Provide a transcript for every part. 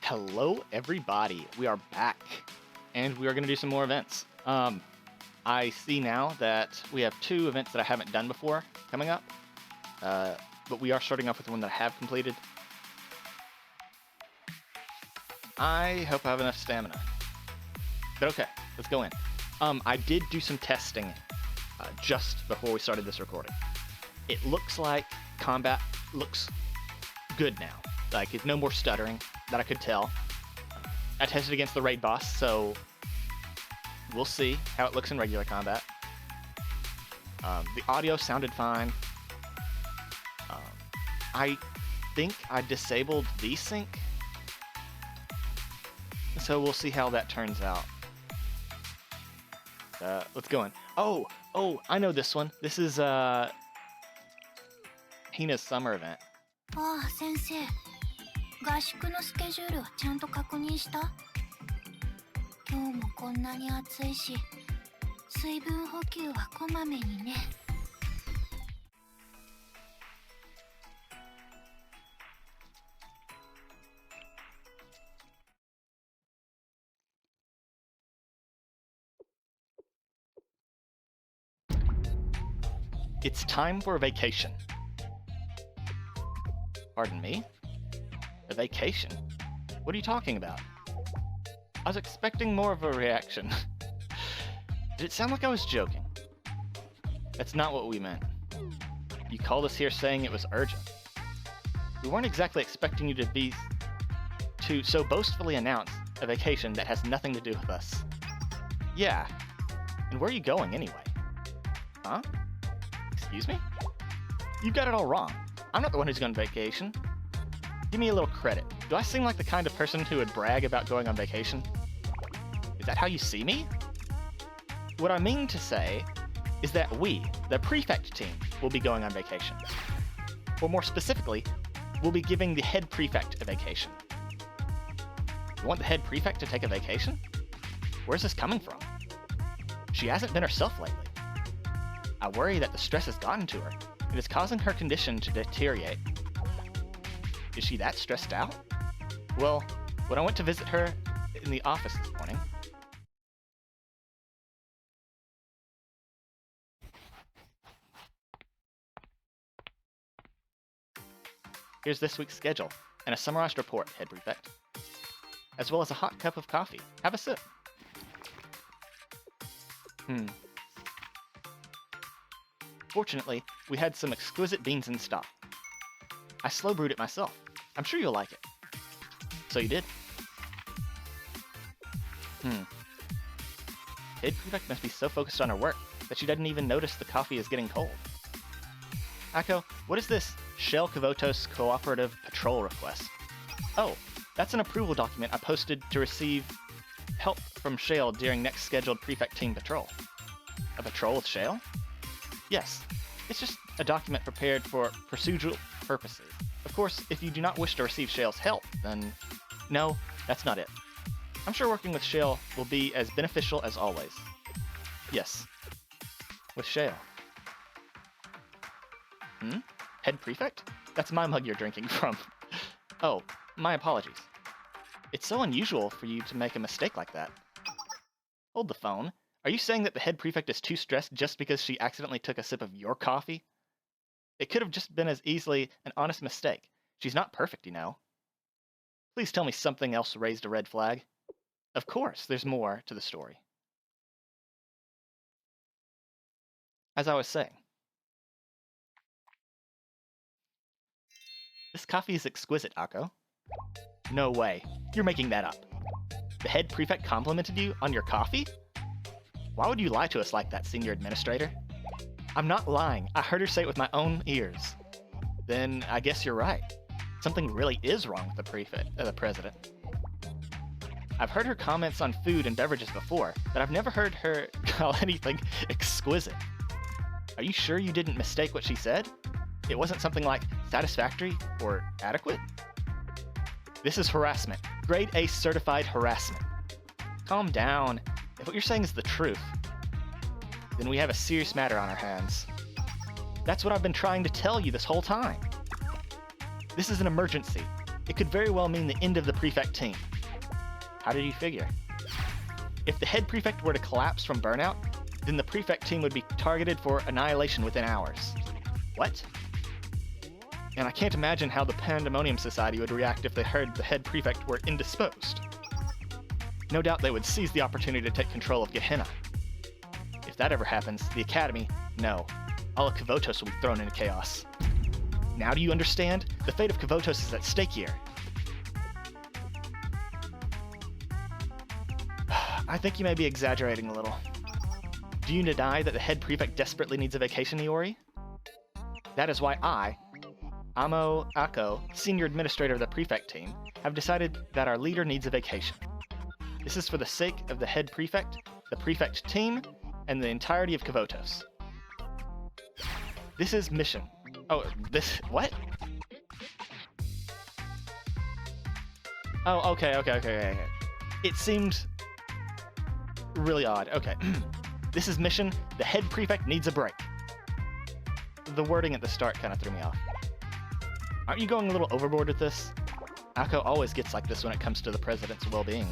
Hello, everybody. We are back, and we are going to do some more events. I see now that we have two events that I haven't done before coming up, but we are starting off with one that I have completed. I hope I have enough stamina. But okay, let's go in. I did do some testing just before we started this recording. It looks like combat looks good now. Like, it's no more stuttering that I could tell. I tested against the raid boss, so we'll see how it looks in regular combat. The audio sounded fine. I think I disabled VSync, so we'll see how that turns out. Let's go in. Oh, I know this one. This is Gehenna Summer event. ああ、先生。合宿のスケジュールはちゃんと確認した？今日もこんなに暑いし、水分補給はこまめにね。It's time for a vacation. Pardon me? A vacation? What are you talking about? I was expecting more of a reaction. Did it sound like I was joking? That's not what we meant. You called us here saying it was urgent. We weren't exactly expecting you to so boastfully announce a vacation that has nothing to do with us. Yeah. And where are you going anyway? Huh? Excuse me? You got it all wrong. I'm not the one who's going on vacation. Give me a little credit. Do I seem like the kind of person who would brag about going on vacation? Is that how you see me? What I mean to say is that we, the prefect team, will be going on vacation. Or more specifically, we'll be giving the head prefect a vacation. You want the head prefect to take a vacation? Where's this coming from? She hasn't been herself lately. I worry that the stress has gotten to her. It is causing her condition to deteriorate. Is she that stressed out? Well, when I went to visit her in the office this morning, here's this week's schedule and a summarized report, Head Prefect, as well as a hot cup of coffee. Have a sip. Fortunately, we had some exquisite beans in stock. I slow brewed it myself. I'm sure you'll like it. So you did. Head Prefect must be so focused on her work that she doesn't even notice the coffee is getting cold. Akko, what is this Shell Kavotos Cooperative Patrol request? Oh, that's an approval document I posted to receive help from Shale during next scheduled Prefect Team patrol. A patrol with Shale? Yes, it's just a document prepared for procedural purposes. Of course, if you do not wish to receive Shale's help, then no, that's not it. I'm sure working with Shale will be as beneficial as always. Yes, with Shale. Head Prefect? That's my mug you're drinking from. Oh, my apologies. It's so unusual for you to make a mistake like that. Hold the phone. Are you saying that the Head Prefect is too stressed just because she accidentally took a sip of your coffee? It could have just been as easily an honest mistake. She's not perfect, you know. Please tell me something else raised a red flag. Of course, there's more to the story. As I was saying, this coffee is exquisite, Akko. No way. You're making that up. The Head Prefect complimented you on your coffee? Why would you lie to us like that, Senior Administrator? I'm not lying. I heard her say it with my own ears. Then I guess you're right. Something really is wrong with the President. I've heard her comments on food and beverages before, but I've never heard her call anything exquisite. Are you sure you didn't mistake what she said? It wasn't something like satisfactory or adequate? This is harassment. Grade A certified harassment. Calm down. If what you're saying is the truth, then we have a serious matter on our hands. That's what I've been trying to tell you this whole time. This is an emergency. it could very well mean the end of the prefect team. How did you figure? If the head prefect were to collapse from burnout, then the prefect team would be targeted for annihilation within hours. What? And I can't imagine how the Pandemonium Society would react if they heard the head prefect were indisposed. No doubt they would seize the opportunity to take control of Gehenna. If that ever happens, the Academy, no, all of Kavotos will be thrown into chaos. Now do you understand? The fate of Kavotos is at stake here. I think you may be exaggerating a little. Do you deny that the head prefect desperately needs a vacation, Iori? That is why I, Amo Ako, senior administrator of the prefect team, have decided that our leader needs a vacation. This is for the sake of the head prefect, the prefect team, and the entirety of Kavotos. This is mission. Oh, what? Oh, okay. It seemed really odd. Okay. This is mission. The head prefect needs a break. The wording at the start kind of threw me off. Aren't you going a little overboard with this? Ako always gets like this when it comes to the president's well-being.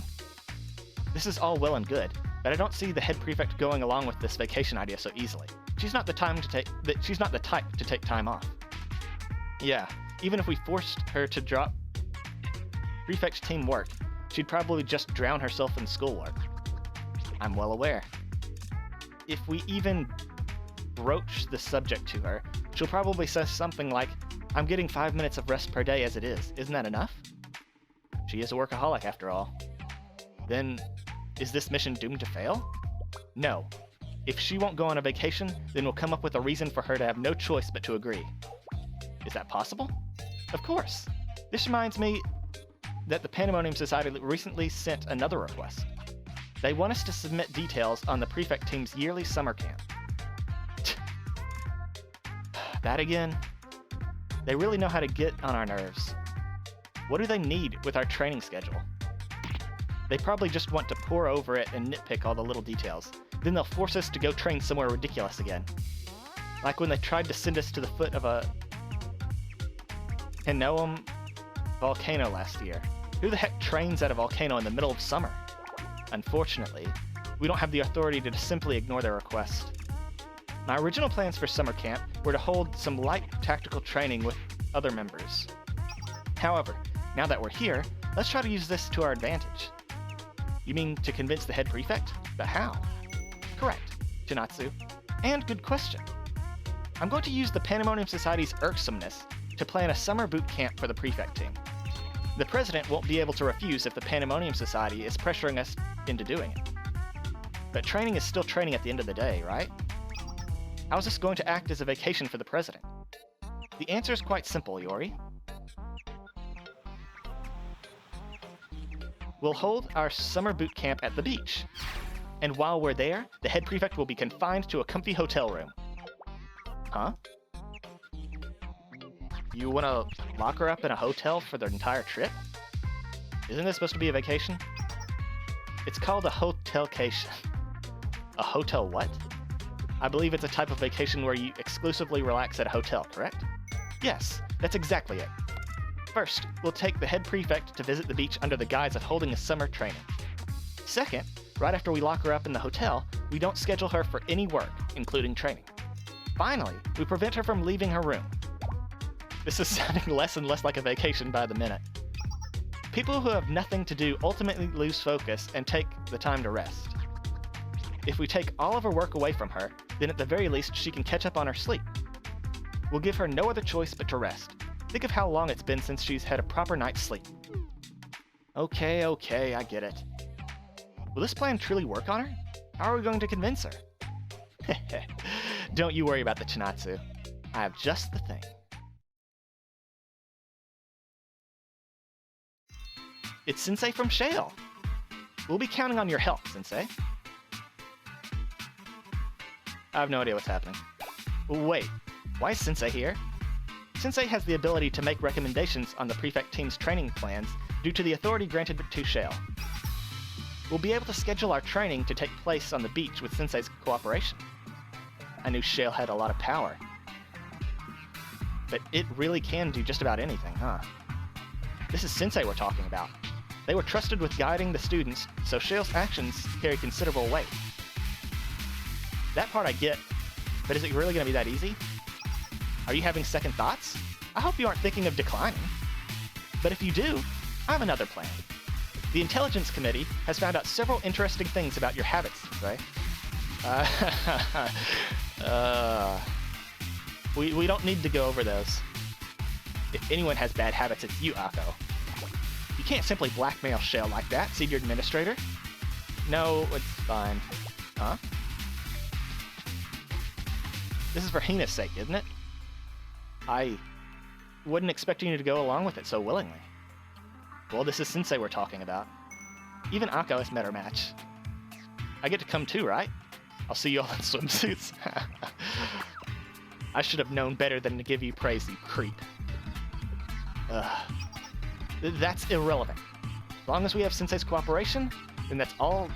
This is all well and good, but I don't see the head prefect going along with this vacation idea so easily. She's not the type to take time off. Yeah, even if we forced her to drop prefect team work, she'd probably just drown herself in schoolwork. I'm well aware. If we even broach the subject to her, she'll probably say something like, "I'm getting 5 minutes of rest per day as it is. Isn't that enough?" She is a workaholic after all. Then, is this mission doomed to fail? No. If she won't go on a vacation, then we'll come up with a reason for her to have no choice but to agree. Is that possible? Of course. This reminds me that the Pandemonium Society recently sent another request. They want us to submit details on the prefect team's yearly summer camp. That again? They really know how to get on our nerves. What do they need with our training schedule? They probably just want to pore over it and nitpick all the little details. Then they'll force us to go train somewhere ridiculous again. Like when they tried to send us to the foot of a Hinoam volcano last year. Who the heck trains at a volcano in the middle of summer? Unfortunately, we don't have the authority to simply ignore their request. My original plans for summer camp were to hold some light tactical training with other members. However, now that we're here, let's try to use this to our advantage. You mean to convince the head prefect? But how? Correct, Chinatsu. And good question. I'm going to use the Pandemonium Society's irksomeness to plan a summer boot camp for the prefect team. The president won't be able to refuse if the Pandemonium Society is pressuring us into doing it. But training is still training at the end of the day, right? How is this going to act as a vacation for the president? The answer is quite simple, Iori. We'll hold our summer boot camp at the beach. And while we're there, the head prefect will be confined to a comfy hotel room. Huh? You want to lock her up in a hotel for the entire trip? Isn't this supposed to be a vacation? It's called a hotelcation. A hotel what? I believe it's a type of vacation where you exclusively relax at a hotel, correct? Yes, that's exactly it. First, we'll take the head prefect to visit the beach under the guise of holding a summer training. Second, right after we lock her up in the hotel, we don't schedule her for any work, including training. Finally, we prevent her from leaving her room. This is sounding less and less like a vacation by the minute. People who have nothing to do ultimately lose focus and take the time to rest. If we take all of her work away from her, then at the very least she can catch up on her sleep. We'll give her no other choice but to rest. Think of how long it's been since she's had a proper night's sleep. Okay, I get it. Will this plan truly work on her? How are we going to convince her? Don't you worry about the Chinatsu. I have just the thing. It's Sensei from Shale. We'll be counting on your help, Sensei. I have no idea what's happening. Wait, why is Sensei here? Sensei has the ability to make recommendations on the prefect team's training plans due to the authority granted to Shale. We'll be able to schedule our training to take place on the beach with Sensei's cooperation. I knew Shale had a lot of power. But it really can do just about anything, huh? This is Sensei we're talking about. They were trusted with guiding the students, so Shale's actions carry considerable weight. That part I get, but is it really going to be that easy? Are you having second thoughts? I hope you aren't thinking of declining. But if you do, I have another plan. The Intelligence Committee has found out several interesting things about your habits, right? We don't need to go over those. If anyone has bad habits, it's you, Akko. You can't simply blackmail Shale like that, Senior Administrator. No, it's fine. Huh? This is for Hina's sake, isn't it? I wasn't expecting you to go along with it so willingly. Well, this is Sensei we're talking about. Even Akko has met her match. I get to come too, right? I'll see you all in swimsuits. I should have known better than to give you praise, you creep. That's irrelevant. As long as we have Sensei's cooperation, then that's all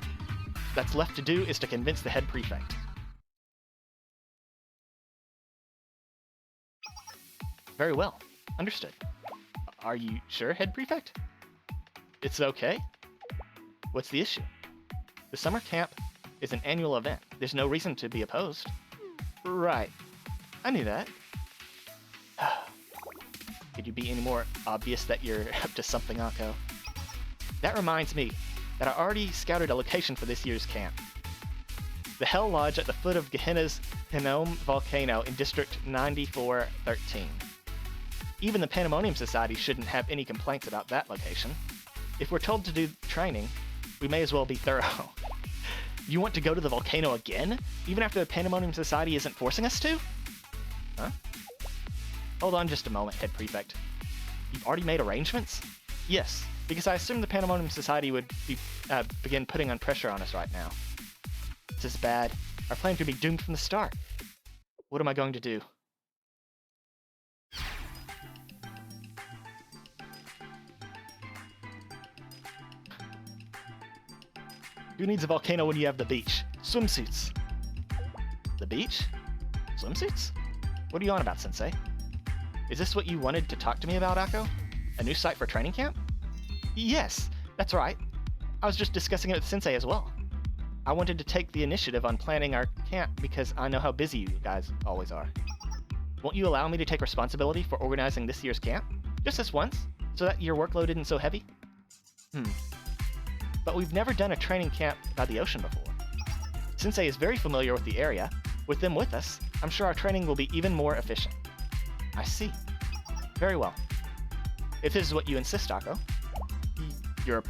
that's left to do is to convince the head prefect. Very well. Understood. Are you sure, head prefect? It's okay? What's the issue? The summer camp is an annual event. There's no reason to be opposed. Right. I knew that. Could you be any more obvious that you're up to something, Akko? That reminds me that I already scouted a location for this year's camp. The Hell Lodge at the foot of Gehenna's Hinome volcano in District 9413. Even the Pandemonium Society shouldn't have any complaints about that location. If we're told to do training, we may as well be thorough. You want to go to the volcano again? Even after the Pandemonium Society isn't forcing us to? Huh? Hold on just a moment, head prefect. You've already made arrangements? Yes, because I assumed the Pandemonium Society would begin putting on pressure on us right now. This is bad. Our plan could be doomed from the start. What am I going to do? Who needs a volcano when you have the beach? Swimsuits. The beach? Swimsuits? What are you on about, Sensei? Is this what you wanted to talk to me about, Akko? A new site for training camp? Yes, that's right. I was just discussing it with Sensei as well. I wanted to take the initiative on planning our camp because I know how busy you guys always are. Won't you allow me to take responsibility for organizing this year's camp? Just this once, so that your workload isn't so heavy? But we've never done a training camp by the ocean before. Sensei is very familiar with the area. With them with us, I'm sure our training will be even more efficient. I see. Very well. If this is what you insist, Akko. You're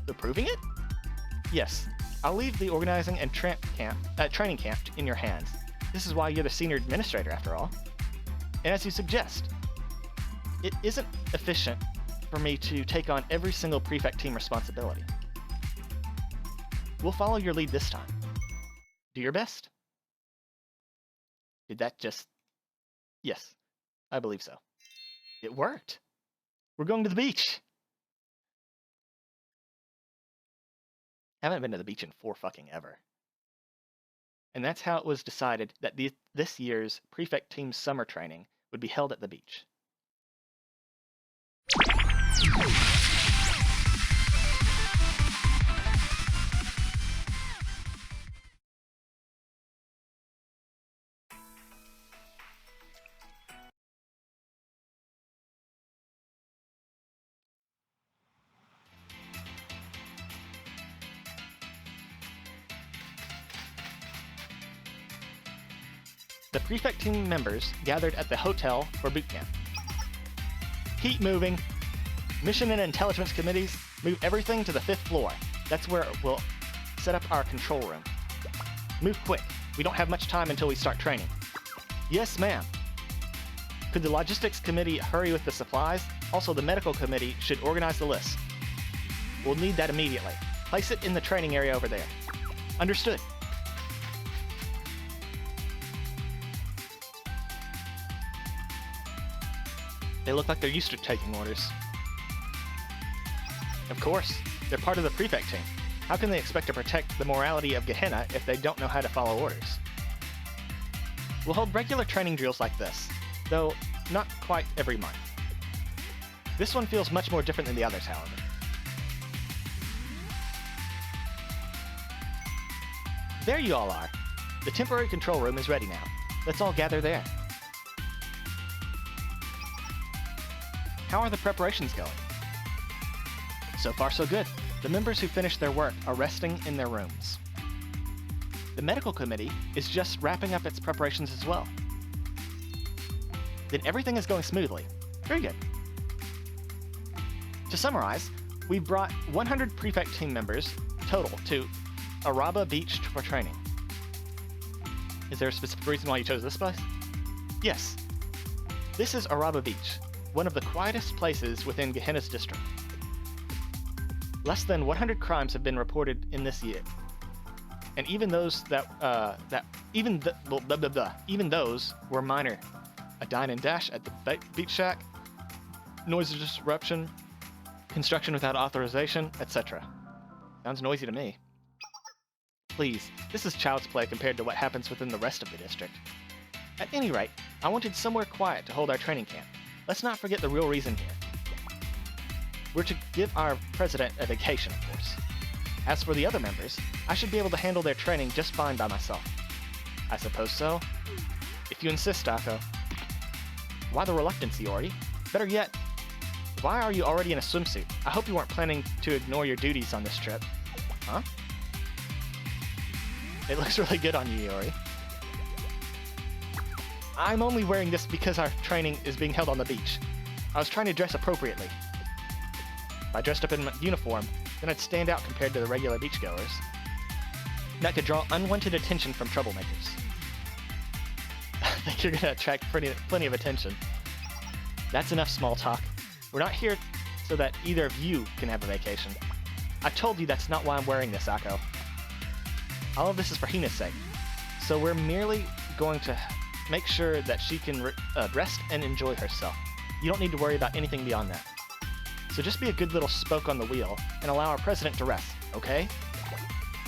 approving it? Yes. I'll leave the organizing and training camp in your hands. This is why you're the senior administrator, after all. And as you suggest, it isn't efficient for me to take on every single prefect team responsibility. We'll follow your lead this time. Do your best. Did that just... Yes, I believe so. It worked. We're going to the beach. I haven't been to the beach in fucking ever. And that's how it was decided that this year's prefect team summer training would be held at the beach. The prefect team members gathered at the hotel for boot camp. Keep moving. Mission and intelligence committees, move everything to the 5th floor. That's where we'll set up our control room. Move quick. We don't have much time until we start training. Yes, ma'am. Could the logistics committee hurry with the supplies? Also, the medical committee should organize the list. We'll need that immediately. Place it in the training area over there. Understood. They look like they're used to taking orders. Of course, they're part of the prefect team. How can they expect to protect the morality of Gehenna if they don't know how to follow orders? We'll hold regular training drills like this, though not quite every month. This one feels much more different than the others, however. There you all are. The temporary control room is ready now. Let's all gather there. How are the preparations going? So far, so good. The members who finished their work are resting in their rooms. The medical committee is just wrapping up its preparations as well. Then everything is going smoothly. Very good. To summarize, we brought 100 prefect team members total to Araba Beach for training. Is there a specific reason why you chose this place? Yes. This is Araba Beach, one of the quietest places within Gehenna's district. Less than 100 crimes have been reported in this year, and even those even those were minor. A dine and dash at the beach shack, noise disruption, construction without authorization, etc. Sounds noisy to me. Please, this is child's play compared to what happens within the rest of the district. At any rate, I wanted somewhere quiet to hold our training camp. Let's not forget the real reason here. We're to give our president a vacation, of course. As for the other members, I should be able to handle their training just fine by myself. I suppose so. If you insist, Ako. Why the reluctance, Iori? Better yet, why are you already in a swimsuit? I hope you weren't planning to ignore your duties on this trip. Huh? It looks really good on you, Iori. I'm only wearing this because our training is being held on the beach. I was trying to dress appropriately. If I dressed up in my uniform, then I'd stand out compared to the regular beachgoers. That could draw unwanted attention from troublemakers. I think you're gonna attract plenty of attention. That's enough small talk. We're not here so that either of you can have a vacation. I told you that's not why I'm wearing this, Ako. All of this is for Hina's sake, so we're merely going to make sure that she can rest and enjoy herself. You don't need to worry about anything beyond that. So just be a good little spoke on the wheel and allow our president to rest, okay?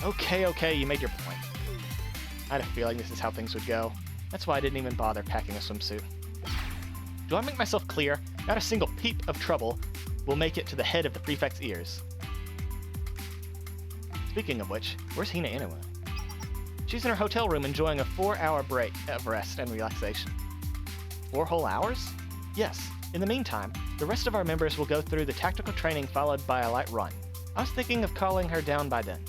Okay, you made your point. I had a feeling this is how things would go. That's why I didn't even bother packing a swimsuit. Do I make myself clear? Not a single peep of trouble will make it to the head of the prefect's ears. Speaking of which, where's Hina anyway? She's in her hotel room enjoying a 4-hour break of rest and relaxation. 4 whole hours? Yes. In the meantime, the rest of our members will go through the tactical training followed by a light run. I was thinking of calling her down by then.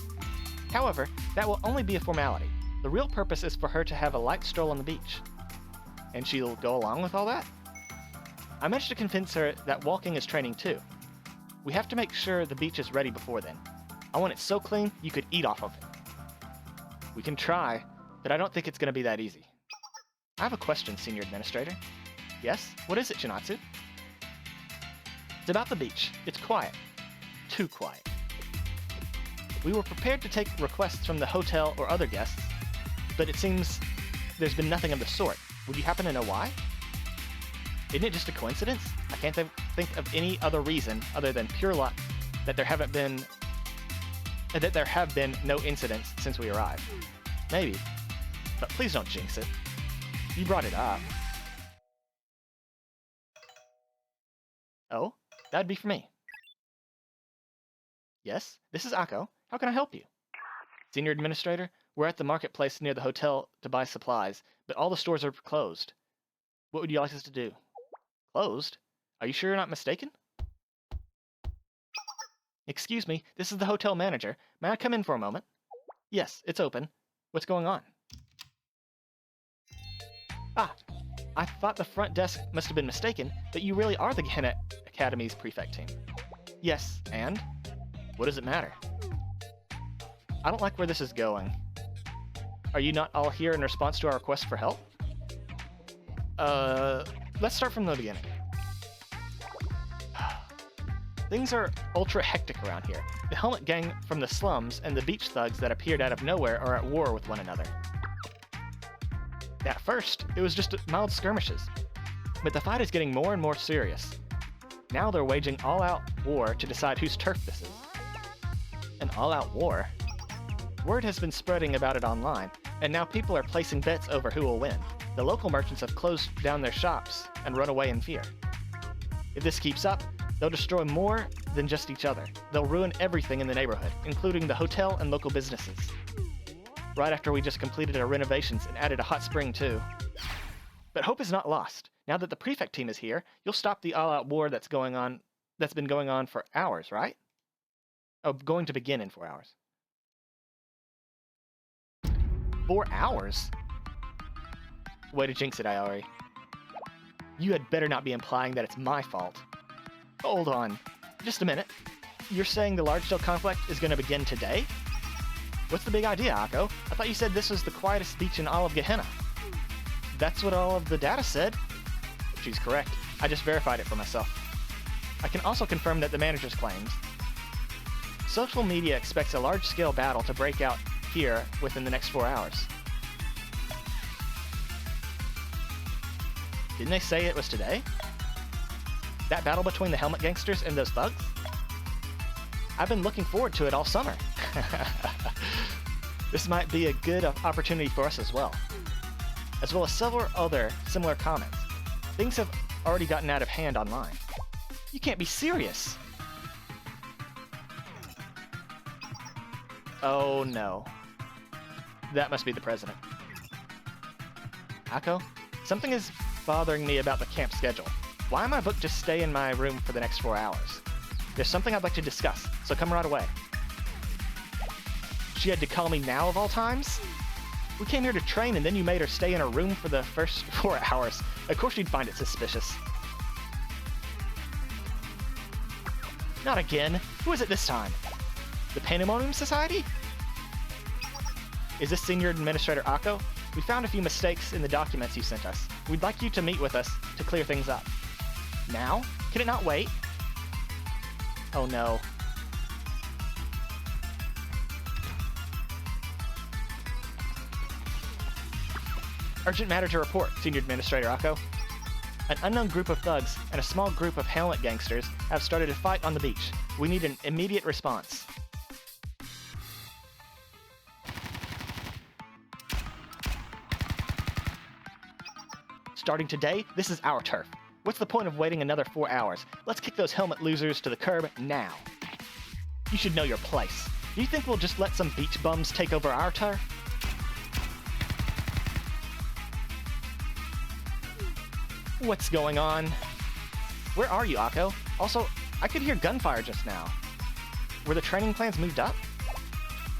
However, that will only be a formality. The real purpose is for her to have a light stroll on the beach. And she'll go along with all that? I managed to convince her that walking is training too. We have to make sure the beach is ready before then. I want it so clean you could eat off of it. We can try, but I don't think it's going to be that easy. I have a question, Senior Administrator. Yes? What is it, Chinatsu? It's about the beach. It's quiet. Too quiet. We were prepared to take requests from the hotel or other guests, but it seems there's been nothing of the sort. Would you happen to know why? Isn't it just a coincidence? I can't think of any other reason other than pure luck that there have been no incidents since we arrived. Maybe, but please don't jinx it. You brought it up. Oh, that'd be for me. Yes, this is Ako. How can I help you? Senior Administrator, we're at the marketplace near the hotel to buy supplies, but all the stores are closed. What would you like us to do? Closed? Are you sure you're not mistaken? Excuse me, this is the hotel manager. May I come in for a moment? Yes, it's open. What's going on? Ah, I thought the front desk must have been mistaken, but you really are the Gehenna Academy's prefect team. Yes, and? What does it matter? I don't like where this is going. Are you not all here in response to our request for help? Let's start from the beginning. Things are ultra hectic around here. The helmet gang from the slums and the beach thugs that appeared out of nowhere are at war with one another. At first, it was just mild skirmishes, but the fight is getting more and more serious. Now they're waging all-out war to decide whose turf this is. An all-out war? Word has been spreading about it online, and now people are placing bets over who will win. The local merchants have closed down their shops and run away in fear. If this keeps up, They'll destroy more than just each other. They'll ruin everything in the neighborhood, including the hotel and local businesses. Right after we just completed our renovations and added a hot spring too. But hope is not lost. Now that the prefect team is here, you'll stop the all-out war that's been going on for hours, right? Oh, going to begin in 4 hours. 4 hours? Way to jinx it, Iori. You had better not be implying that it's my fault. Hold on. Just a minute. You're saying the large-scale conflict is going to begin today? What's the big idea, Akko? I thought you said this was the quietest beach in all of Gehenna. That's what all of the data said. She's correct. I just verified it for myself. I can also confirm that the manager's claims. Social media expects a large-scale battle to break out here within the next 4 hours. Didn't they say it was today? That battle between the helmet gangsters and those thugs? I've been looking forward to it all summer. This might be a good opportunity for us as well as several other similar comments. Things have already gotten out of hand online. You can't be serious. Oh no. That must be the president. Akko, something is bothering me about the camp schedule. Why am I booked to stay in my room for the next 4 hours? There's something I'd like to discuss, so come right away. She had to call me now of all times? We came here to train and then you made her stay in her room for the first 4 hours. Of course you'd find it suspicious. Not again. Who is it this time? The Pandemonium Society? Is this Senior Administrator Akko? We found a few mistakes in the documents you sent us. We'd like you to meet with us to clear things up. Now? Can it not wait? Oh no. Urgent matter to report, Senior Administrator Akko. An unknown group of thugs and a small group of helmet gangsters have started a fight on the beach. We need an immediate response. Starting today, this is our turf. What's the point of waiting another 4 hours? Let's kick those helmet losers to the curb now. You should know your place. Do you think we'll just let some beach bums take over our turf? What's going on? Where are you, Akko? Also, I could hear gunfire just now. Were the training plans moved up?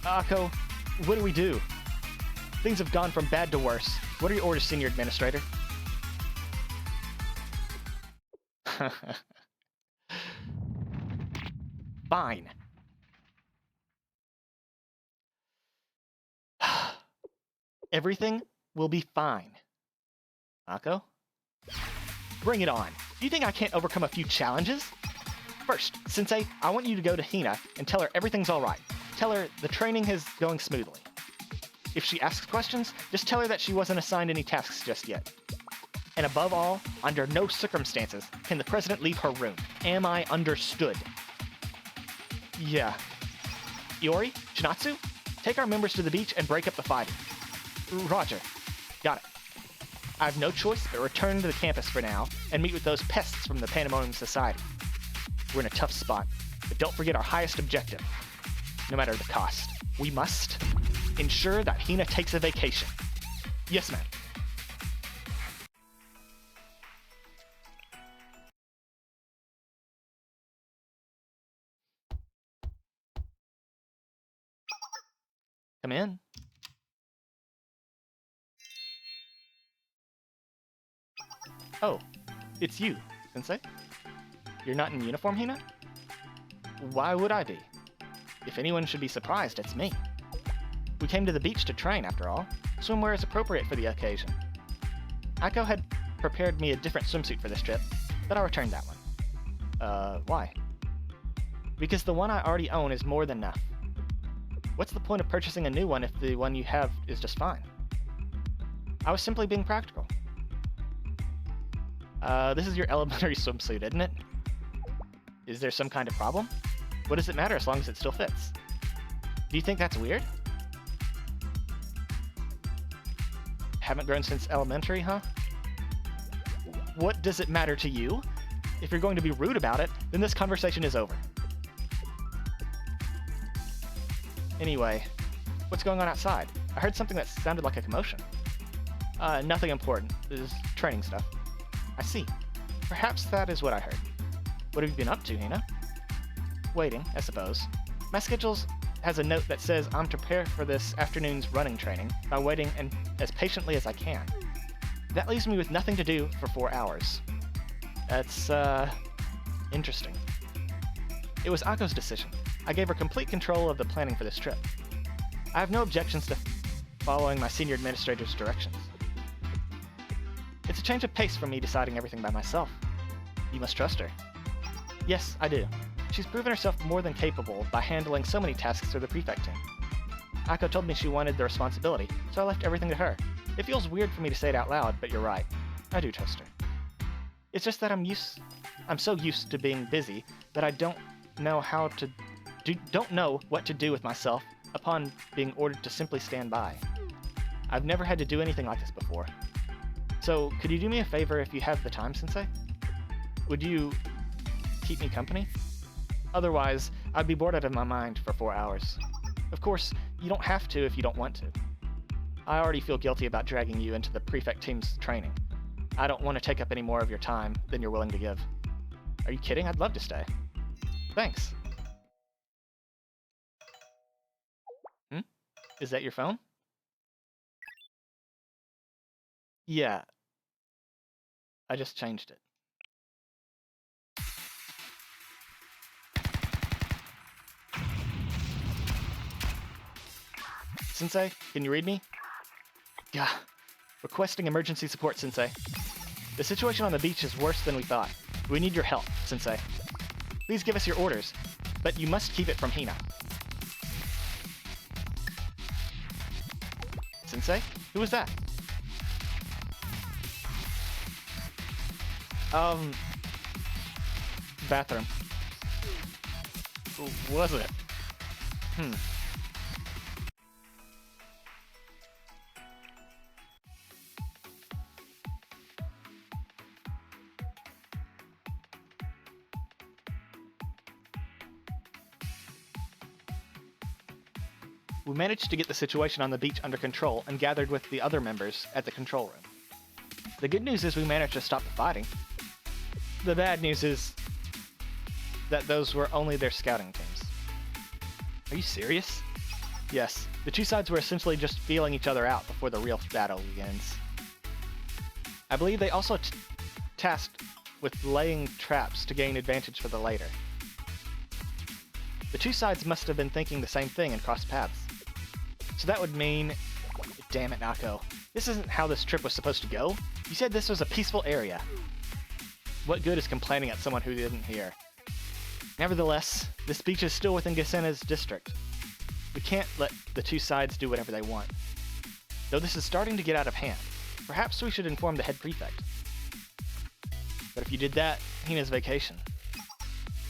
Akko, what do we do? Things have gone from bad to worse. What are your orders, Senior Administrator? Fine. Everything will be fine. Akko? Bring it on. Do you think I can't overcome a few challenges? First, Sensei, I want you to go to Hina and tell her everything's alright. Tell her the training is going smoothly. If she asks questions, just tell her that she wasn't assigned any tasks just yet. And above all, under no circumstances can the president leave her room. Am I understood? Yeah. Iori, Shinatsu, take our members to the beach and break up the fighting. Roger. Got it. I have no choice but return to the campus for now and meet with those pests from the Pandemonium Society. We're in a tough spot, but don't forget our highest objective. No matter the cost, we must ensure that Hina takes a vacation. Yes, ma'am. Come in. Oh, it's you, Sensei. You're not in uniform, Hina? Why would I be? If anyone should be surprised, it's me. We came to the beach to train, after all. Swimwear is appropriate for the occasion. Akko had prepared me a different swimsuit for this trip, but I returned that one. Why? Because the one I already own is more than enough. What's the point of purchasing a new one if the one you have is just fine? I was simply being practical. This is your elementary swimsuit, isn't it? Is there some kind of problem? What does it matter as long as it still fits? Do you think that's weird? Haven't grown since elementary, huh? What does it matter to you? if you're going to be rude about it, then this conversation is over. Anyway, what's going on outside? I heard something that sounded like a commotion. Nothing important. This is training stuff. I see. Perhaps that is what I heard. What have you been up to, Hina? Waiting, I suppose. My schedule has a note that says I'm to prepare for this afternoon's running training by waiting as patiently as I can. That leaves me with nothing to do for 4 hours. That's, interesting. It was Ako's decision. I gave her complete control of the planning for this trip. I have no objections to following my senior administrator's directions. It's a change of pace from me deciding everything by myself. You must trust her. Yes, I do. She's proven herself more than capable by handling so many tasks for the prefect team. Ako told me she wanted the responsibility, so I left everything to her. It feels weird for me to say it out loud, but you're right. I do trust her. It's just that I'm so used to being busy that I don't know what to do with myself upon being ordered to simply stand by. I've never had to do anything like this before. So, could you do me a favor if you have the time, Sensei? Would you keep me company? Otherwise, I'd be bored out of my mind for 4 hours. Of course, you don't have to if you don't want to. I already feel guilty about dragging you into the prefect team's training. I don't want to take up any more of your time than you're willing to give. Are you kidding? I'd love to stay. Thanks. Is that your phone? Yeah. I just changed it. Sensei, can you read me? Gah. Requesting emergency support, Sensei. The situation on the beach is worse than we thought. We need your help, Sensei. Please give us your orders, but you must keep it from Hina. Sensei? Who was that? Bathroom. Was it? We managed to get the situation on the beach under control and gathered with the other members at the control room. The good news is we managed to stop the fighting. The bad news is that those were only their scouting teams. Are you serious? Yes, the two sides were essentially just feeling each other out before the real battle begins. I believe they also tasked with laying traps to gain advantage for the later. The two sides must have been thinking the same thing and crossed paths. So that would mean... Damn it, Ako. This isn't how this trip was supposed to go. You said this was a peaceful area. What good is complaining at someone who didn't hear? Nevertheless, this beach is still within Gehenna's district. We can't let the two sides do whatever they want. Though this is starting to get out of hand, perhaps we should inform the head prefect. But if you did that, Hina's vacation.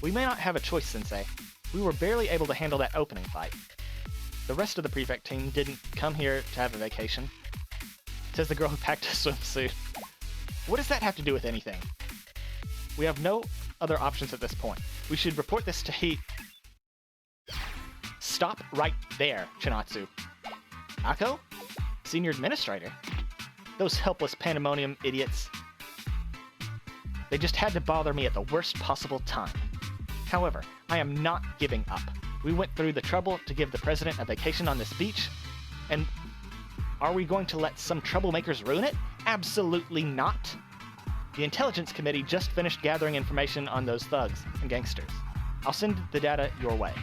We may not have a choice, Sensei. We were barely able to handle that opening fight. The rest of the prefect team didn't come here to have a vacation. Says the girl who packed a swimsuit. What does that have to do with anything? We have no other options at this point. We should report this to Stop right there, Chinatsu. Ako? Senior Administrator? Those helpless pandemonium idiots. They just had to bother me at the worst possible time. However, I am not giving up. We went through the trouble to give the president a vacation on this beach, and are we going to let some troublemakers ruin it? Absolutely not. The Intelligence Committee just finished gathering information on those thugs and gangsters. I'll send the data your way.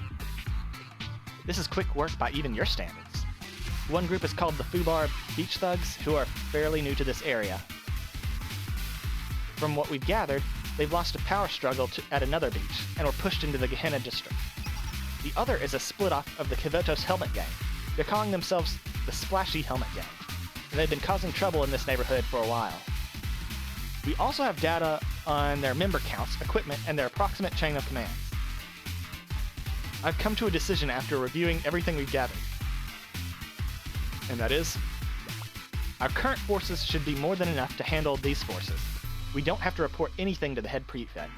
This is quick work by even your standards. One group is called the Fubar Beach Thugs, who are fairly new to this area. From what we've gathered, they've lost a power struggle at another beach and were pushed into the Gehenna district. The other is a split-off of the Kivotos Helmet Gang. They're calling themselves the Splashy Helmet Gang, and they've been causing trouble in this neighborhood for a while. We also have data on their member counts, equipment, and their approximate chain of commands. I've come to a decision after reviewing everything we've gathered. And that is, our current forces should be more than enough to handle these forces. We don't have to report anything to the head prefect.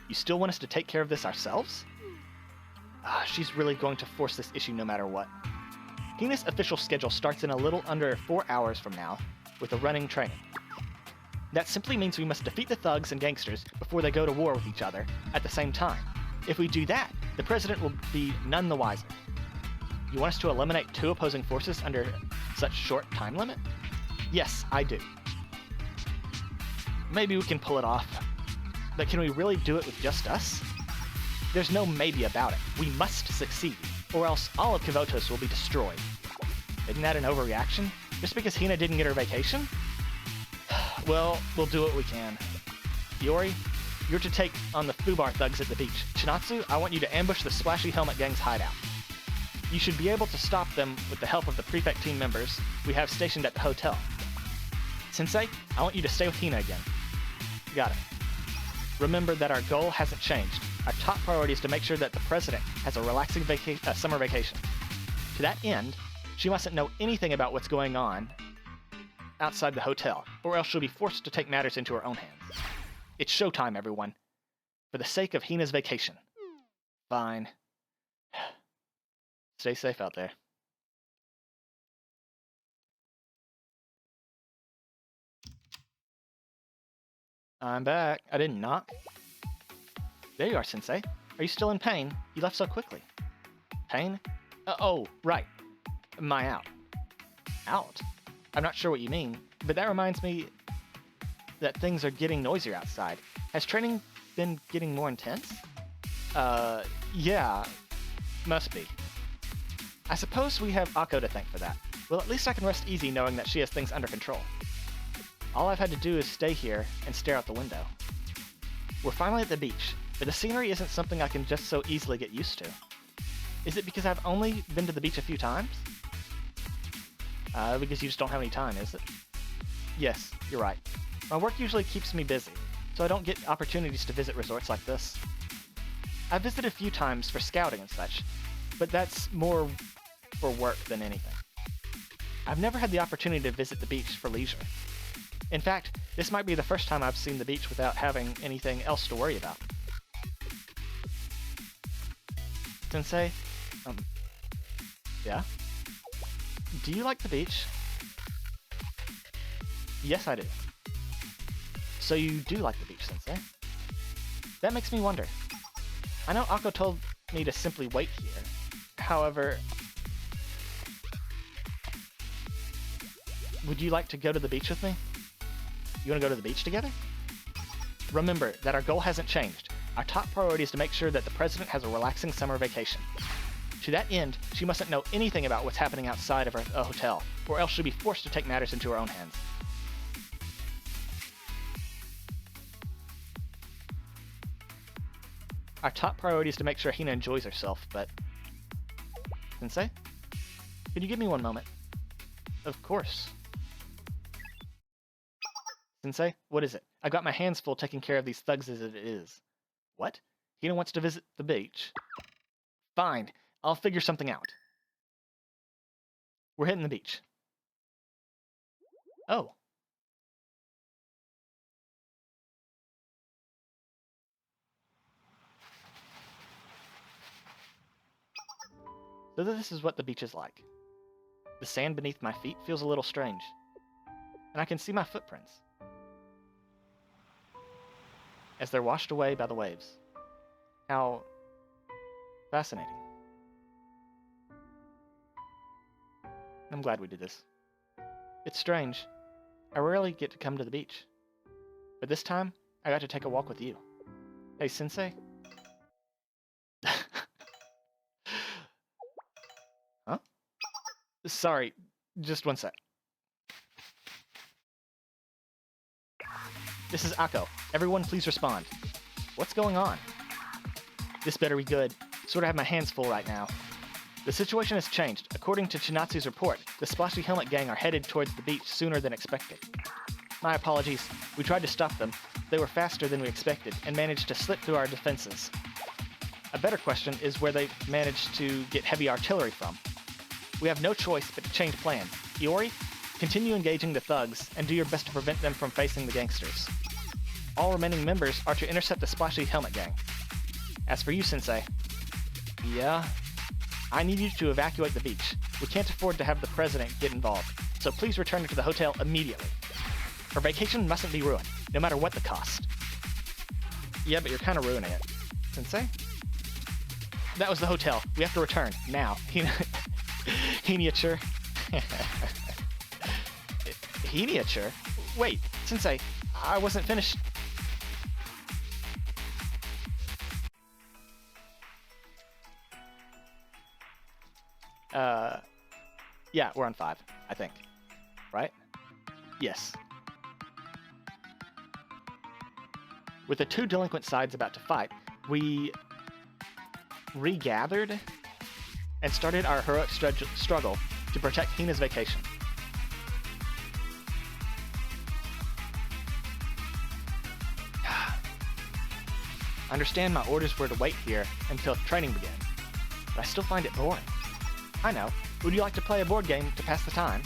You still want us to take care of this ourselves? She's really going to force this issue no matter what. Hina's official schedule starts in a little under 4 hours from now, with a running training. That simply means we must defeat the thugs and gangsters before they go to war with each other at the same time. If we do that, the president will be none the wiser. You want us to eliminate 2 opposing forces under such short time limit? Yes, I do. Maybe we can pull it off, but can we really do it with just us? There's no maybe about it. We must succeed, or else all of Kivotos will be destroyed. Isn't that an overreaction? Just because Hina didn't get her vacation? Well, we'll do what we can. Iori, you're to take on the Fubar thugs at the beach. Chinatsu, I want you to ambush the Splashy Helmet Gang's hideout. You should be able to stop them with the help of the prefect team members we have stationed at the hotel. Sensei, I want you to stay with Hina again. Got it. Remember that our goal hasn't changed. Our top priority is to make sure that the president has a relaxing summer vacation. To that end, she mustn't know anything about what's going on outside the hotel, or else she'll be forced to take matters into her own hands. It's showtime, everyone. For the sake of Hina's vacation. Fine. Stay safe out there. I'm back. I didn't knock. There you are, Sensei. Are you still in pain? You left so quickly. Pain? Oh, right. My out. Out? I'm not sure what you mean, but that reminds me that things are getting noisier outside. Has training been getting more intense? Yeah. Must be. I suppose we have Akko to thank for that. Well, at least I can rest easy knowing that she has things under control. All I've had to do is stay here and stare out the window. We're finally at the beach, but the scenery isn't something I can just so easily get used to. Is it because I've only been to the beach a few times? Because you just don't have any time, is it? Yes, you're right. My work usually keeps me busy, so I don't get opportunities to visit resorts like this. I've visited a few times for scouting and such, but that's more for work than anything. I've never had the opportunity to visit the beach for leisure. In fact, this might be the first time I've seen the beach without having anything else to worry about. Sensei? Yeah? Do you like the beach? Yes, I do. So you do like the beach, Sensei? That makes me wonder. I know Akko told me to simply wait here. However, would you like to go to the beach with me? You want to go to the beach together? Remember that our goal hasn't changed. Our top priority is to make sure that the president has a relaxing summer vacation. To that end, she mustn't know anything about what's happening outside of her hotel, or else she'll be forced to take matters into her own hands. Our top priority is to make sure Hina enjoys herself, but... Sensei? Can you give me one moment? Of course. Sensei, what is it? I've got my hands full taking care of these thugs as it is. What? Hina wants to visit the beach? Fine, I'll figure something out. We're hitting the beach. Oh. So this is what the beach is like. The sand beneath my feet feels a little strange. And I can see my footprints as they're washed away by the waves. How fascinating. I'm glad we did this. It's strange. I rarely get to come to the beach. But this time, I got to take a walk with you. Hey, Sensei? Huh? Sorry, just one sec. This is Akko. Everyone please respond. What's going on? This better be good. Sort of have my hands full right now. The situation has changed. According to Chinatsu's report, the Splashy Helmet Gang are headed towards the beach sooner than expected. My apologies. We tried to stop them. They were faster than we expected and managed to slip through our defenses. A better question is where they managed to get heavy artillery from. We have no choice but to change plans. Iori, continue engaging the thugs and do your best to prevent them from facing the gangsters. All remaining members are to intercept the Splashy Helmet Gang. As for you, Sensei. Yeah? I need you to evacuate the beach. We can't afford to have the president get involved, so please return her to the hotel immediately. Her vacation mustn't be ruined, no matter what the cost. Yeah, but you're kind of ruining it. Sensei? That was the hotel. We have to return, now. Hiniature. Hiniature? Wait, Sensei, I wasn't finished. Yeah, we're on 5, I think. Right? Yes. With the two delinquent sides about to fight, we regathered and started our heroic struggle to protect Hina's vacation. I understand my orders were to wait here until training began, but I still find it boring. I know. Would you like to play a board game to pass the time?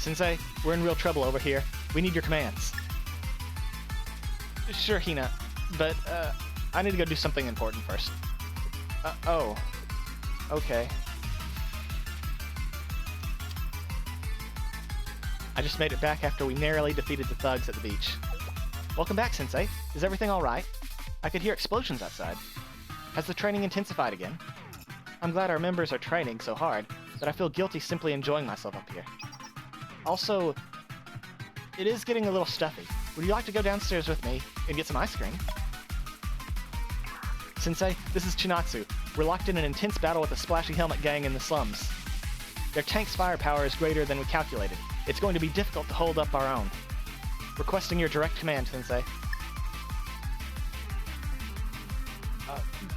Sensei, we're in real trouble over here. We need your commands. Sure, Hina, but I need to go do something important first. Oh. Okay. I just made it back after we narrowly defeated the thugs at the beach. Welcome back, Sensei. Is everything alright? I could hear explosions outside. Has the training intensified again? I'm glad our members are training so hard, but I feel guilty simply enjoying myself up here. Also, it is getting a little stuffy. Would you like to go downstairs with me and get some ice cream? Sensei, this is Chinatsu. We're locked in an intense battle with the Splashy Helmet Gang in the slums. Their tank's firepower is greater than we calculated. It's going to be difficult to hold up our own. Requesting your direct command, Sensei.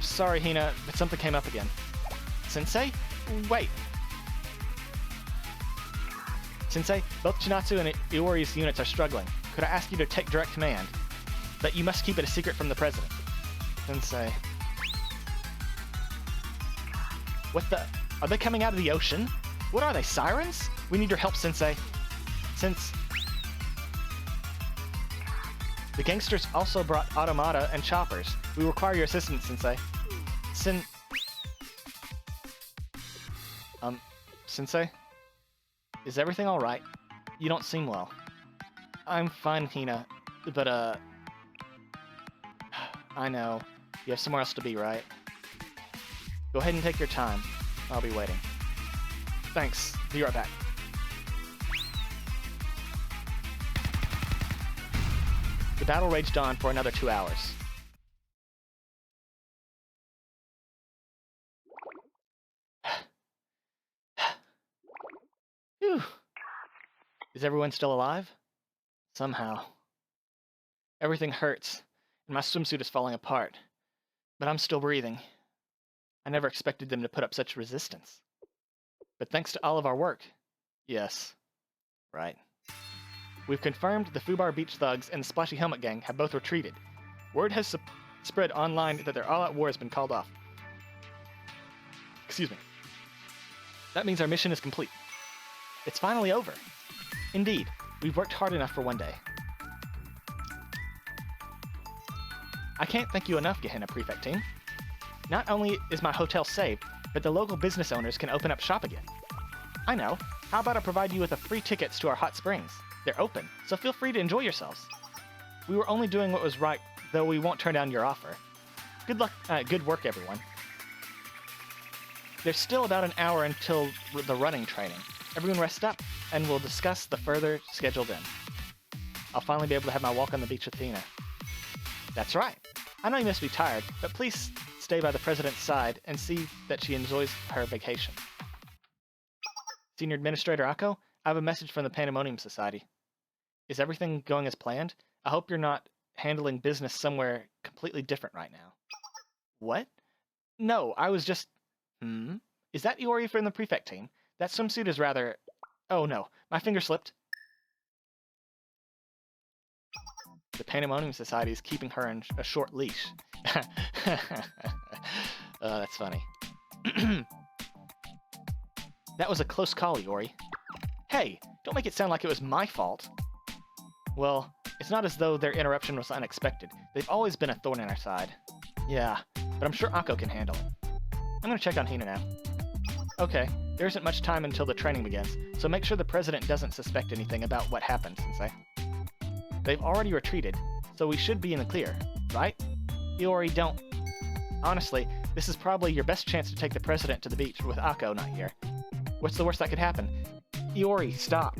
Sorry, Hina, but something came up again. Sensei? Wait. Sensei, both Chinatsu and Iori's units are struggling. Could I ask you to take direct command? But you must keep it a secret from the president. Sensei. What the? Are they coming out of the ocean? What are they, sirens? We need your help, Sensei. The gangsters also brought automata and choppers. We require your assistance, Sensei. Sensei? Is everything alright? You don't seem well. I'm fine, Hina, but, I know. You have somewhere else to be, right? Go ahead and take your time. I'll be waiting. Thanks. Be right back. The battle raged on for another 2 hours. Phew. Is everyone still alive? Somehow. Everything hurts, and my swimsuit is falling apart. But I'm still breathing. I never expected them to put up such resistance. But thanks to all of our work. Yes. Right. We've confirmed the Fubar Beach Thugs and the Splashy Helmet Gang have both retreated. Word has spread online that their all-out war has been called off. Excuse me. That means our mission is complete. It's finally over. Indeed, we've worked hard enough for one day. I can't thank you enough, Gehenna Prefect Team. Not only is my hotel saved, but the local business owners can open up shop again. I know. How about I provide you with free tickets to our hot springs? They're open, so feel free to enjoy yourselves. We were only doing what was right, though we won't turn down your offer. Good work, everyone. There's still about an hour until the running training. Everyone rest up, and we'll discuss the further schedule then. I'll finally be able to have my walk on the beach with Tina. That's right. I know you must be tired, but please stay by the president's side and see that she enjoys her vacation. Senior Administrator Akko, I have a message from the Pandemonium Society. Is everything going as planned? I hope you're not handling business somewhere completely different right now. What? No, I was just... Is that Iori from the Prefect Team? That swimsuit is rather... Oh no, my finger slipped. The Pandemonium Society is keeping her in a short leash. That's funny. That was a close call, Iori. Hey, don't make it sound like it was my fault. Well, it's It's not as though their interruption was unexpected. They've always been a thorn in our side. Yeah, but I'm sure Akko can handle it. I'm gonna check on Hina now. Okay, there isn't much time until the training begins, so make sure the president doesn't suspect anything about what happened, Sensei. They've already retreated, so we should be in the clear, right? Iori, don't... Honestly, this is probably your best chance to take the president to the beach with Akko not here. What's the worst that could happen? Iori, stop.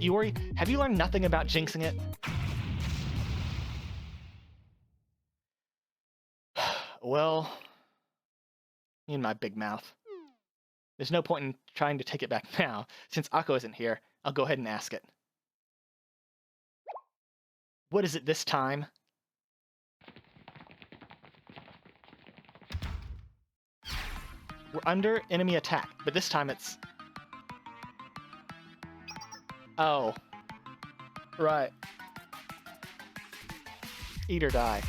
Iori, have you learned nothing about jinxing it? Well... Me and my big mouth. There's no point in trying to take it back now. Since Akko isn't here, I'll go ahead and ask it. What is it this time? We're under enemy attack, but this time it's... Oh. Right. Eat or die.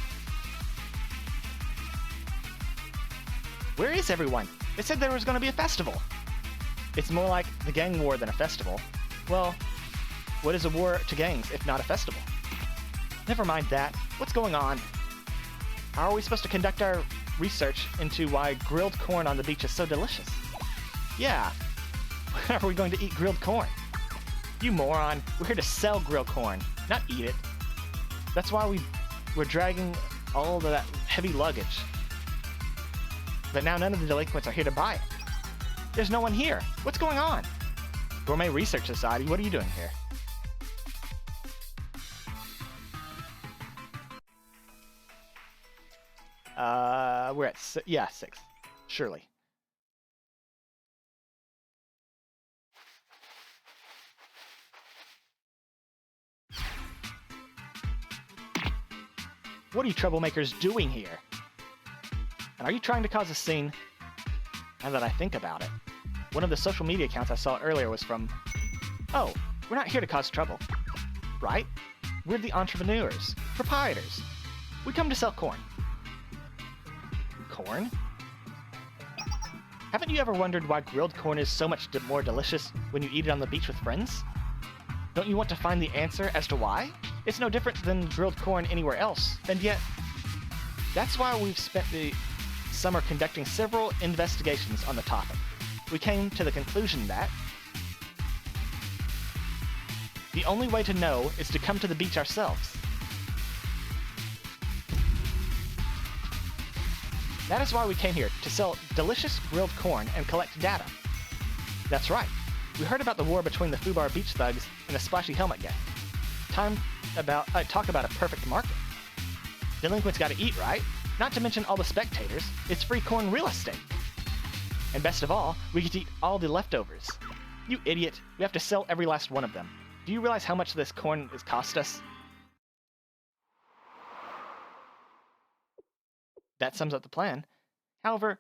Where is everyone? They said there was going to be a festival. It's more like the gang war than a festival. Well, what is a war to gangs if not a festival? Never mind that. What's going on? How are we supposed to conduct our research into why grilled corn on the beach is so delicious? Yeah. When are we going to eat grilled corn? You moron. We're here to sell grilled corn, not eat it. That's why we're dragging all of that heavy luggage. But now none of the delinquents are here to buy it. There's no one here. What's going on? Gourmet Research Society, what are you doing here? We're at 6. Surely. What are you troublemakers doing here? And are you trying to cause a scene? Now that I think about it, one of the social media accounts I saw earlier was from... Oh, we're not here to cause trouble. Right? We're the entrepreneurs, proprietors. We come to sell corn. Corn? Haven't you ever wondered why grilled corn is so much more delicious when you eat it on the beach with friends? Don't you want to find the answer as to why? It's no different than grilled corn anywhere else, and yet... That's why we've spent the summer conducting several investigations on the topic. We came to the conclusion that the only way to know is to come to the beach ourselves. That is why we came here, to sell delicious grilled corn and collect data. That's right. We heard about the war between the Fubar beach thugs and the Splashy Helmet gang. Talk about a perfect market. Delinquents gotta eat, right? Not to mention all the spectators. It's free corn real estate. And best of all, we get to eat all the leftovers. You idiot, we have to sell every last one of them. Do you realize how much this corn has cost us? That sums up the plan. However,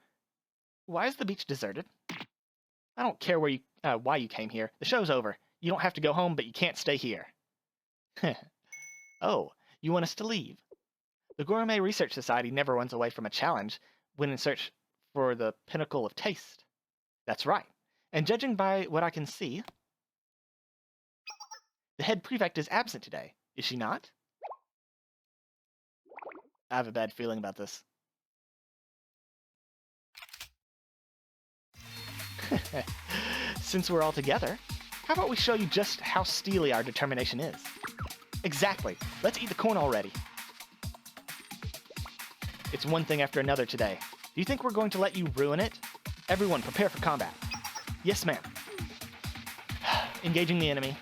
why is the beach deserted? I don't care why you came here. The show's over. You don't have to go home, but you can't stay here. Oh, you want us to leave? The Gourmet Research Society never runs away from a challenge when in search for the pinnacle of taste. That's right. And judging by what I can see, the head prefect is absent today, is she not? I have a bad feeling about this. Since we're all together, how about we show you just how steely our determination is? Exactly. Let's eat the corn already. It's one thing after another today. Do you think we're going to let you ruin it? Everyone, prepare for combat. Yes, ma'am. Engaging the enemy.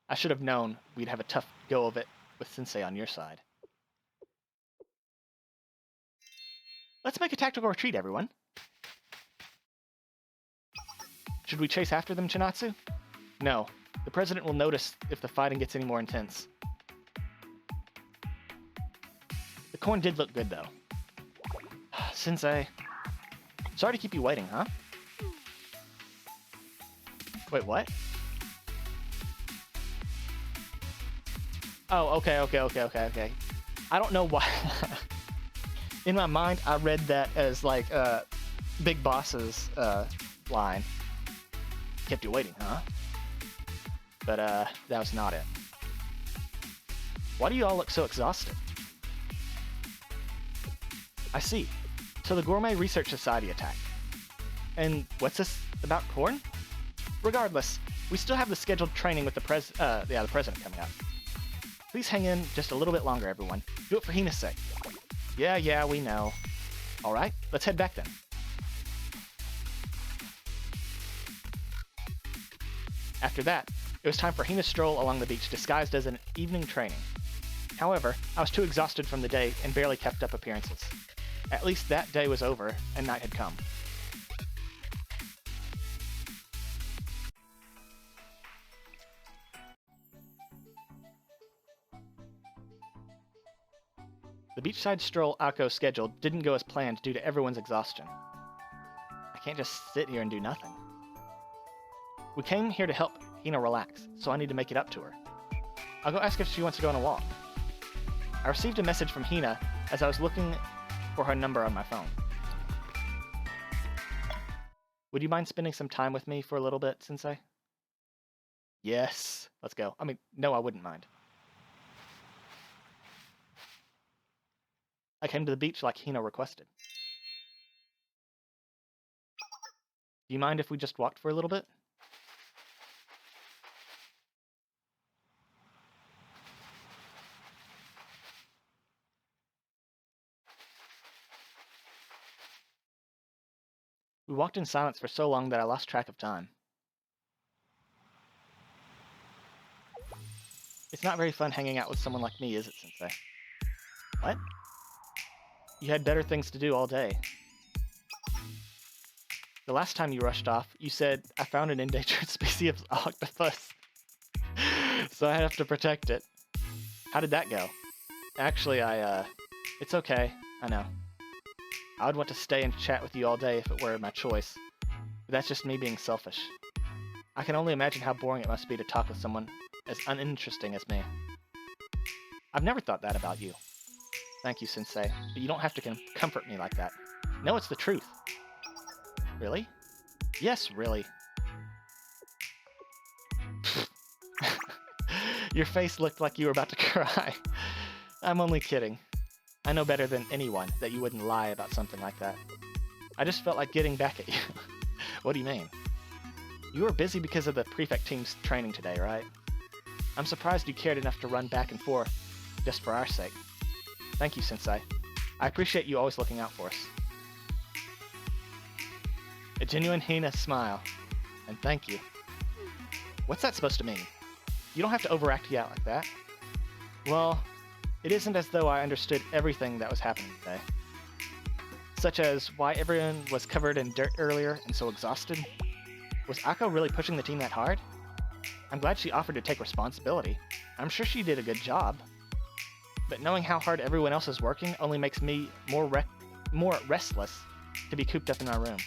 I should have known we'd have a tough go of it with Sensei on your side. Let's make a tactical retreat, everyone. Should we chase after them, Chinatsu? No. The president will notice if the fighting gets any more intense. The corn did look good, though. Sensei. Sorry to keep you waiting, huh? Wait, what? Oh, okay. I don't know why. In my mind, I read that as, like, Big Boss's line. Kept you waiting, huh? But, that was not it. Why do you all look so exhausted? I see. So the Gourmet Research Society attacked. And what's this about corn? Regardless, we still have the scheduled training with the president coming up. Please hang in just a little bit longer, everyone. Do it for Hina's sake. Yeah, we know. Alright, let's head back then. After that, it was time for Hina's stroll along the beach disguised as an evening training. However, I was too exhausted from the day and barely kept up appearances. At least that day was over and night had come. The beachside stroll Akko scheduled didn't go as planned due to everyone's exhaustion. I can't just sit here and do nothing. We came here to help Hina relax, so I need to make it up to her. I'll go ask if she wants to go on a walk. I received a message from Hina as I was looking for her number on my phone. Would you mind spending some time with me for a little bit, Sensei? Yes, let's go. I mean, no, I wouldn't mind. I came to the beach like Hina requested. Do you mind if we just walked for a little bit? We walked in silence for so long that I lost track of time. It's not very fun hanging out with someone like me, is it, Sensei? What? You had better things to do all day. The last time you rushed off, you said, I found an endangered species of octopus. So I have to protect it. How did that go? Actually, it's okay, I know. I would want to stay and chat with you all day if it were my choice. But that's just me being selfish. I can only imagine how boring it must be to talk with someone as uninteresting as me. I've never thought that about you. Thank you, Sensei, but you don't have to comfort me like that. No, it's the truth. Really? Yes, really. Your face looked like you were about to cry. I'm only kidding. I know better than anyone that you wouldn't lie about something like that. I just felt like getting back at you. What do you mean? You were busy because of the prefect team's training today, right? I'm surprised you cared enough to run back and forth just for our sake. Thank you, Sensei. I appreciate you always looking out for us. A genuine Hina smile. And thank you. What's that supposed to mean? You don't have to overact yet like that. Well, it isn't as though I understood everything that was happening today. Such as why everyone was covered in dirt earlier and so exhausted. Was Akko really pushing the team that hard? I'm glad she offered to take responsibility. I'm sure she did a good job. But knowing how hard everyone else is working only makes me more restless to be cooped up in our room.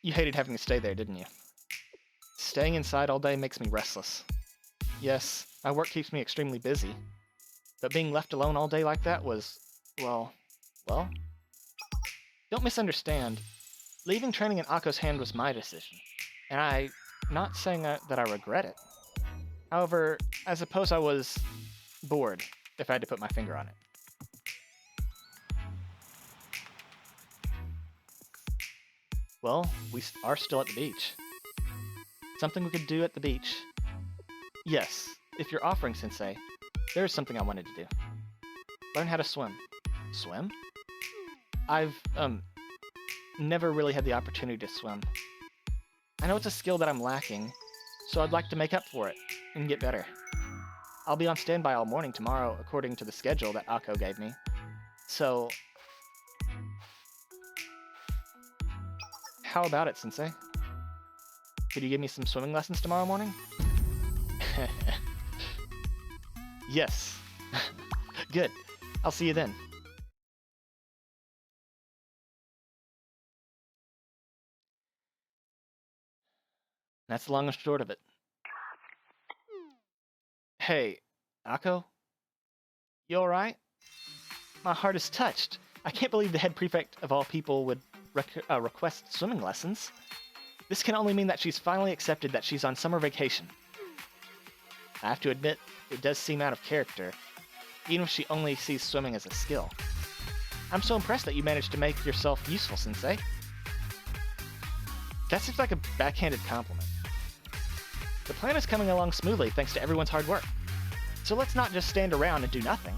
You hated having to stay there, didn't you? Staying inside all day makes me restless. Yes, my work keeps me extremely busy. But being left alone all day like that was, well... Don't misunderstand. Leaving training in Akko's hand was my decision. And I'm not saying that I regret it. However, I suppose I was bored, if I had to put my finger on it. Well, we are still at the beach. Something we could do at the beach. Yes, if you're offering, Sensei, there is something I wanted to do. Learn how to swim. Swim? I've, never really had the opportunity to swim. I know it's a skill that I'm lacking, so I'd like to make up for it and get better. I'll be on standby all morning tomorrow according to the schedule that Akko gave me. So... How about it, Sensei? Could you give me some swimming lessons tomorrow morning? Yes. Good. I'll see you then. That's the long and short of it. Hey, Akko? You alright? My heart is touched. I can't believe the head prefect of all people would request swimming lessons. This can only mean that she's finally accepted that she's on summer vacation. I have to admit, it does seem out of character, even if she only sees swimming as a skill. I'm so impressed that you managed to make yourself useful, Sensei. That seems like a backhanded compliment. The plan is coming along smoothly thanks to everyone's hard work. So let's not just stand around and do nothing.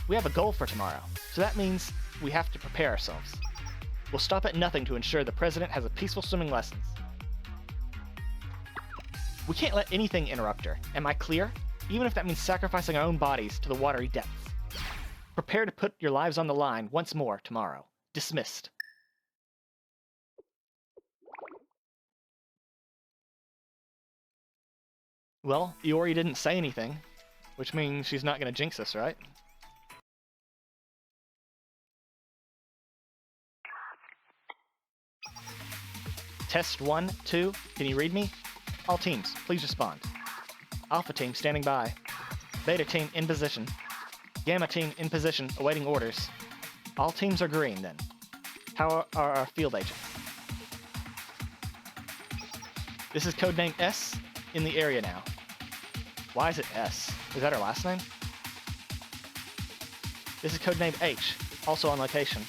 We have a goal for tomorrow, so that means we have to prepare ourselves. We'll stop at nothing to ensure the president has a peaceful swimming lessons. We can't let anything interrupt her, am I clear? Even if that means sacrificing our own bodies to the watery depths. Prepare to put your lives on the line once more tomorrow. Dismissed. Well, Iori didn't say anything, which means she's not going to jinx us, right? Test 1, 2, can you read me? All teams, please respond. Alpha team standing by. Beta team in position. Gamma team in position, awaiting orders. All teams are green, then. How are our field agents? This is codename S in the area now. Why is it S? Is that our last name? This is codename H, also on location.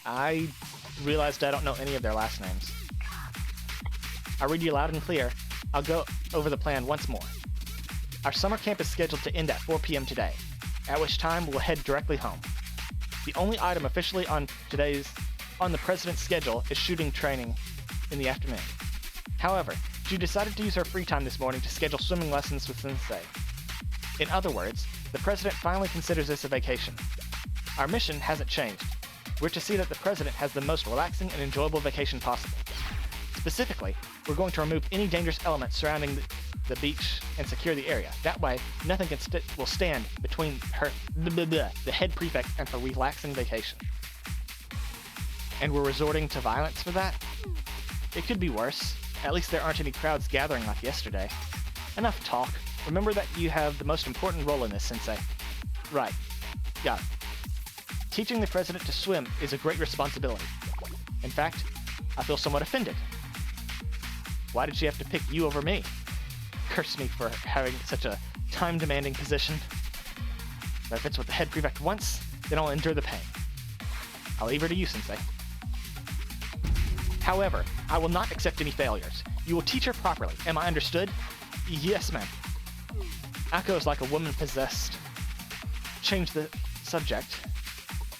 I realized I don't know any of their last names. I'll read you loud and clear. I'll go over the plan once more. Our summer camp is scheduled to end at 4 p.m. today, at which time we'll head directly home. The only item officially on the president's schedule is shooting training in the afternoon. However, she decided to use her free time this morning to schedule swimming lessons with Sensei. In other words, the president finally considers this a vacation. Our mission hasn't changed. We're to see that the president has the most relaxing and enjoyable vacation possible. Specifically, we're going to remove any dangerous elements surrounding the beach and secure the area. That way, nothing will stand between the head prefect and her relaxing vacation. And we're resorting to violence for that? It could be worse. At least there aren't any crowds gathering like yesterday. Enough talk. Remember that you have the most important role in this, Sensei. Right. Got it. Teaching the president to swim is a great responsibility. In fact, I feel somewhat offended. Why did she have to pick you over me? Curse me for having such a time-demanding position. But if it's what the head prefect wants, then I'll endure the pain. I'll leave her to you, Sensei. However, I will not accept any failures. You will teach her properly. Am I understood? Yes, ma'am. Akko is like a woman possessed. Change the subject.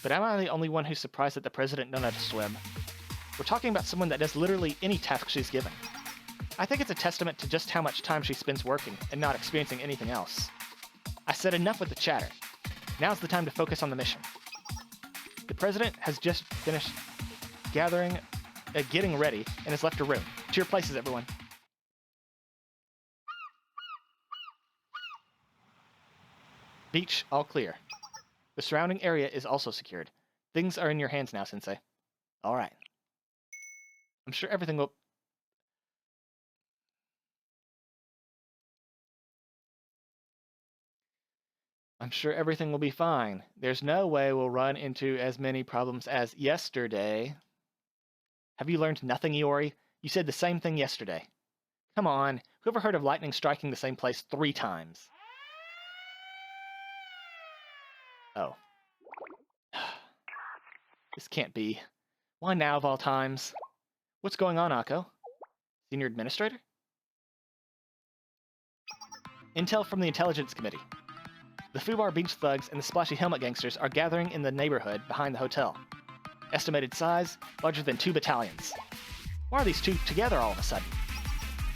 But am I the only one who's surprised that the president knows how to swim? We're talking about someone that does literally any task she's given. I think it's a testament to just how much time she spends working and not experiencing anything else. I said enough with the chatter. Now's the time to focus on the mission. The president has just finished getting ready and has left her room. To your places, everyone. Beach, all clear. The surrounding area is also secured. Things are in your hands now, Sensei. All right. I'm sure everything will... I'm sure everything will be fine. There's no way we'll run into as many problems as yesterday. Have you learned nothing, Iori? You said the same thing yesterday. Come on, whoever heard of lightning striking the same place 3 times? Oh. This can't be. Why now of all times? What's going on, Akko? Senior Administrator? Intel from the Intelligence Committee. The Fubar Beach Thugs and the Splashy Helmet Gangsters are gathering in the neighborhood behind the hotel. Estimated size, larger than 2 battalions. Why are these 2 together all of a sudden?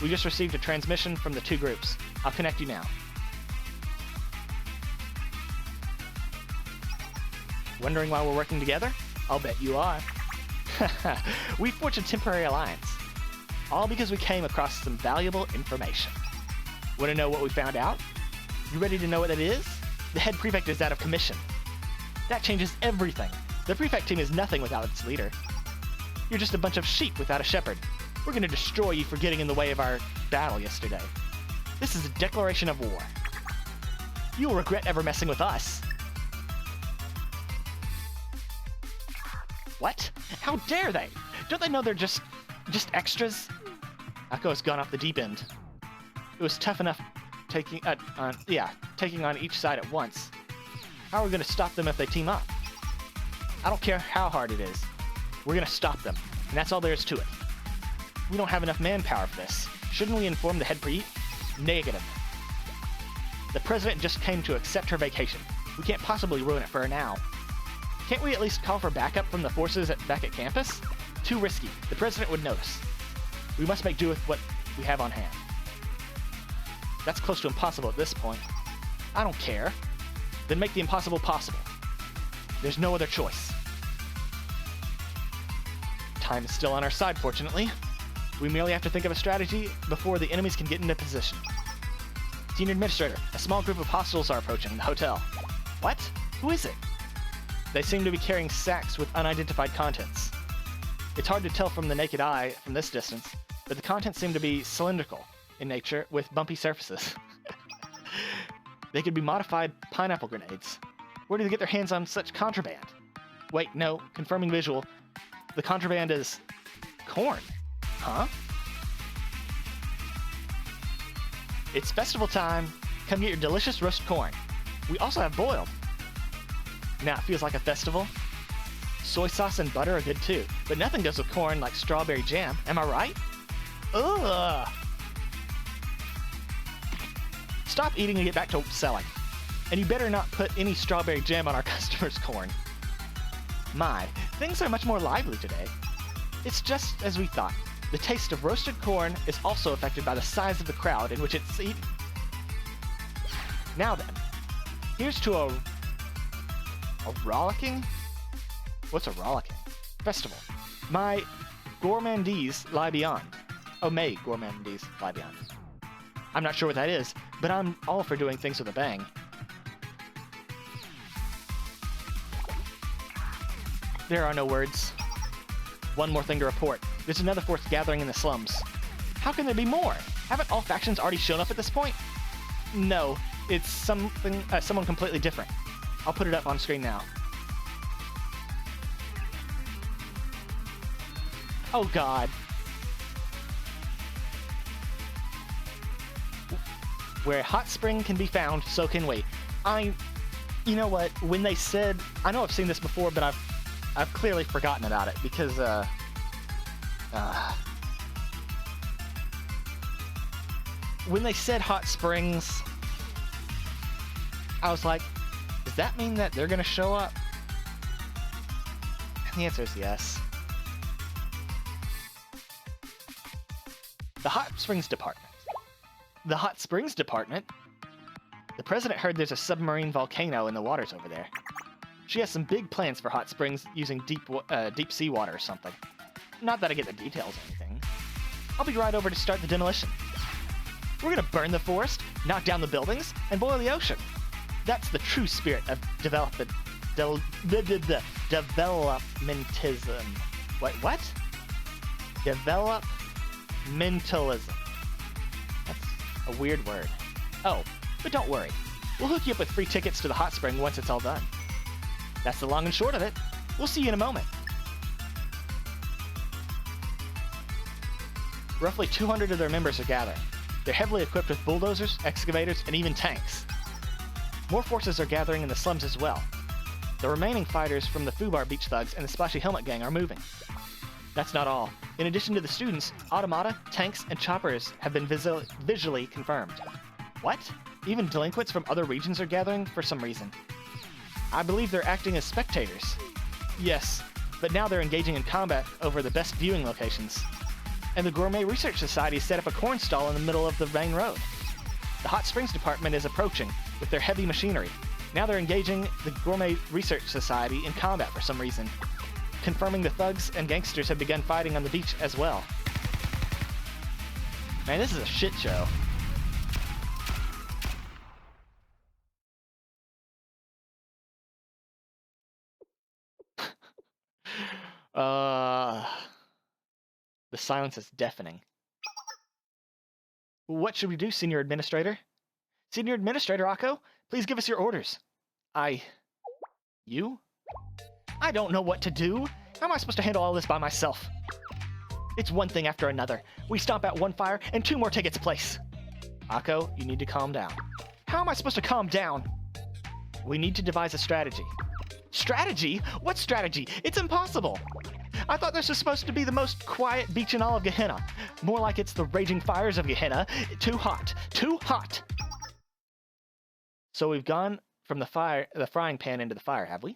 We just received a transmission from the 2 groups. I'll connect you now. Wondering why we're working together? I'll bet you are. We forged a temporary alliance. All because we came across some valuable information. Want to know what we found out? You ready to know what that is? The head prefect is out of commission. That changes everything. The prefect team is nothing without its leader. You're just a bunch of sheep without a shepherd. We're going to destroy you for getting in the way of our battle yesterday. This is a declaration of war. You will regret ever messing with us. What? How dare they? Don't they know they're just extras? Akko has gone off the deep end. It was tough enough taking on each side at once. How are we going to stop them if they team up? I don't care how hard it is. We're going to stop them, and that's all there is to it. We don't have enough manpower for this. Shouldn't we inform the head priest? Negative. The president just came to accept her vacation. We can't possibly ruin it for her now. Can't we at least call for backup from the forces back at campus? Too risky. The president would notice. We must make do with what we have on hand. That's close to impossible at this point. I don't care. Then make the impossible possible. There's no other choice. Time is still on our side, fortunately. We merely have to think of a strategy before the enemies can get into position. Senior Administrator, a small group of hostiles are approaching the hotel. What? Who is it? They seem to be carrying sacks with unidentified contents. It's hard to tell from the naked eye from this distance, but the contents seem to be cylindrical in nature with bumpy surfaces. They could be modified pineapple grenades. Where do they get their hands on such contraband? Wait, no, confirming visual. The contraband is corn. Huh? It's festival time. Come get your delicious roast corn. We also have boiled. Now it feels like a festival. Soy sauce and butter are good too, but nothing goes with corn like strawberry jam. Am I right? Ugh! Stop eating and get back to selling. And you better not put any strawberry jam on our customers' corn. My, things are much more lively today. It's just as we thought. The taste of roasted corn is also affected by the size of the crowd in which it's eaten. Now then, here's to a rollicking? What's a rollicking? Festival. My gourmandise lie beyond. Oh, may gourmandise lie beyond. I'm not sure what that is, but I'm all for doing things with a bang. There are no words. One more thing to report. There's another force gathering in the slums. How can there be more? Haven't all factions already shown up at this point? No, it's someone completely different. I'll put it up on screen now. Oh god. Where a hot spring can be found, so can we. You know what? When they said, I know I've seen this before, but I've clearly forgotten about it because when they said hot springs, I was like, does that mean that they're gonna show up? And the answer is yes. The Hot Springs Department. The Hot Springs Department? The president heard there's a submarine volcano in the waters over there. She has some big plans for hot springs using deep sea water or something. Not that I get the details or anything. I'll be right over to start the demolition. We're gonna burn the forest, knock down the buildings, and boil the ocean. That's the true spirit of developmentism. Wait, what? Developmentalism. That's a weird word. Oh, but don't worry. We'll hook you up with free tickets to the hot spring once it's all done. That's the long and short of it. We'll see you in a moment. Roughly 200 of their members are gathering. They're heavily equipped with bulldozers, excavators, and even tanks. More forces are gathering in the slums as well. The remaining fighters from the Fubar Beach Thugs and the Splashy Helmet Gang are moving. That's not all. In addition to the students, automata, tanks, and choppers have been visually confirmed. What? Even delinquents from other regions are gathering for some reason. I believe they're acting as spectators. Yes, but now they're engaging in combat over the best viewing locations. And the Gourmet Research Society set up a corn stall in the middle of the main road. The Hot Springs Department is approaching with their heavy machinery. Now they're engaging the Gourmet Research Society in combat for some reason, confirming the thugs and gangsters have begun fighting on the beach as well. Man, this is a shit show. The silence is deafening. What should we do, Senior Administrator? Senior Administrator Akko, please give us your orders. You? I don't know what to do. How am I supposed to handle all this by myself? It's one thing after another. We stomp out one fire, and 2 more take its place. Akko, you need to calm down. How am I supposed to calm down? We need to devise a strategy. Strategy? What strategy? It's impossible! I thought this was supposed to be the most quiet beach in all of Gehenna. More like it's the raging fires of Gehenna. Too hot. Too hot! So we've gone from the frying pan into the fire, have we?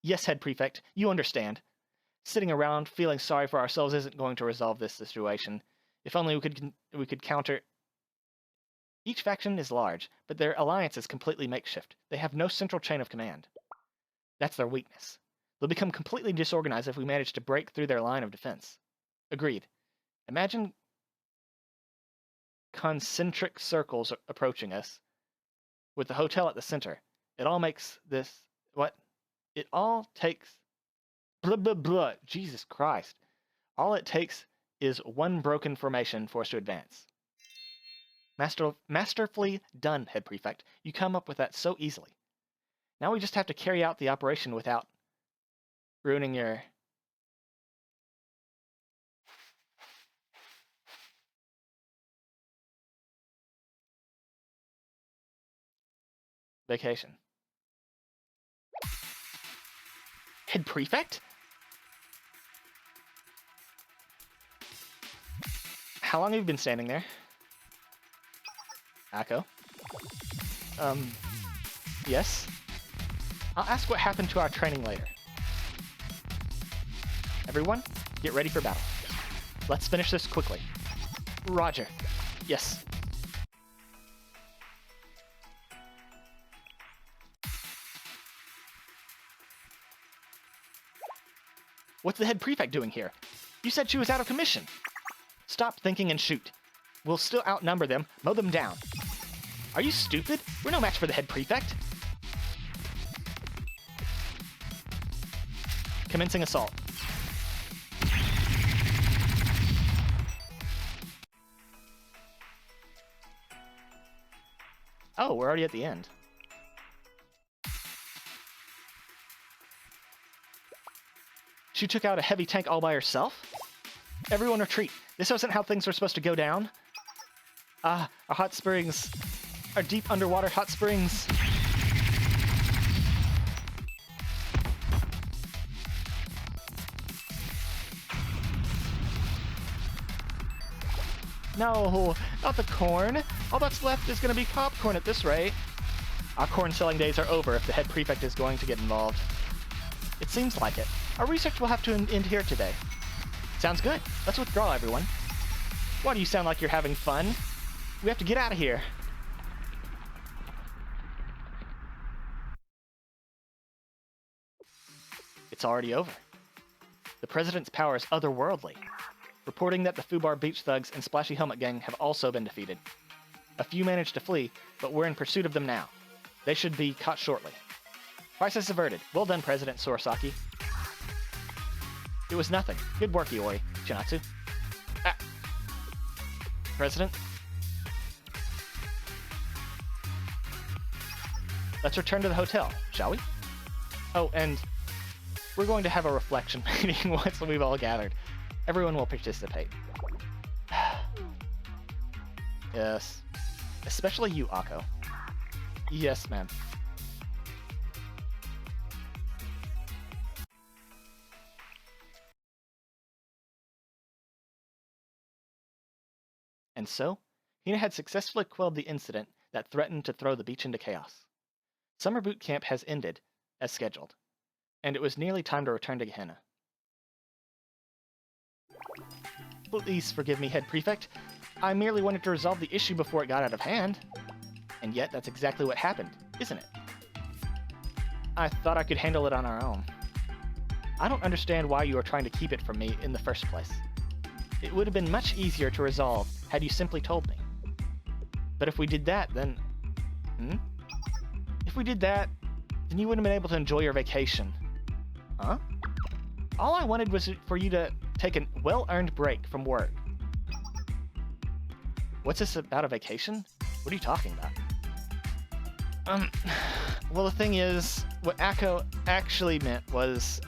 Yes, head prefect, you understand. Sitting around feeling sorry for ourselves isn't going to resolve this situation. If only we could counter... Each faction is large, but their alliance is completely makeshift. They have no central chain of command. That's their weakness. They'll become completely disorganized if we manage to break through their line of defense. Agreed. Imagine concentric circles approaching us, with the hotel at the center. It all makes this... What? It all takes... Blah, blah, blah. Jesus Christ. All it takes is one broken formation for us to advance. Masterfully done, head prefect. You come up with that so easily. Now we just have to carry out the operation without ruining your... vacation. Head prefect? How long have you been standing there? Akko? Yes? I'll ask what happened to our training later. Everyone, get ready for battle. Let's finish this quickly. Roger. Yes. What's the head prefect doing here? You said she was out of commission. Stop thinking and shoot. We'll still outnumber them, mow them down. Are you stupid? We're no match for the head prefect. Commencing assault. Oh, we're already at the end. She took out a heavy tank all by herself? Everyone retreat. This wasn't how things were supposed to go down. Our hot springs. Our deep underwater hot springs. No, not the corn. All that's left is going to be popcorn at this rate. Our corn selling days are over if the head prefect is going to get involved. It seems like it. Our research will have to end here today. Sounds good. Let's withdraw, everyone. Why do you sound like you're having fun? We have to get out of here. It's already over. The president's power is otherworldly, reporting that the Fubar Beach Thugs and Splashy Helmet Gang have also been defeated. A few managed to flee, but we're in pursuit of them now. They should be caught shortly. Crisis averted. Well done, President Sorosaki. It was nothing. Good work, Iori. Chinatsu. Ah. President? Let's return to the hotel, shall we? Oh, and we're going to have a reflection meeting once we've all gathered. Everyone will participate. Yes. Especially you, Akko. Yes, ma'am. And so, Hina had successfully quelled the incident that threatened to throw the beach into chaos. Summer boot camp has ended, as scheduled, and it was nearly time to return to Gehenna. Please forgive me, head prefect. I merely wanted to resolve the issue before it got out of hand. And yet, that's exactly what happened, isn't it? I thought I could handle it on our own. I don't understand why you are trying to keep it from me in the first place. It would have been much easier to resolve had you simply told me. But if we did that, then... If we did that, then you wouldn't have been able to enjoy your vacation. Huh? All I wanted was for you to take a well-earned break from work. What's this about a vacation? What are you talking about? Well, the thing is, what Akko actually meant was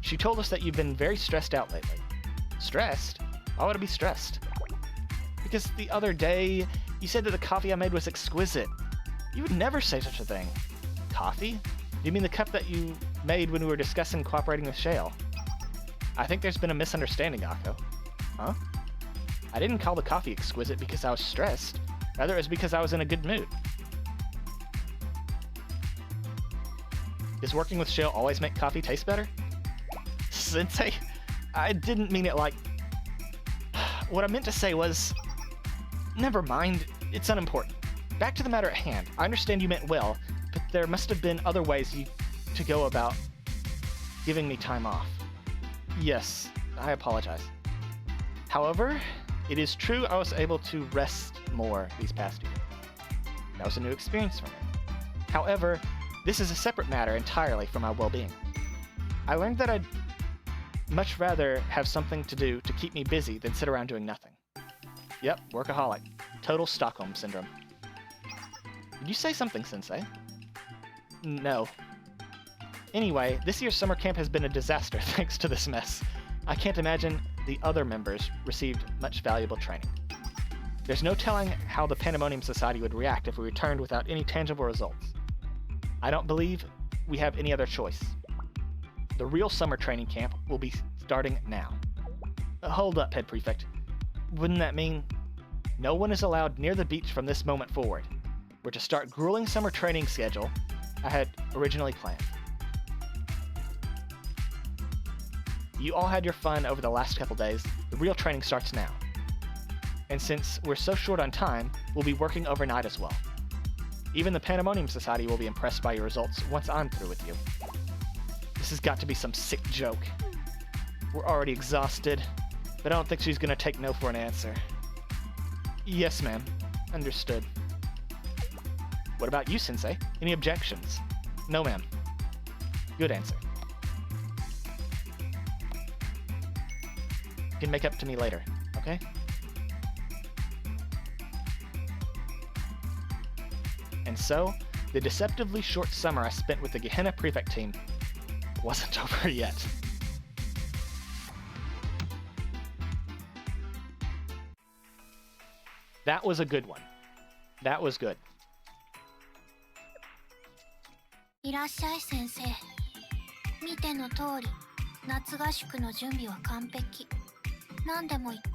She told us that you've been very stressed out lately. Stressed? Why would I be stressed? Because the other day, you said that the coffee I made was exquisite. You would never say such a thing. Coffee? Do you mean the cup that you made when we were discussing cooperating with Shale? I think there's been a misunderstanding, Akko. Huh? I didn't call the coffee exquisite because I was stressed. Rather, it was because I was in a good mood. Does working with Shale always make coffee taste better? Sensei, I didn't mean it like... What I meant to say was... Never mind, it's unimportant. Back to the matter at hand. I understand you meant well, but there must have been other ways to go about giving me time off. Yes, I apologize. However, it is true I was able to rest more these past years. That was a new experience for me. However, this is a separate matter entirely from my well-being. I learned that I'd much rather have something to do to keep me busy than sit around doing nothing. Yep, workaholic. Total Stockholm Syndrome. Did you say something, Sensei? No. Anyway, this year's summer camp has been a disaster thanks to this mess. I can't imagine the other members received much valuable training. There's no telling how the Pandemonium Society would react if we returned without any tangible results. I don't believe we have any other choice. The real summer training camp will be starting now. Hold up, Head Prefect. Wouldn't that mean no one is allowed near the beach from this moment forward? We're to start grueling summer training schedule I had originally planned. You all had your fun over the last couple days. The real training starts now. And since we're so short on time, we'll be working overnight as well. Even the Pandemonium Society will be impressed by your results once I'm through with you. This has got to be some sick joke. We're already exhausted, but I don't think she's gonna take no for an answer. Yes, ma'am. Understood. What about you, Sensei? Any objections? No, ma'am. Good answer. You can make up to me later, okay? And so, the deceptively short summer I spent with the Gehenna Prefect team wasn't over yet. That was a good one. That was good. いらっしゃい先生。見ての通り、夏合宿の準備は完璧。何でも言って。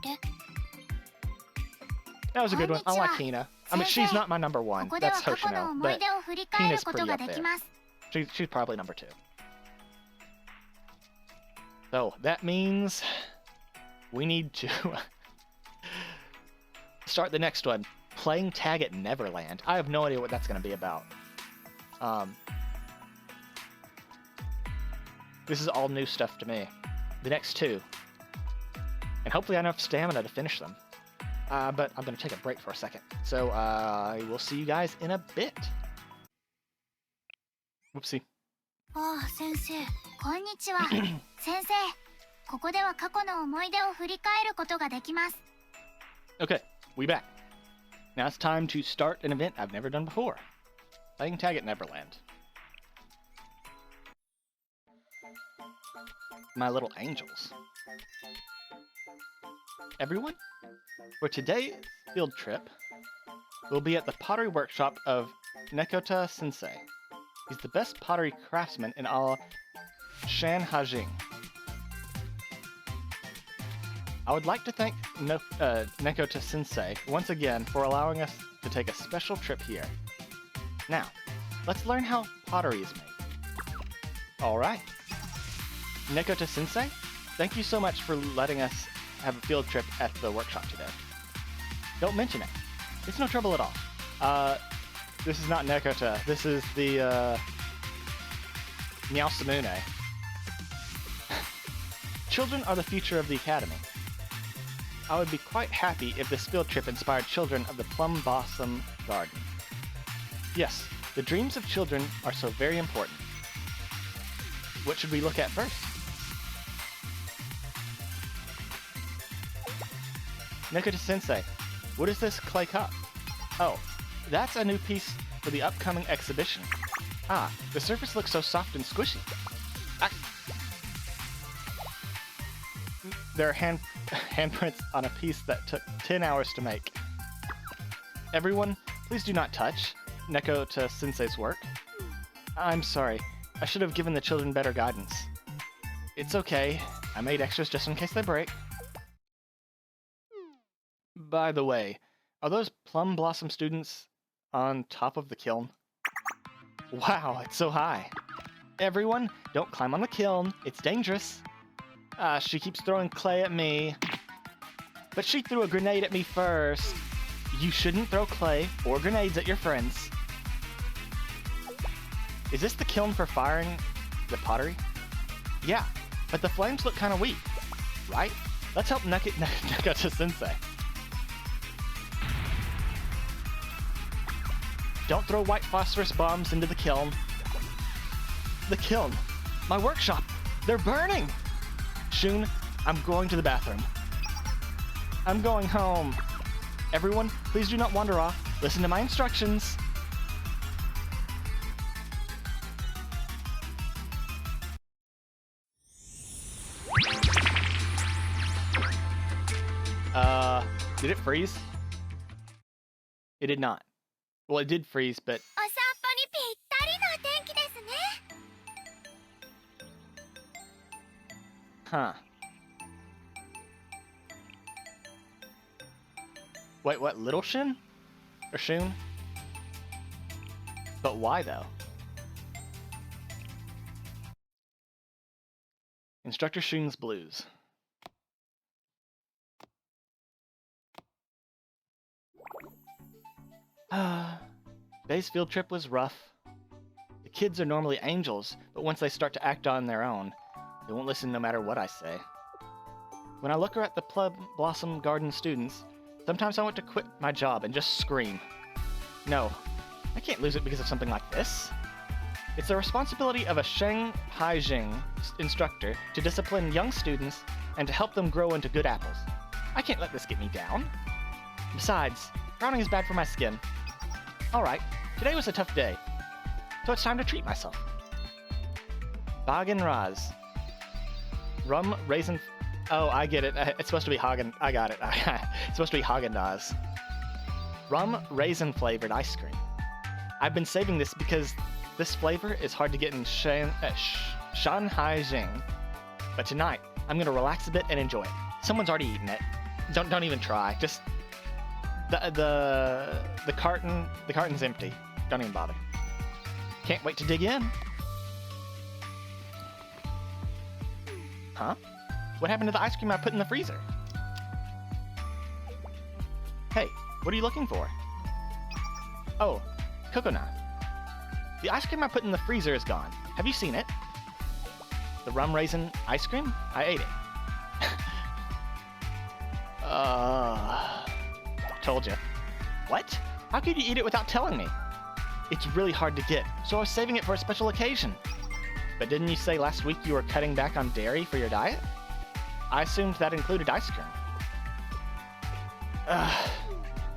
That was a good one. I like Hina. I mean, she's not my number one. That's Hoshino, but Hina's pretty up there. She's probably number 2. So, that means we need to start the next one. Playing tag at Neverland. I have no idea what that's going to be about. This is all new stuff to me. The next 2. And hopefully I have enough stamina to finish them. But I'm going to take a break for a second. So, we'll see you guys in a bit. Whoopsie. ああ、先生、こんにちは。先生、ここでは過去の思い出を振り返ることができます。Okay, we back. Now it's time to start an event I've never done before. Playing tag at Neverland. My little angels. Everyone, for today's field trip, we'll be at the pottery workshop of Nekota Sensei. He's the best pottery craftsman in all Shanhajing. I would like to thank Nekota Sensei once again for allowing us to take a special trip here. Now, let's learn how pottery is made. Alright. Nekota Sensei, thank you so much for letting us have a field trip at the workshop today. Don't mention it. It's no trouble at all. This is not Nekota. This is the, Meowsamune. Children are the future of the Academy. I would be quite happy if this field trip inspired children of the Plum Blossom Garden. Yes, the dreams of children are so very important. What should we look at first? Nekota Sensei, what is this clay cup? Oh, that's a new piece for the upcoming exhibition. Ah, the surface looks so soft and squishy. There are handprints on a piece that took 10 hours to make. Everyone, please do not touch Neko to Sensei's work. I'm sorry. I should have given the children better guidance. It's okay. I made extras just in case they break. By the way, are those Plum Blossom students on top of the kiln? Wow, it's so high. Everyone, don't climb on the kiln. It's dangerous. She keeps throwing clay at me. But she threw a grenade at me first. You shouldn't throw clay or grenades at your friends. Is this the kiln for firing the pottery? Yeah, but the flames look kind of weak, right? Let's help Neko Sensei. Don't throw white phosphorus bombs into the kiln. The kiln. My workshop. They're burning! Shun, I'm going to the bathroom. I'm going home. Everyone, please do not wander off. Listen to my instructions. Did it freeze? It did not. Well, it did freeze, but... Huh. Wait, what? Little Shin? Or Shun? But why, though? Instructor Shun's Blues. Today's field trip was rough. The kids are normally angels, but once they start to act on their own, they won't listen no matter what I say. When I look at the Plum Blossom Garden students, sometimes I want to quit my job and just scream. No, I can't lose it because of something like this. It's the responsibility of a Sheng Haijing instructor to discipline young students and to help them grow into good apples. I can't let this get me down. Besides, frowning is bad for my skin. Alright, today was a tough day, so it's time to treat myself. Bagen Raz. Rum, raisin... Oh, I get it. It's supposed to be Hagen... I got it. It's supposed to be Haagen-Dazs. Rum, raisin-flavored ice cream. I've been saving this because this flavor is hard to get in Shanhaijing. But tonight, I'm gonna relax a bit and enjoy it. Someone's already eaten it. Don't even try. Just... The carton's empty. Don't even bother. Can't wait to dig in. Huh? What happened to the ice cream I put in the freezer? Hey, what are you looking for? Oh, coconut. The ice cream I put in the freezer is gone. Have you seen it? The rum raisin ice cream? I ate it. Told you. What? How could you eat it without telling me? It's really hard to get, so I was saving it for a special occasion. But didn't you say last week you were cutting back on dairy for your diet? I assumed that included ice cream.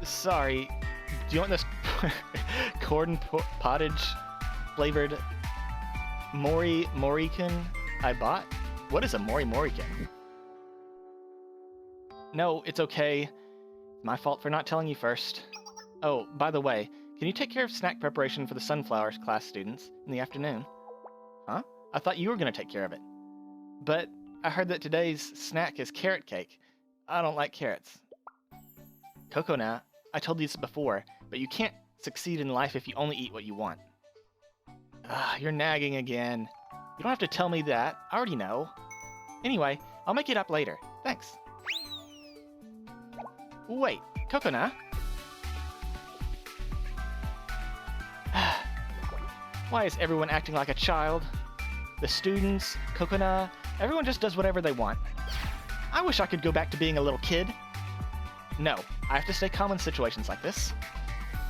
Sorry. Do you want this corn pottage flavored Morikan I bought? What is a Morikan? No, it's okay. It's my fault for not telling you first. Oh, by the way, can you take care of snack preparation for the sunflower class students in the afternoon? Huh? I thought you were going to take care of it. But I heard that today's snack is carrot cake. I don't like carrots. Coconut, I told you this before, but you can't succeed in life if you only eat what you want. You're nagging again. You don't have to tell me that. I already know. Anyway, I'll make it up later. Thanks. Wait, Coconut? Why is everyone acting like a child? The students, Coconut, everyone just does whatever they want. I wish I could go back to being a little kid. No, I have to stay calm in situations like this.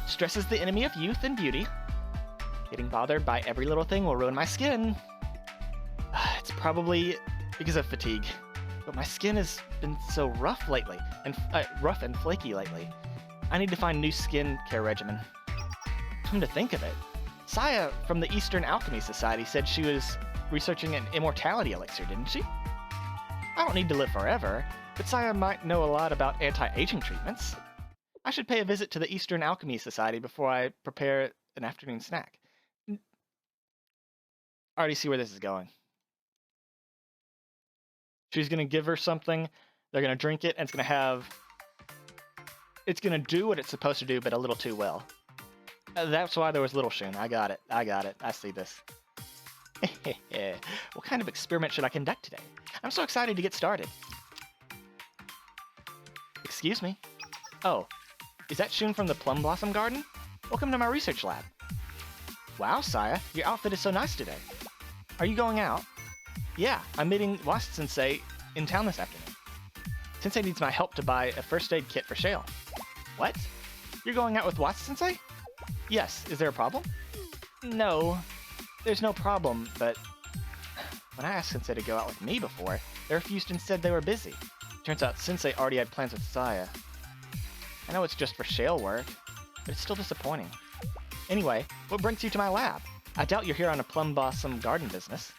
Stress is the enemy of youth and beauty. Getting bothered by every little thing will ruin my skin. It's probably because of fatigue. But my skin has been so rough lately, and rough and flaky lately. I need to find a new skin care regimen. Come to think of it, Saya from the Eastern Alchemy Society said she was researching an immortality elixir, didn't she? I don't need to live forever, but Saya might know a lot about anti-aging treatments. I should pay a visit to the Eastern Alchemy Society before I prepare an afternoon snack. I already see where this is going. She's gonna give her something, they're gonna drink it, and it's gonna do what it's supposed to do, but a little too well. That's why there was Little Shun. I got it. I see this. What kind of experiment should I conduct today? I'm so excited to get started. Excuse me. Oh, is that Shun from the Plum Blossom Garden? Welcome to my research lab. Wow, Saya, your outfit is so nice today. Are you going out? Yeah, I'm meeting Wast-sensei in town this afternoon. Sensei needs my help to buy a first aid kit for Shale. What? You're going out with Wast-sensei? Yes, is there a problem? No, there's no problem, but when I asked Sensei to go out with me before, they refused and said they were busy. Turns out Sensei already had plans with Saya. I know it's just for Shale work, but it's still disappointing. Anyway, what brings you to my lab? I doubt you're here on a Plum Blossom Garden business.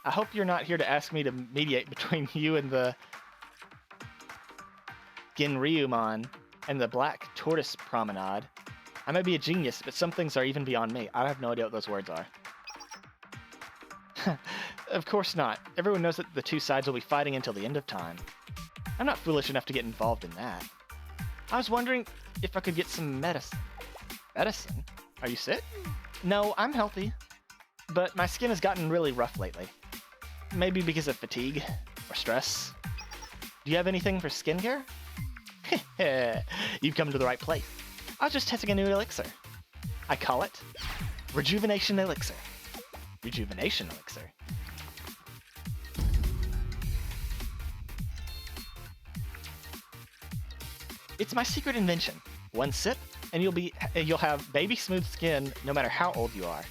I hope you're not here to ask me to mediate between you and the Genryumon and the Black Tortoise Promenade. I may be a genius, but some things are even beyond me. I have no idea what those words are. Of course not. Everyone knows that the two sides will be fighting until the end of time. I'm not foolish enough to get involved in that. I was wondering if I could get some medicine. Medicine? Are you sick? No, I'm healthy. But my skin has gotten really rough lately. Maybe because of fatigue or stress. Do you have anything for skincare? You've come to the right place. I was just testing a new elixir. I call it Rejuvenation Elixir. Rejuvenation Elixir. It's my secret invention. One sip, and you'll have baby smooth skin no matter how old you are.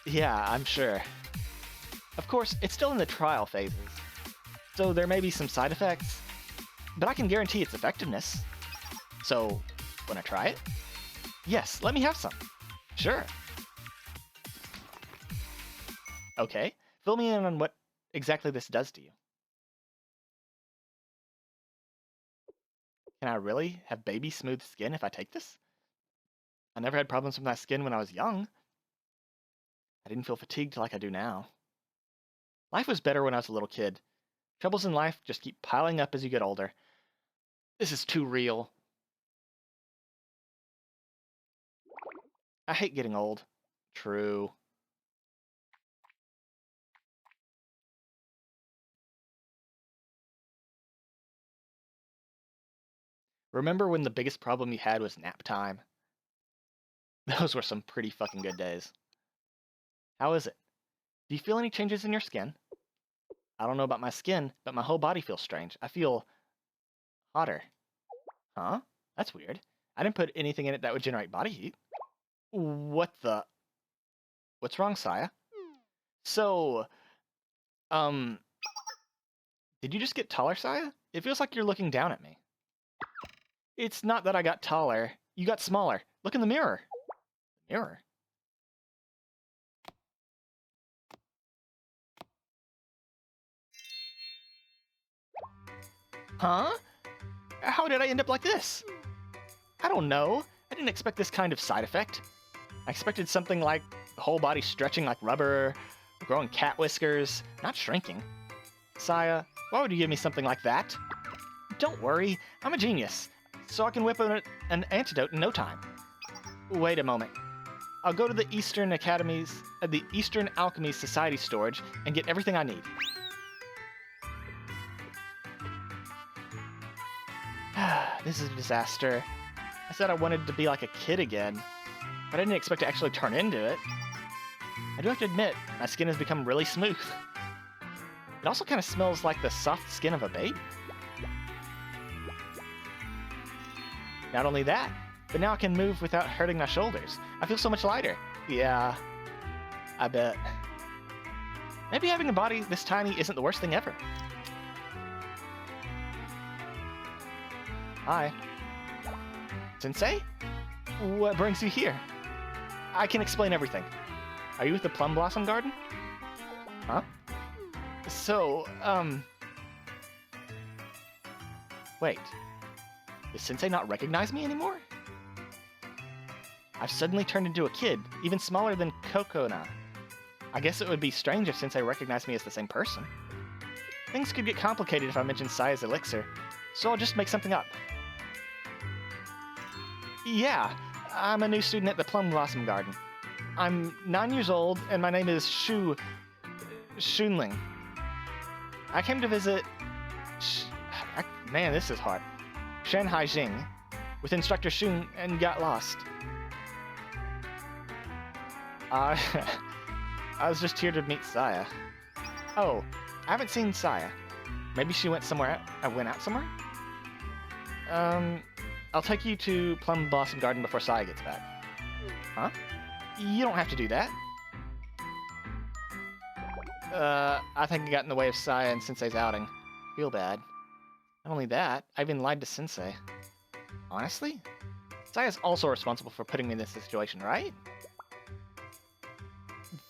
Yeah, I'm sure. Of course, it's still in the trial phases, so there may be some side effects, but I can guarantee its effectiveness. So, wanna try it? Yes, let me have some. Sure. Okay, fill me in on what exactly this does to you. Can I really have baby smooth skin if I take this? I never had problems with my skin when I was young. I didn't feel fatigued like I do now. Life was better when I was a little kid. Troubles in life just keep piling up as you get older. This is too real. I hate getting old. True. Remember when the biggest problem you had was nap time? Those were some pretty fucking good days. How is it? Do you feel any changes in your skin? I don't know about my skin, but my whole body feels strange. I feel hotter. Huh? That's weird. I didn't put anything in it that would generate body heat. What the? What's wrong, Saya? So, did you just get taller, Saya? It feels like you're looking down at me. It's not that I got taller. You got smaller. Look in the mirror. Mirror? Huh? How did I end up like this? I don't know. I didn't expect this kind of side effect. I expected something like the whole body stretching like rubber, growing cat whiskers, not shrinking. Saya, why would you give me something like that? Don't worry, I'm a genius, so I can whip an antidote in no time. Wait a moment. I'll go to the Eastern Alchemy Society storage and get everything I need. This is a disaster. I said I wanted to be like a kid again, but I didn't expect to actually turn into it. I do have to admit, my skin has become really smooth. It also kind of smells like the soft skin of a baby. Not only that, but now I can move without hurting my shoulders. I feel so much lighter. Yeah, I bet. Maybe having a body this tiny isn't the worst thing ever. Hi. Sensei? What brings you here? I can explain everything. Are you with the Plum Blossom Garden? Huh? So, wait. Does Sensei not recognize me anymore? I've suddenly turned into a kid, even smaller than Kokona. I guess it would be strange if Sensei recognized me as the same person. Things could get complicated if I mention Saya's elixir, so I'll just make something up. Yeah, I'm a new student at the Plum Blossom Garden. I'm 9 years old, and my name is Shunling. I came to visit... Man, this is hard. Shanghai Jing, with instructor Shun, and got lost. I was just here to meet Saya. Oh, I haven't seen Saya. Maybe she went somewhere went out somewhere? I'll take you to Plum Blossom Garden before Saya gets back. Huh? You don't have to do that. I think I got in the way of Saya and Sensei's outing. Feel bad. Not only that, I even lied to Sensei. Honestly? Saya's also responsible for putting me in this situation, right?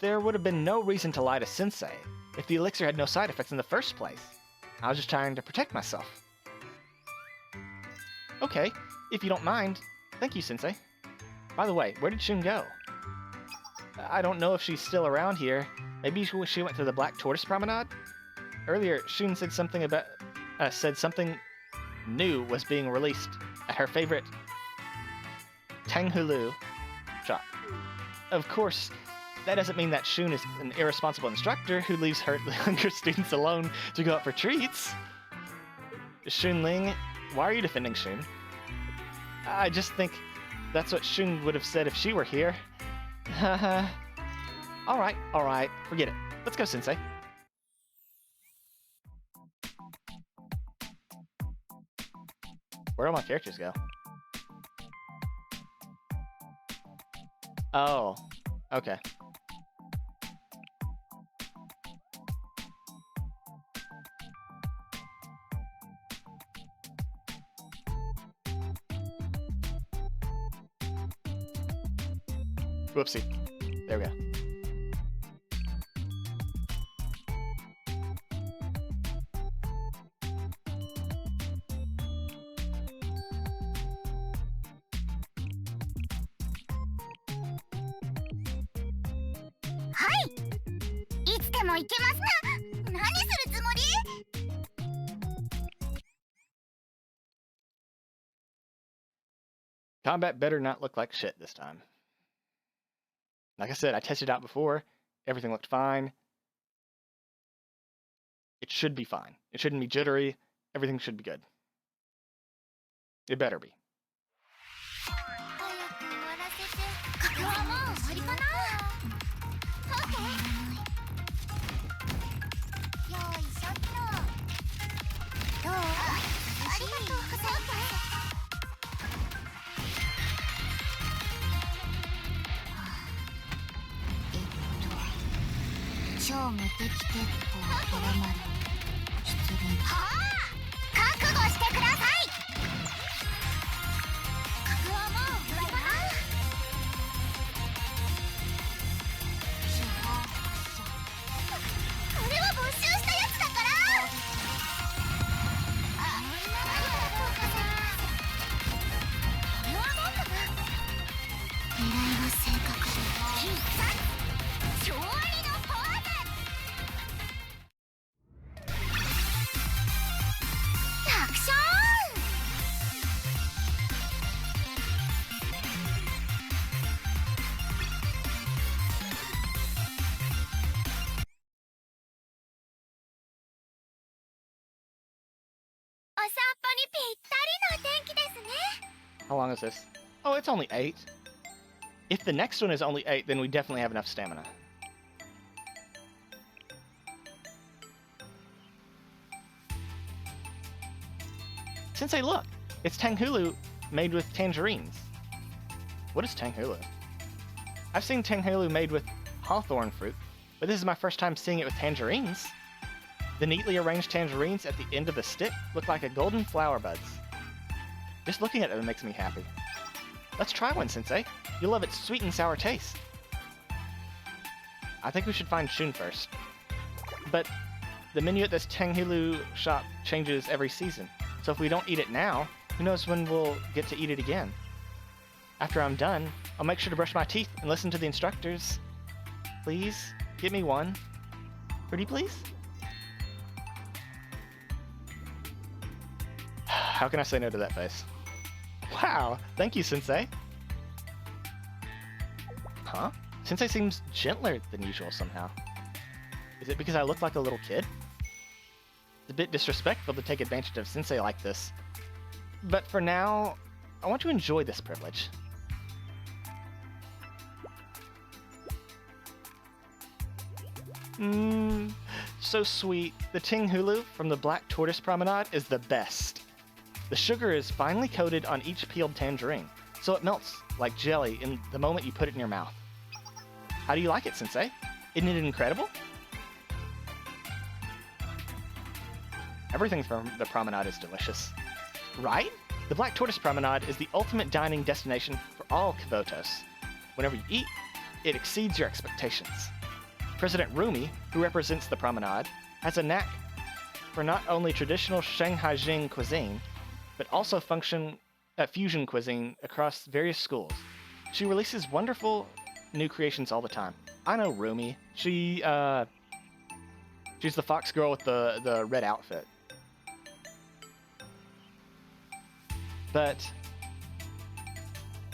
There would have been no reason to lie to Sensei if the elixir had no side effects in the first place. I was just trying to protect myself. Okay, if you don't mind. Thank you, Sensei. By the way, where did Shun go? I don't know if she's still around here. Maybe she went to the Black Tortoise Promenade? Earlier, Shun said something about... something new was being released at her favorite Tanghulu shop. Of course, that doesn't mean that Shun is an irresponsible instructor who leaves her younger students alone to go out for treats. Shunling, why are you defending Shun? I just think that's what Shun would have said if she were here. Alright, forget it. Let's go, Sensei. Where'd all my characters go? Oh, okay. Whoopsie. There we go. Combat better not look like shit this time. Like I said, I tested it out before. Everything looked fine. It should be fine. It shouldn't be jittery. Everything should be good. It better be. How long is this? Oh, it's only 8. If the next one is only 8, then we definitely have enough stamina. Sensei, look! It's Tanghulu made with tangerines. What is Tanghulu? I've seen Tanghulu made with hawthorn fruit, but this is my first time seeing it with tangerines. The neatly arranged tangerines at the end of the stick look like a golden flower buds. Just looking at them makes me happy. Let's try one, Sensei. You'll love its sweet and sour taste. I think we should find Shun first. But The menu at this Tenghulu shop changes every season, so if we don't eat it now, who knows when we'll get to eat it again. After I'm done, I'll make sure to brush my teeth and listen to the instructors. Please, get me one. Pretty please? How can I say no to that face? Wow, thank you, Sensei. Huh? Sensei seems gentler than usual somehow. Is it because I look like a little kid? It's a bit disrespectful to take advantage of Sensei like this. But for now, I want to enjoy this privilege. So sweet. The Tenghulu from the Black Tortoise Promenade is the best. The sugar is finely coated on each peeled tangerine, so it melts like jelly in the moment you put it in your mouth. How do you like it, Sensei? Isn't it incredible? Everything from the promenade is delicious. Right? The Black Tortoise Promenade is the ultimate dining destination for all Kabutos. Whenever you eat, it exceeds your expectations. President Rumi, who represents the promenade, has a knack for not only traditional Shanghai cuisine, but also fusion cuisine across various schools. She releases wonderful new creations all the time. I know Rumi. She's the fox girl with the red outfit. But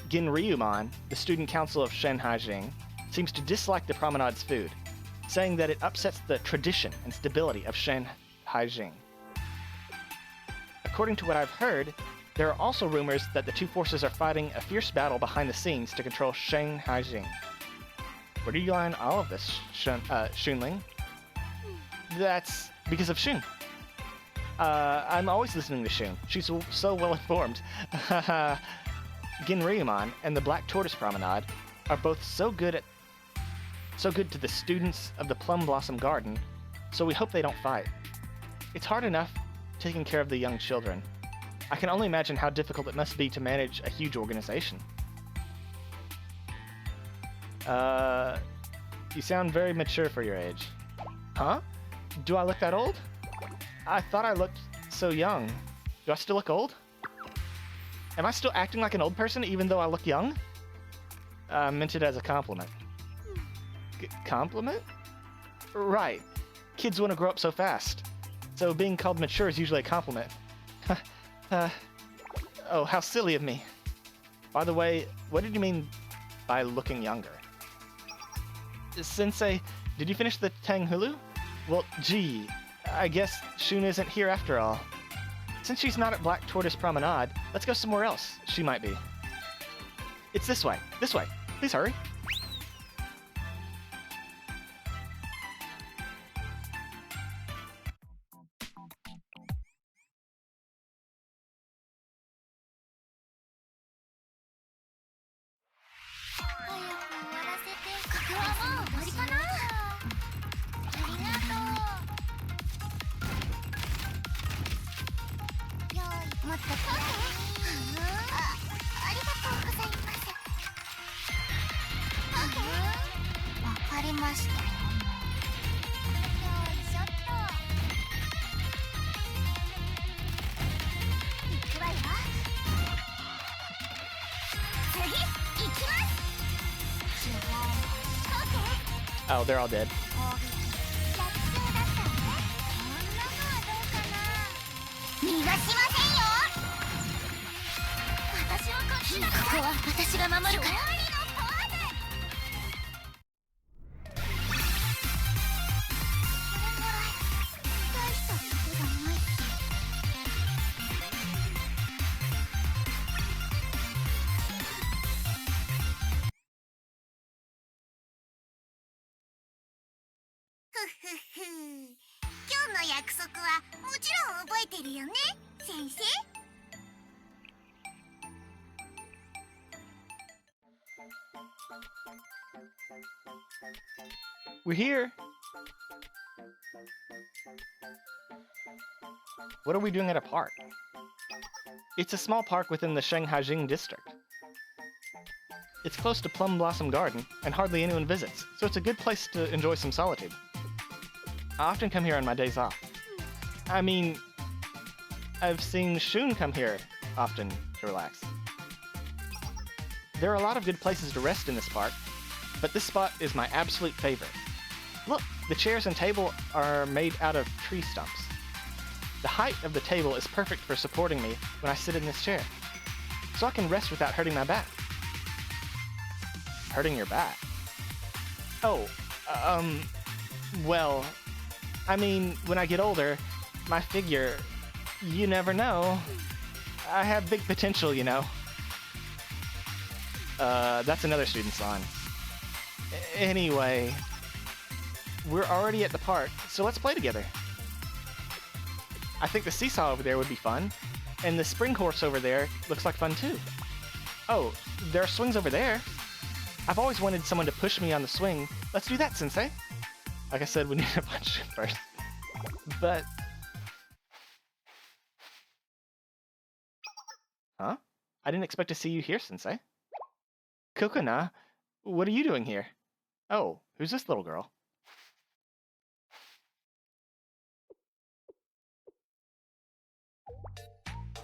Ginryumon, the student council of Shanhaijing, seems to dislike the promenade's food, saying that it upsets the tradition and stability of Shanhaijing. According to what I've heard, there are also rumors that the two forces are fighting a fierce battle behind the scenes to control Shanhaijing. Where do you learn all of this, Shunling? That's because of Shun. I'm always listening to Shun. She's so well informed. Ginryumon and the Black Tortoise Promenade are both so good to the students of the Plum Blossom Garden, so we hope they don't fight. It's hard enough taking care of the young children. I can only imagine how difficult it must be to manage a huge organization. You sound very mature for your age. Huh? Do I look that old? I thought I looked so young. Do I still look old? Am I still acting like an old person even though I look young? I meant it as a compliment. Compliment? Right. Kids want to grow up so fast. So being called mature is usually a compliment. Oh, how silly of me. By the way, what did you mean by looking younger? Sensei, did you finish the Tenghulu? Well, gee, I guess Shun isn't here after all. Since she's not at Black Tortoise Promenade, let's go somewhere else she might be. It's this way. This way. Please hurry. Oh, they're all dead. We're here. What are we doing at a park? It's a small park within the Shanhaijing district. It's close to Plum Blossom Garden, and hardly anyone visits, so it's a good place to enjoy some solitude. I often come here on my days off. I mean, I've seen Shun come here often to relax. There are a lot of good places to rest in this park, but this spot is my absolute favorite. Look, the chairs and table are made out of tree stumps. The height of the table is perfect for supporting me when I sit in this chair, so I can rest without hurting my back. Hurting your back? Oh, well, I mean, when I get older, my figure, you never know. I have big potential, you know. That's another student's line. Anyway, we're already at the park, so let's play together. I think the seesaw over there would be fun, and the spring horse over there looks like fun too. Oh, there are swings over there. I've always wanted someone to push me on the swing. Let's do that, Sensei. Like I said, we need to punch him first. But... Huh? I didn't expect to see you here, Sensei. Kokona, what are you doing here? Oh, who's this little girl?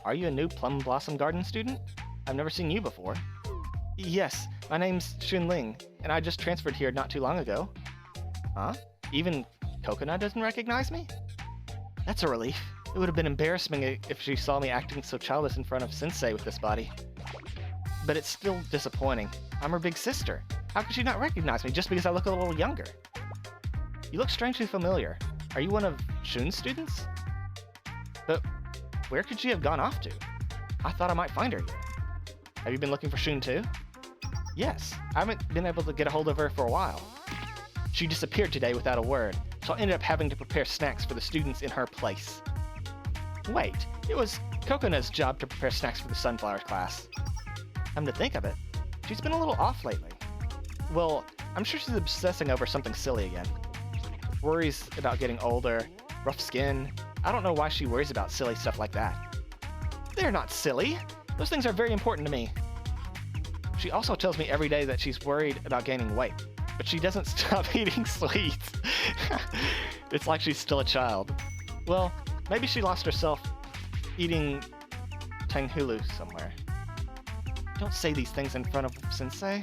Are you a new Plum Blossom Garden student? I've never seen you before. Yes, my name's Xunling, and I just transferred here not too long ago. Huh? Even Kokona doesn't recognize me? That's a relief. It would have been embarrassing if she saw me acting so childish in front of Sensei with this body. But it's still disappointing. I'm her big sister. How could she not recognize me just because I look a little younger? You look strangely familiar. Are you one of Shun's students? But where could she have gone off to? I thought I might find her here. Have you been looking for Shun too? Yes, I haven't been able to get a hold of her for a while. She disappeared today without a word, so I ended up having to prepare snacks for the students in her place. Wait, it was Kokona's job to prepare snacks for the sunflower class. Come to think of it, she's been a little off lately. Well, I'm sure she's obsessing over something silly again. Worries about getting older, rough skin. I don't know why she worries about silly stuff like that. They're not silly. Those things are very important to me. She also tells me every day that she's worried about gaining weight, but she doesn't stop eating sweets. It's like she's still a child. Well, maybe she lost herself eating tanghulu somewhere. Don't say these things in front of Sensei.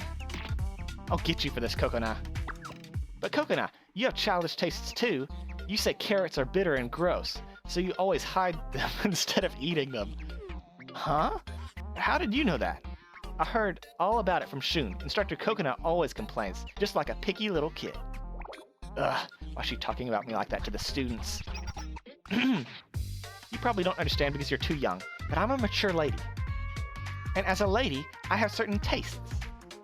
I'll get you for this, Kokona. But Kokona, you have childish tastes too. You say carrots are bitter and gross, so you always hide them instead of eating them. Huh? How did you know that? I heard all about it from Shun. Instructor Kokona always complains, just like a picky little kid. Ugh, why is she talking about me like that to the students? You probably don't understand because you're too young, but I'm a mature lady. And as a lady, I have certain tastes,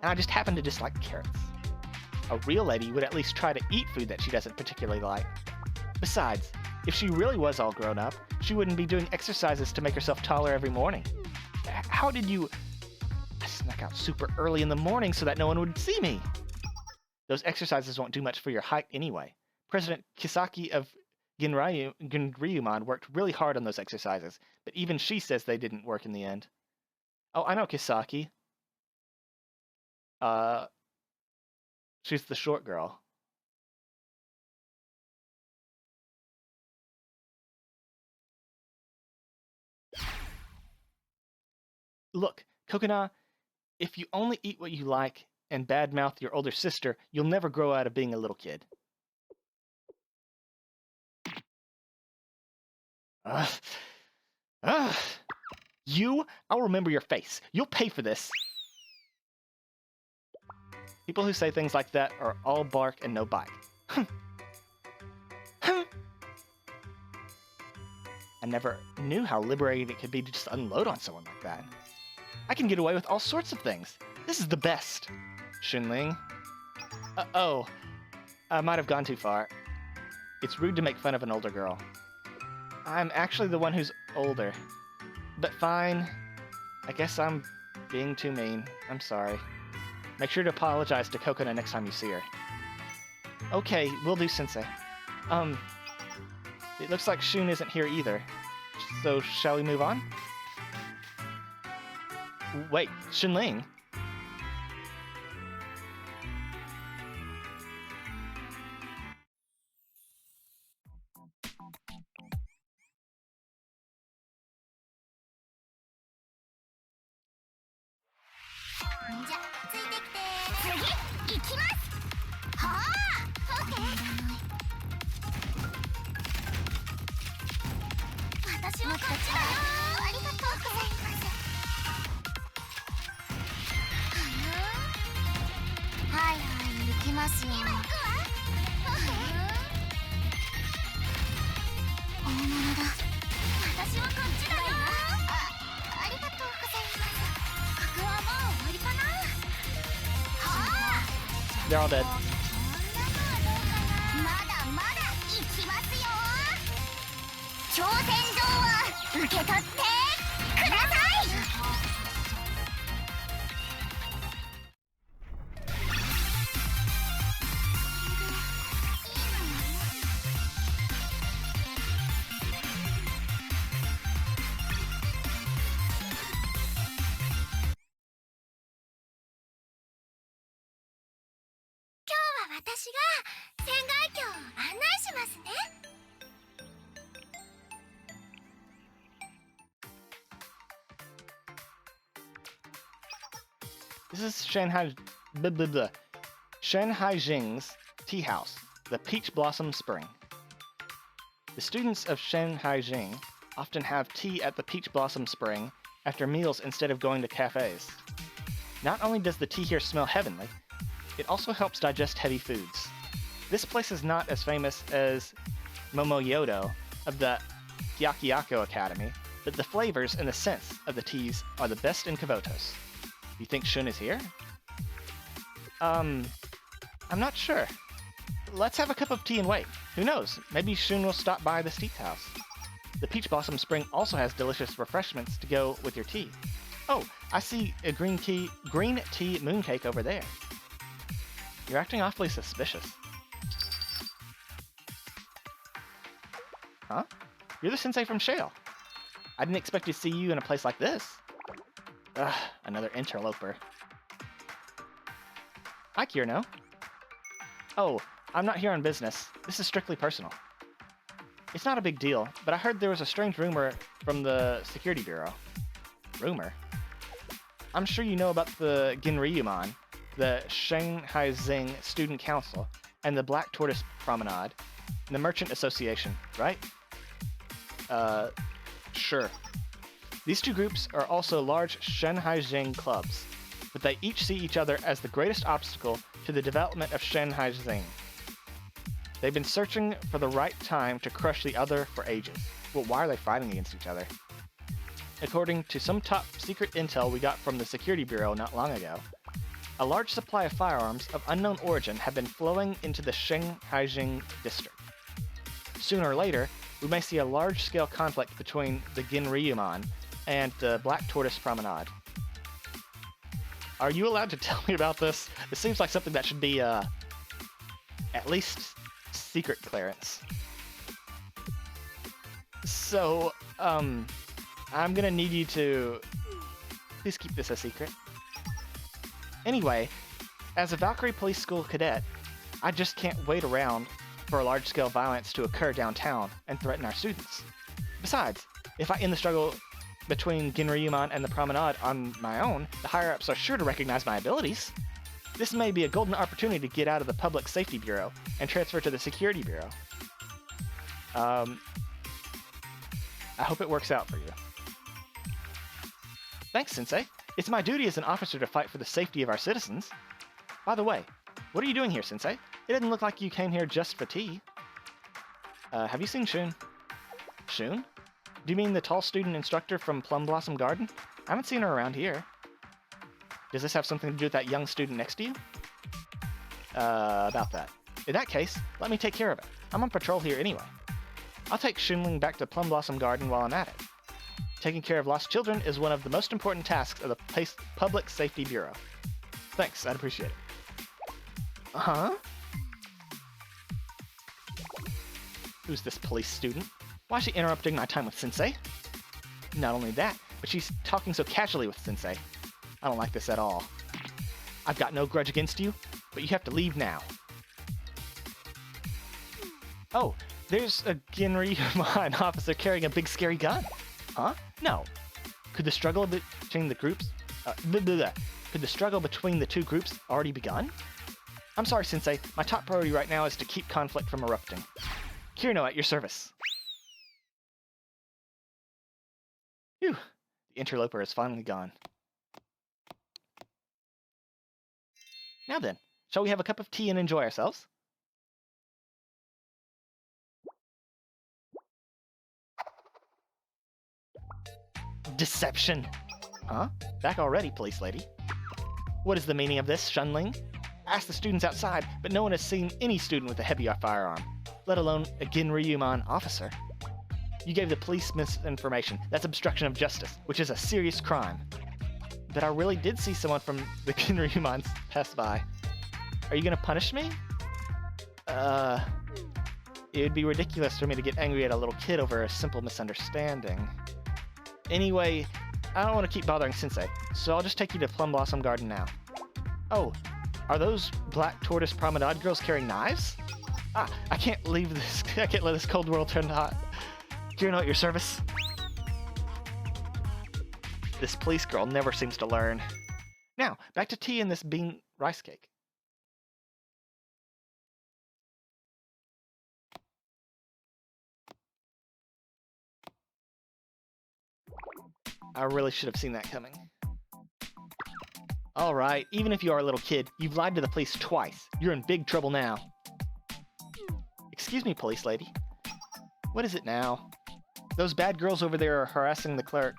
and I just happen to dislike carrots. A real lady would at least try to eat food that she doesn't particularly like. Besides, if she really was all grown up, she wouldn't be doing exercises to make herself taller every morning. How did you... I snuck out super early in the morning so that no one would see me. Those exercises won't do much for your height anyway. President Kisaki of Ginryumon worked really hard on those exercises, but even she says they didn't work in the end. Oh, I know Kisaki. She's the short girl. Look, Kokona, if you only eat what you like and badmouth your older sister, you'll never grow out of being a little kid. Ugh. Ugh. I'll remember your face. You'll pay for this. People who say things like that are all bark and no bite. I never knew how liberating it could be to just unload on someone like that. I can get away with all sorts of things. This is the best. Xunling. Oh, I might have gone too far. It's rude to make fun of an older girl. I'm actually the one who's older. But fine. I guess I'm being too mean. I'm sorry. Make sure to apologize to Kokona next time you see her. Okay, will do, Sensei. It looks like Shun isn't here either. So, shall we move on? Wait, Xunling? じゃついてきて。次行きます。はあ、オッケー。私もこっちだよ。ありがとうございます。はいはい、行きますよ。今行くわ。大物だ。私もこっちだよ。ありがとうございます。ここはもう終わりかな。はあ。 They're all dead. まだまだ行きますよ。挑戦状は受け取ってください。今日は私が船外橋を案内しますね。This is Shanghai Jing's tea house, the Peach Blossom Spring. The students of Shanghai Jing often have tea at the Peach Blossom Spring after meals instead of going to cafes. Not only does the tea here smell heavenly, it also helps digest heavy foods. This place is not as famous as Momoyodo of the Hyakuyaku Academy, but the flavors and the scents of the teas are the best in Kavotos. You think Shun is here? I'm not sure. Let's have a cup of tea and wait. Who knows? Maybe Shun will stop by the Steep's house. The Peach Blossom Spring also has delicious refreshments to go with your tea. Oh, I see a green tea mooncake over there. You're acting awfully suspicious. Huh? You're the sensei from Shale. I didn't expect to see you in a place like this. Ugh, another interloper. Hi, Kirno. Oh, I'm not here on business. This is strictly personal. It's not a big deal, but I heard there was a strange rumor from the Security Bureau. Rumor? I'm sure you know about the Ginryumon, the Shanghai Zing Student Council, and the Black Tortoise Promenade, and the Merchant Association, right? Sure. These two groups are also large Shanghai Zing clubs, but they each see each other as the greatest obstacle to the development of Shanghai Zing. They've been searching for the right time to crush the other for ages. Well, why are they fighting against each other? According to some top secret intel we got from the Security Bureau not long ago, a large supply of firearms of unknown origin have been flowing into the Shanghai Zing district. Sooner or later, we may see a large-scale conflict between the Ginryumon and the Black Tortoise Promenade. Are you allowed to tell me about this? This seems like something that should be, at least secret clearance. So, I'm gonna need you to please keep this a secret. Anyway, as a Valkyrie Police School cadet, I just can't wait around for large-scale violence to occur downtown and threaten our students. Besides, if I end the struggle between Ginryumon and the Promenade on my own, the higher-ups are sure to recognize my abilities. This may be a golden opportunity to get out of the Public Safety Bureau and transfer to the Security Bureau. I hope it works out for you. Thanks, Sensei. It's my duty as an officer to fight for the safety of our citizens. By the way, what are you doing here, Sensei? It didn't look like you came here just for tea. Have you seen Shun? Shun? Do you mean the tall student instructor from Plum Blossom Garden? I haven't seen her around here. Does this have something to do with that young student next to you? About that. In that case, let me take care of it. I'm on patrol here anyway. I'll take Shunling back to Plum Blossom Garden while I'm at it. Taking care of lost children is one of the most important tasks of the Public Safety Bureau. Thanks, I'd appreciate it. Huh? Who's this police student? Why is she interrupting my time with Sensei? Not only that, but she's talking so casually with Sensei. I don't like this at all. I've got no grudge against you, but you have to leave now. Oh, there's a Ginryumon officer carrying a big scary gun. Huh? No. Could the struggle between the groups... Could Could the struggle between the two groups already begun? I'm sorry, Sensei. My top priority right now is to keep conflict from erupting. Kirino, at your service. Phew. The interloper is finally gone. Now then, shall we have a cup of tea and enjoy ourselves? Deception! Huh? Back already, police lady. What is the meaning of this, Shunling? Ask the students outside, but no one has seen any student with a heavy firearm, let alone a Genryuman officer. You gave the police misinformation. That's obstruction of justice, which is a serious crime. But I really did see someone from the Genryumans pass by. Are you gonna punish me? It would be ridiculous for me to get angry at a little kid over a simple misunderstanding. Anyway, I don't want to keep bothering Sensei, so I'll just take you to Plum Blossom Garden now. Oh, are those Black Tortoise Promenade girls carrying knives? Ah, I can't leave this. I can't let this cold world turn hot. Kirino, at your service. This police girl never seems to learn. Now, back to tea and this bean rice cake. I really should have seen that coming. Alright, even if you are a little kid, you've lied to the police twice. You're in big trouble now. Excuse me, police lady. What is it now? Those bad girls over there are harassing the clerk.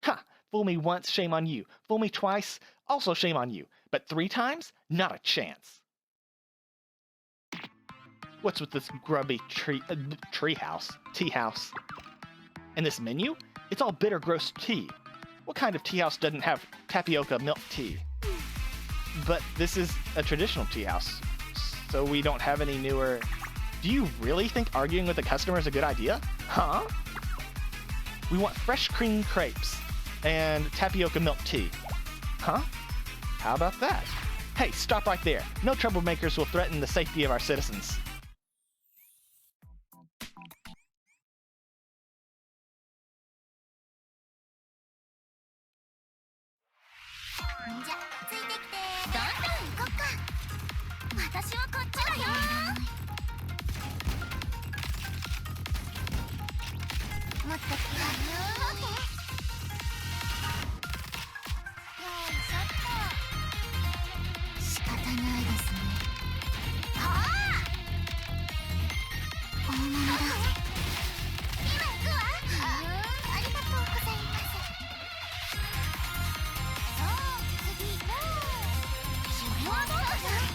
Ha! Fool me once, shame on you. Fool me twice, also shame on you. But 3 times? Not a chance. What's with this grubby tea house? And this menu? It's all bitter, gross tea. What kind of tea house doesn't have tapioca milk tea? But this is a traditional tea house, so we don't have any newer... Do you really think arguing with the customer is a good idea? Huh? We want fresh cream crepes and tapioca milk tea. Huh? How about that? Hey, stop right there. No troublemakers will threaten the safety of our citizens.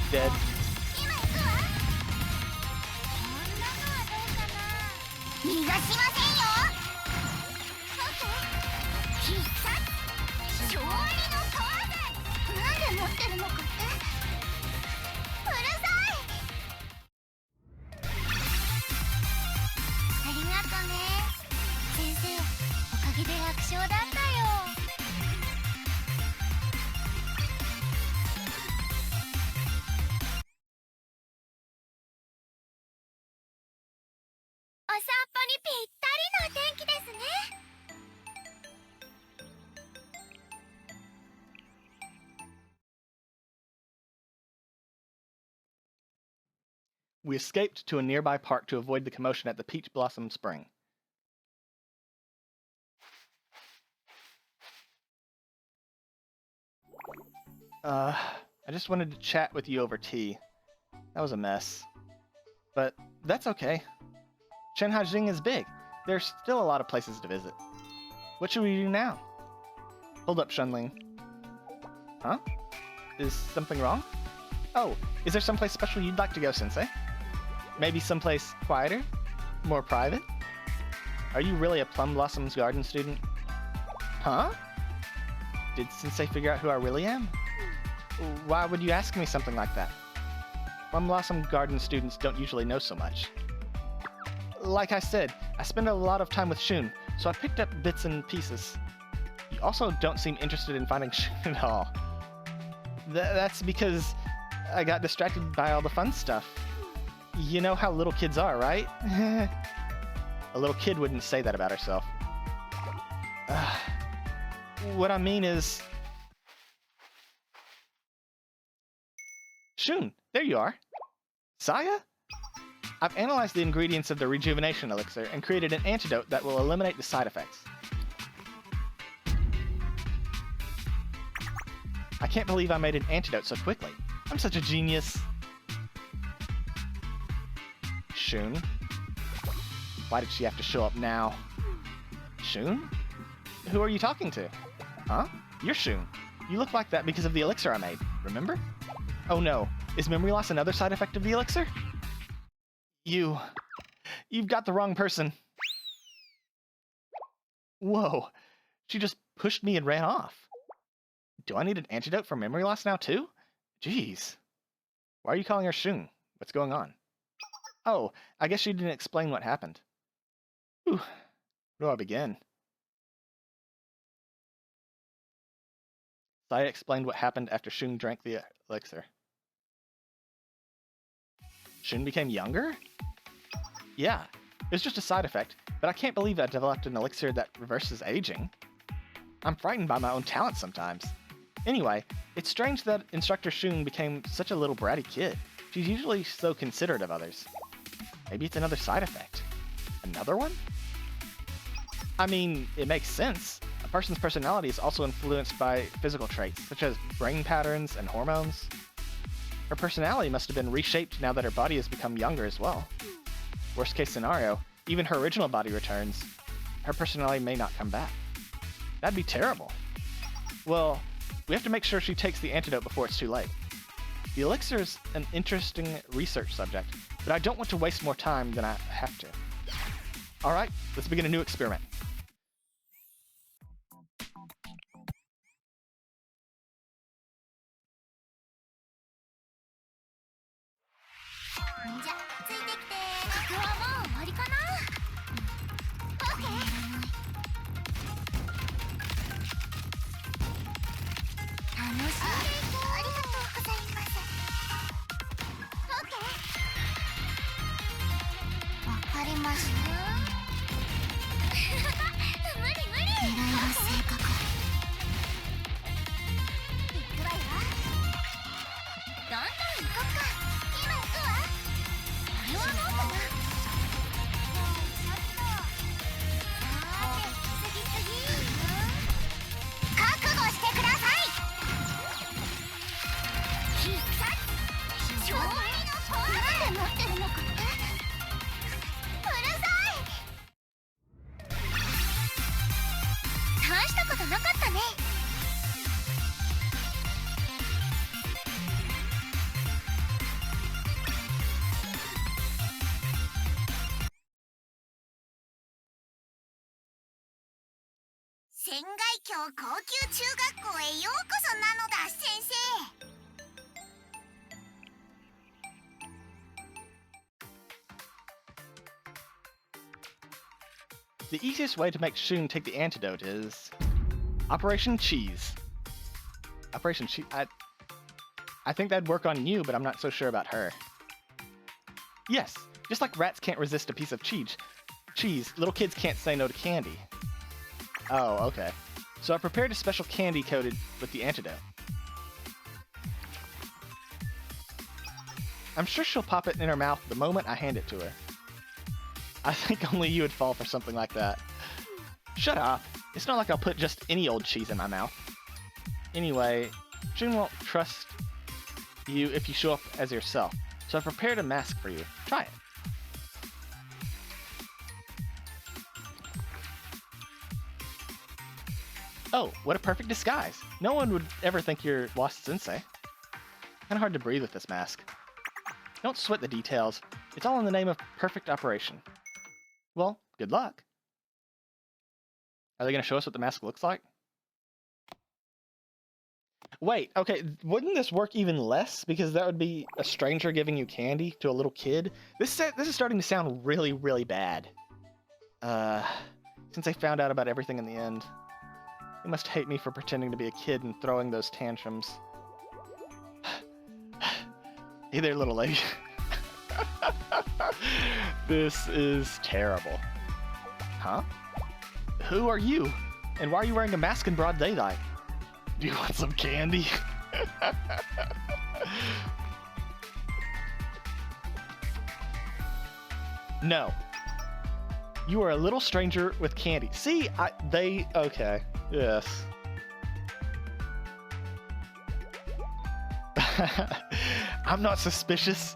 Dead. We escaped to a nearby park to avoid the commotion at the Peach Blossom Spring. I just wanted to chat with you over tea. That was a mess. But that's okay. Shenhaijing is big. There's still a lot of places to visit. What should we do now? Hold up, Shunling. Huh? Is something wrong? Oh, is there someplace special you'd like to go, Sensei? Maybe someplace quieter? More private? Are you really a Plum Blossom's Garden student? Huh? Did Sensei figure out who I really am? Why would you ask me something like that? Plum Blossom Garden students don't usually know so much. Like I said, I spend a lot of time with Shun, so I picked up bits and pieces. You also don't seem interested in finding Shun at all. That's because I got distracted by all the fun stuff. You know how little kids are, right? A little kid wouldn't say that about herself. What I mean is... Shun, there you are. Saya? I've analyzed the ingredients of the rejuvenation elixir and created an antidote that will eliminate the side effects. I can't believe I made an antidote so quickly. I'm such a genius. Shun? Why did she have to show up now? Shun? Who are you talking to? Huh? You're Shun. You look like that because of the elixir I made, remember? Oh no, is memory loss another side effect of the elixir? You've got the wrong person. Whoa, she just pushed me and ran off. Do I need an antidote for memory loss now too? Jeez. Why are you calling her Shun? What's going on? Oh, I guess she didn't explain what happened. Whew, where do I begin? Saya explained what happened after Shun drank the elixir. Shun became younger? Yeah, it was just a side effect, but I can't believe I developed an elixir that reverses aging. I'm frightened by my own talent sometimes. Anyway, it's strange that Instructor Shun became such a little bratty kid. She's usually so considerate of others. Maybe it's another side effect. Another one? I mean, it makes sense. A person's personality is also influenced by physical traits, such as brain patterns and hormones. Her personality must have been reshaped now that her body has become younger as well. Worst case scenario, even her original body returns. Her personality may not come back. That'd be terrible. Well, we have to make sure she takes the antidote before it's too late. The elixir is an interesting research subject, but I don't want to waste more time than I have to. Alright, let's begin a new experiment. The easiest way to make Shun take the antidote is Operation Cheese. Operation Cheese. I think that'd work on you, but I'm not so sure about her. Yes, just like rats can't resist a piece of cheese, little kids can't say no to candy. Oh, okay. So I prepared a special candy coated with the antidote. I'm sure she'll pop it in her mouth the moment I hand it to her. I think only you would fall for something like that. Shut up. It's not like I'll put just any old cheese in my mouth. Anyway, June won't trust you if you show up as yourself, so I prepared a mask for you. Try it. Oh, what a perfect disguise. No one would ever think you're Lost Sensei. Kinda hard to breathe with this mask. Don't sweat the details. It's all in the name of perfect operation. Well, good luck. Are they going to show us what the mask looks like? Wait, okay, wouldn't this work even less? Because that would be a stranger giving you candy to a little kid. This is starting to sound really, really bad. Since I found out about everything in the end. They must hate me for pretending to be a kid and throwing those tantrums. Hey there, little lady. This is terrible. Huh? Who are you? And why are you wearing a mask in broad daylight? Do you want some candy? No. You are a little stranger with candy. See, okay. Yes. I'm not suspicious.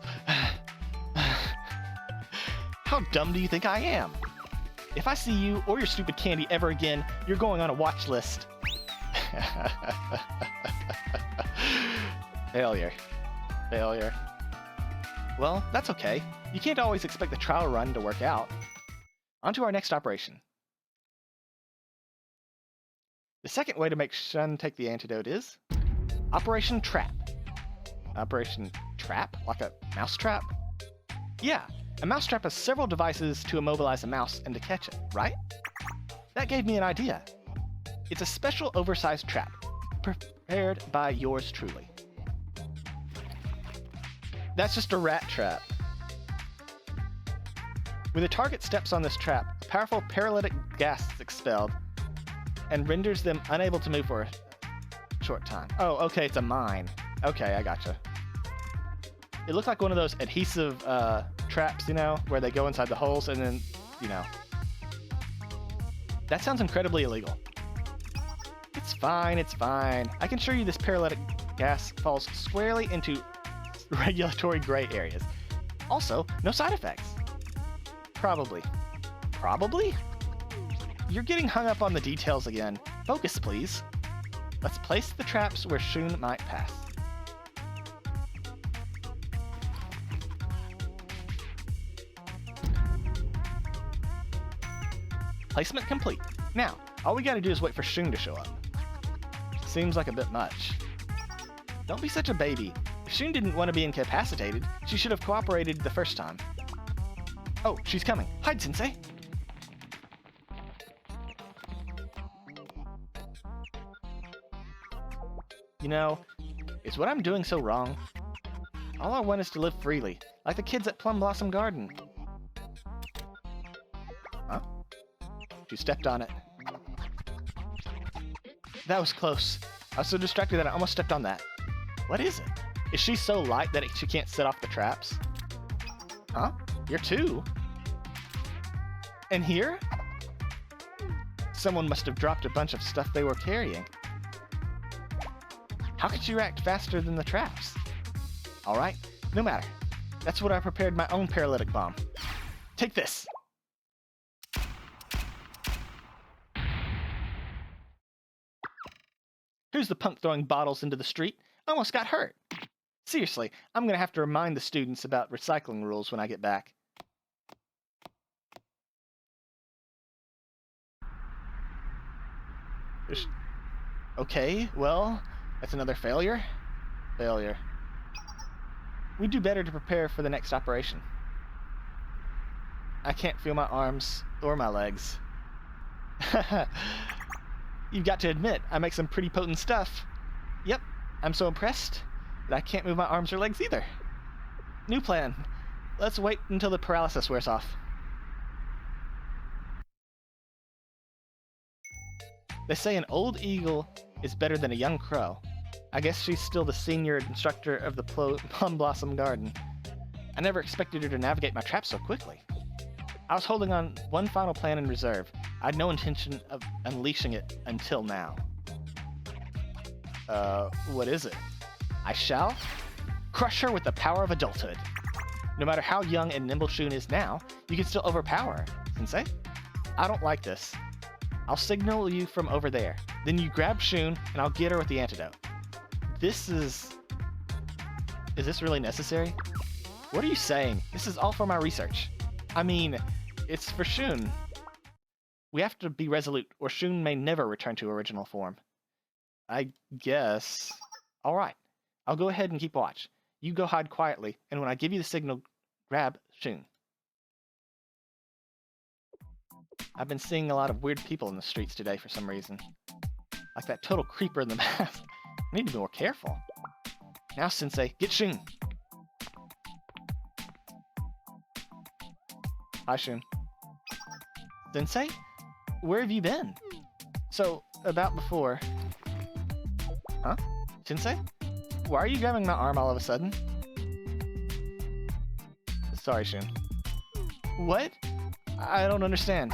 How dumb do you think I am? If I see you or your stupid candy ever again, you're going on a watch list. Failure. Failure. Well, that's okay. You can't always expect the trial run to work out. On to our next operation. The second way to make Shun take the antidote is Operation Trap. Operation Trap? Like a mouse trap? Yeah, a mouse trap has several devices to immobilize a mouse and to catch it, right? That gave me an idea. It's a special oversized trap, prepared by yours truly. That's just a rat trap. When the target steps on this trap, a powerful paralytic gas is expelled and renders them unable to move for a short time. Oh, okay, it's a mine. Okay, I gotcha. It looked like one of those adhesive traps, you know, where they go inside the holes and then, you know. That sounds incredibly illegal. It's fine, it's fine. I can assure you this paralytic gas falls squarely into regulatory gray areas. Also, no side effects. Probably. Probably? You're getting hung up on the details again. Focus, please. Let's place the traps where Shun might pass. Placement complete. Now, all we gotta do is wait for Shun to show up. Seems like a bit much. Don't be such a baby. If Shun didn't want to be incapacitated, she should have cooperated the first time. Oh, she's coming. Hide, Sensei! You know, is what I'm doing so wrong? All I want is to live freely, like the kids at Plum Blossom Garden. Huh? She stepped on it. That was close. I was so distracted that I almost stepped on that. What is it? Is she so light that she can't set off the traps? Huh? You're two? And here? Someone must have dropped a bunch of stuff they were carrying. How could you react faster than the traps? Alright, no matter. That's what I prepared my own paralytic bomb. Take this! Who's the punk throwing bottles into the street? I almost got hurt. Seriously, I'm gonna have to remind the students about recycling rules when I get back. Okay, well, that's another failure. Failure. We do better to prepare for the next operation. I can't feel my arms or my legs. You've got to admit, I make some pretty potent stuff. Yep, I'm so impressed that I can't move my arms or legs either. New plan. Let's wait until the paralysis wears off. They say an old eagle is better than a young crow. I guess she's still the senior instructor of the Plum Blossom Garden. I never expected her to navigate my trap so quickly. I was holding on one final plan in reserve. I had no intention of unleashing it until now. What is it? I shall crush her with the power of adulthood. No matter how young and nimble Shun is now, you can still overpower her, Sensei. I don't like this. I'll signal you from over there. Then you grab Shun, and I'll get her with the antidote. Is this really necessary? What are you saying? This is all for my research. I mean, it's for Shun. We have to be resolute, or Shun may never return to original form. I guess. Alright, I'll go ahead and keep watch. You go hide quietly, and when I give you the signal, grab Shun. I've been seeing a lot of weird people in the streets today for some reason. Like that total creeper in the mask. I need to be more careful. Now, Sensei, get Shun. Hi, Shun. Sensei? Where have you been? So, about before... Huh? Sensei? Why are you grabbing my arm all of a sudden? Sorry, Shun. What? I don't understand.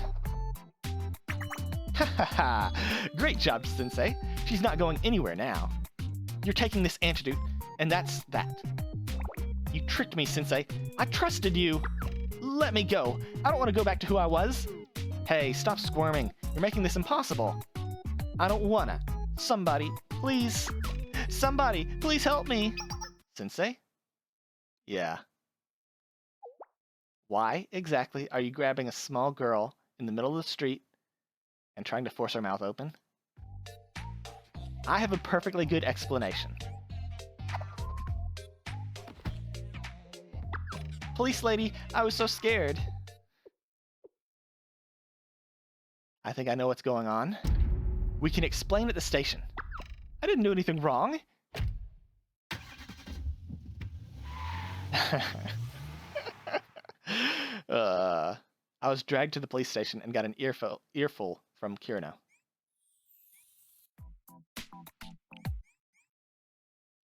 Ha ha ha! Great job, Sensei. She's not going anywhere now. You're taking this antidote, and that's that. You tricked me, Sensei. I trusted you. Let me go. I don't want to go back to who I was. Hey, stop squirming. You're making this impossible. I don't wanna. Somebody, please. Somebody, please help me. Sensei? Yeah. Why exactly are you grabbing a small girl in the middle of the street and trying to force her mouth open? I have a perfectly good explanation. Police lady, I was so scared. I think I know what's going on. We can explain at the station. I didn't do anything wrong. I was dragged to the police station and got an earful from Kirino.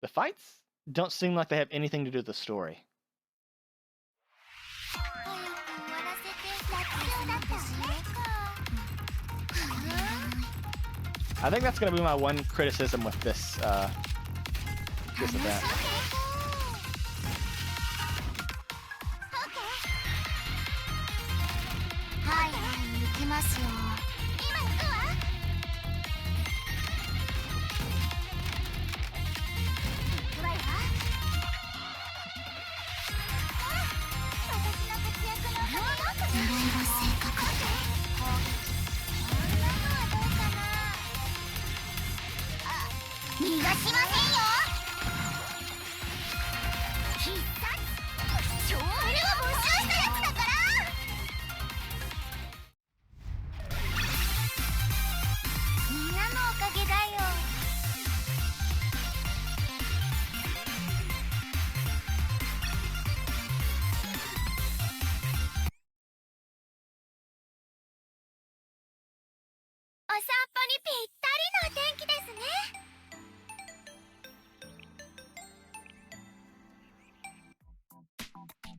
The fights don't seem like they have anything to do with the story. I think that's going to be my one criticism with this event.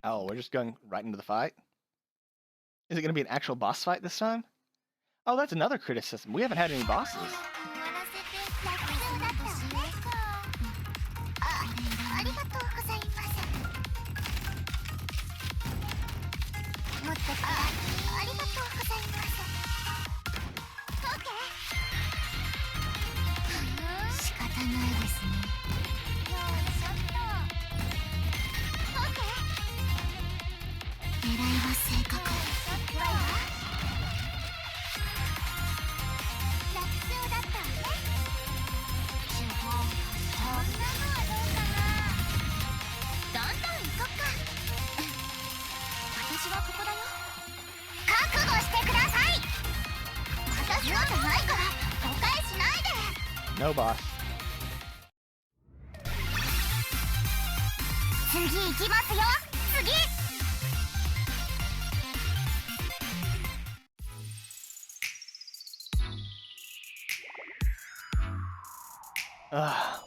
Oh, we're just going right into the fight? Is it going to be an actual boss fight this time? Oh, that's another criticism. We haven't had any bosses. No boss.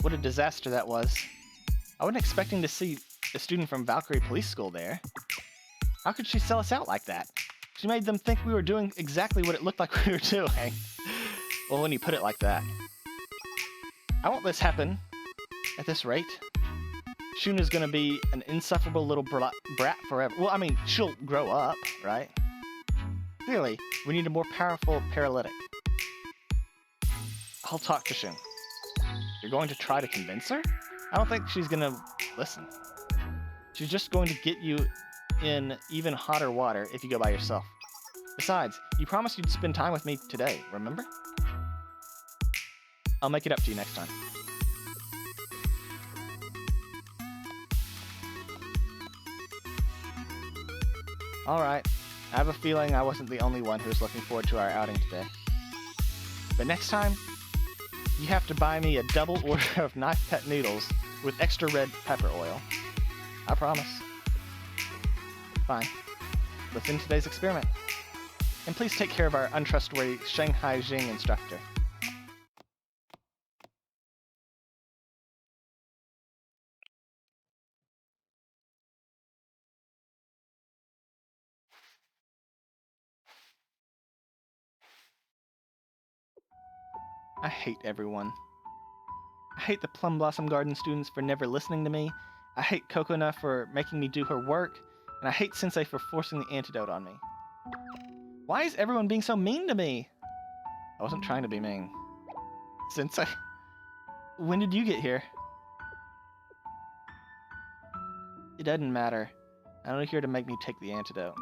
What a disaster that was. I wasn't expecting to see a student from Valkyrie Police School there. How could she sell us out like that? She made them think we were doing exactly what it looked like we were doing. Well, when you put it like that. I won't let this happen at this rate. Shuna's gonna be an insufferable little brat forever. Well, I mean, she'll grow up, right? Clearly, we need a more powerful paralytic. I'll talk to Shun. You're going to try to convince her? I don't think she's gonna listen. She's just going to get you in even hotter water if you go by yourself. Besides, you promised you'd spend time with me today, remember? I'll make it up to you next time. Alright, I have a feeling I wasn't the only one who was looking forward to our outing today. But next time, you have to buy me a double order of knife pet noodles with extra red pepper oil. I promise. Fine. Let's end today's experiment. And please take care of our untrustworthy Shanghai Jing instructor. I hate everyone. I hate the Plum Blossom Garden students for never listening to me. I hate Kokona for making me do her work. And I hate Sensei for forcing the antidote on me. Why is everyone being so mean to me? I wasn't trying to be mean. Sensei, when did you get here? It doesn't matter. I'm only here to make me take the antidote.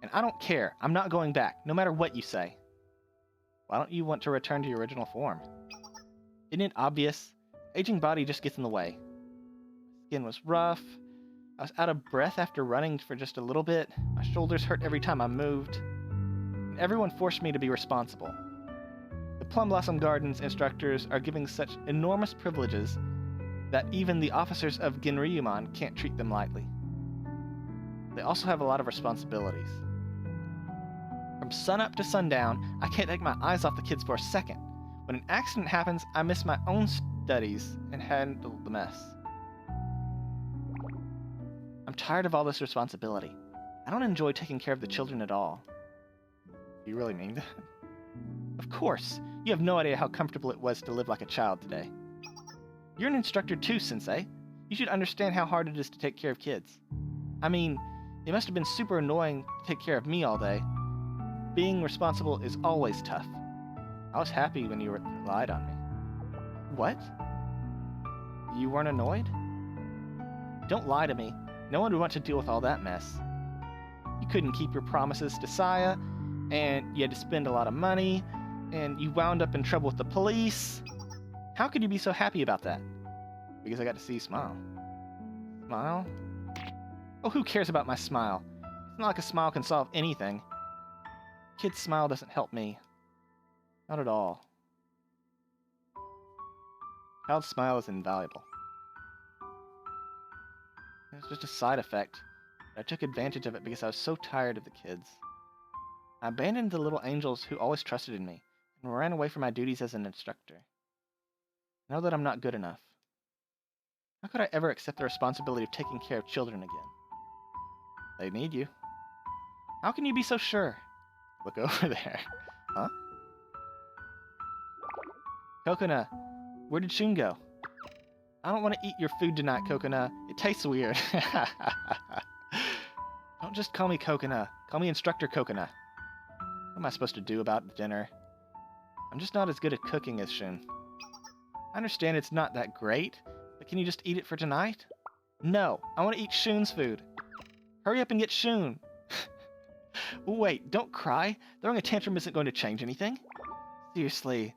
And I don't care. I'm not going back, no matter what you say. Why don't you want to return to your original form? Isn't it obvious? Aging body just gets in the way. Skin was rough. I was out of breath after running for just a little bit. My shoulders hurt every time I moved. And everyone forced me to be responsible. The Plum Blossom Gardens instructors are giving such enormous privileges that even the officers of Genryuman can't treat them lightly. They also have a lot of responsibilities. From sunup to sundown, I can't take my eyes off the kids for a second. When an accident happens, I miss my own studies and handle the mess. I'm tired of all this responsibility. I don't enjoy taking care of the children at all. Do you really mean that? Of course. You have no idea how comfortable it was to live like a child today. You're an instructor too, Sensei. You should understand how hard it is to take care of kids. I mean, it must have been super annoying to take care of me all day. Being responsible is always tough. I was happy when you relied on me. What? You weren't annoyed? Don't lie to me. No one would want to deal with all that mess. You couldn't keep your promises to Saya, and you had to spend a lot of money, and you wound up in trouble with the police. How could you be so happy about that? Because I got to see you smile. Smile? Oh, who cares about my smile? It's not like a smile can solve anything. Kid's smile doesn't help me. Not at all. Child's smile is invaluable. It was just a side effect. I took advantage of it because I was so tired of the kids. I abandoned the little angels who always trusted in me, and ran away from my duties as an instructor. I know that I'm not good enough. How could I ever accept the responsibility of taking care of children again? They need you. How can you be so sure? Look over there. Huh? Kokona, where did Shun go? I don't want to eat your food tonight, Kokona. It tastes weird. Don't just call me Kokona. Call me Instructor Kokona. What am I supposed to do about the dinner? I'm just not as good at cooking as Shun. I understand it's not that great, but can you just eat it for tonight? No, I want to eat Shun's food. Hurry up and get Shun. Wait, don't cry. Throwing a tantrum isn't going to change anything. Seriously,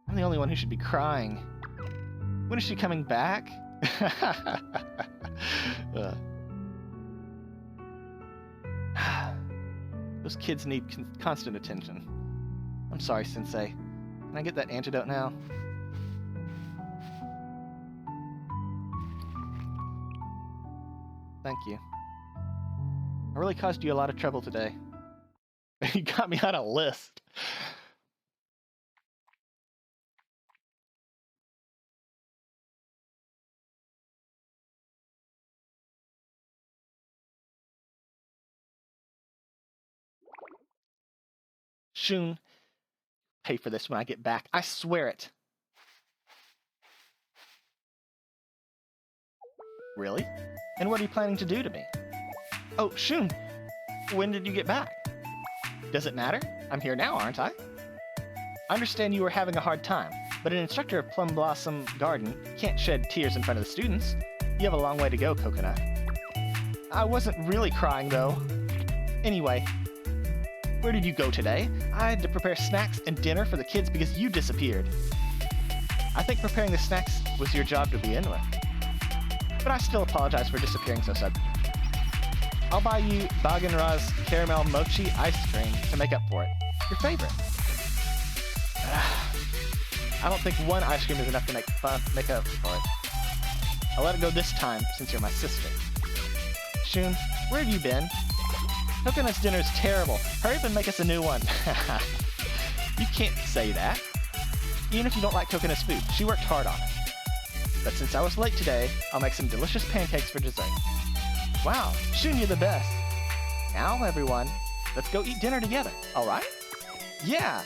I'm the only one who should be crying. When is she coming back? Those kids need constant attention. I'm sorry, Sensei. Can I get that antidote now? Thank you. I really caused you a lot of trouble today. You got me on a list. Shun, pay for this when I get back. I swear it. Really? And what are you planning to do to me? Oh, Shun, when did you get back? Does it matter? I'm here now, aren't I? I understand you were having a hard time, but an instructor of Plum Blossom Garden can't shed tears in front of the students. You have a long way to go, Kokona. I wasn't really crying, though. Anyway, where did you go today? I had to prepare snacks and dinner for the kids because you disappeared. I think preparing the snacks was your job to begin with. But I still apologize for disappearing so suddenly. I'll buy you Bagenra's caramel mochi ice cream to make up for it. Your favorite. I don't think one ice cream is enough to make up for it. I'll let it go this time since you're my sister. Shun, where have you been? Kokona's dinner is terrible. Hurry up and make us a new one. You can't say that. Even if you don't like Kokona's food, she worked hard on it. But since I was late today, I'll make some delicious pancakes for dessert. Wow, Shun, you're the best. Now, everyone, let's go eat dinner together, alright? Yeah!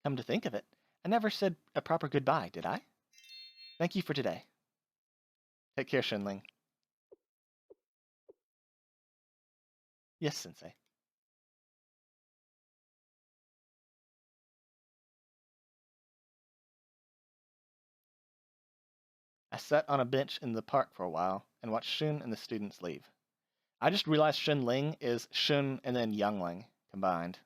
Come to think of it, I never said a proper goodbye, did I? Thank you for today. Take care, Shunling. Yes, Sensei. I sat on a bench in the park for a while and watched Shun and the students leave. I just realized Shunling is Shun and then Youngling combined.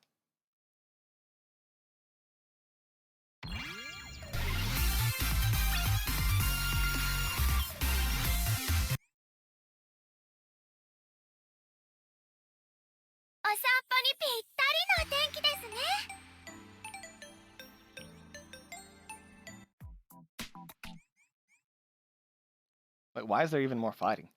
Wait, why is there even more fighting?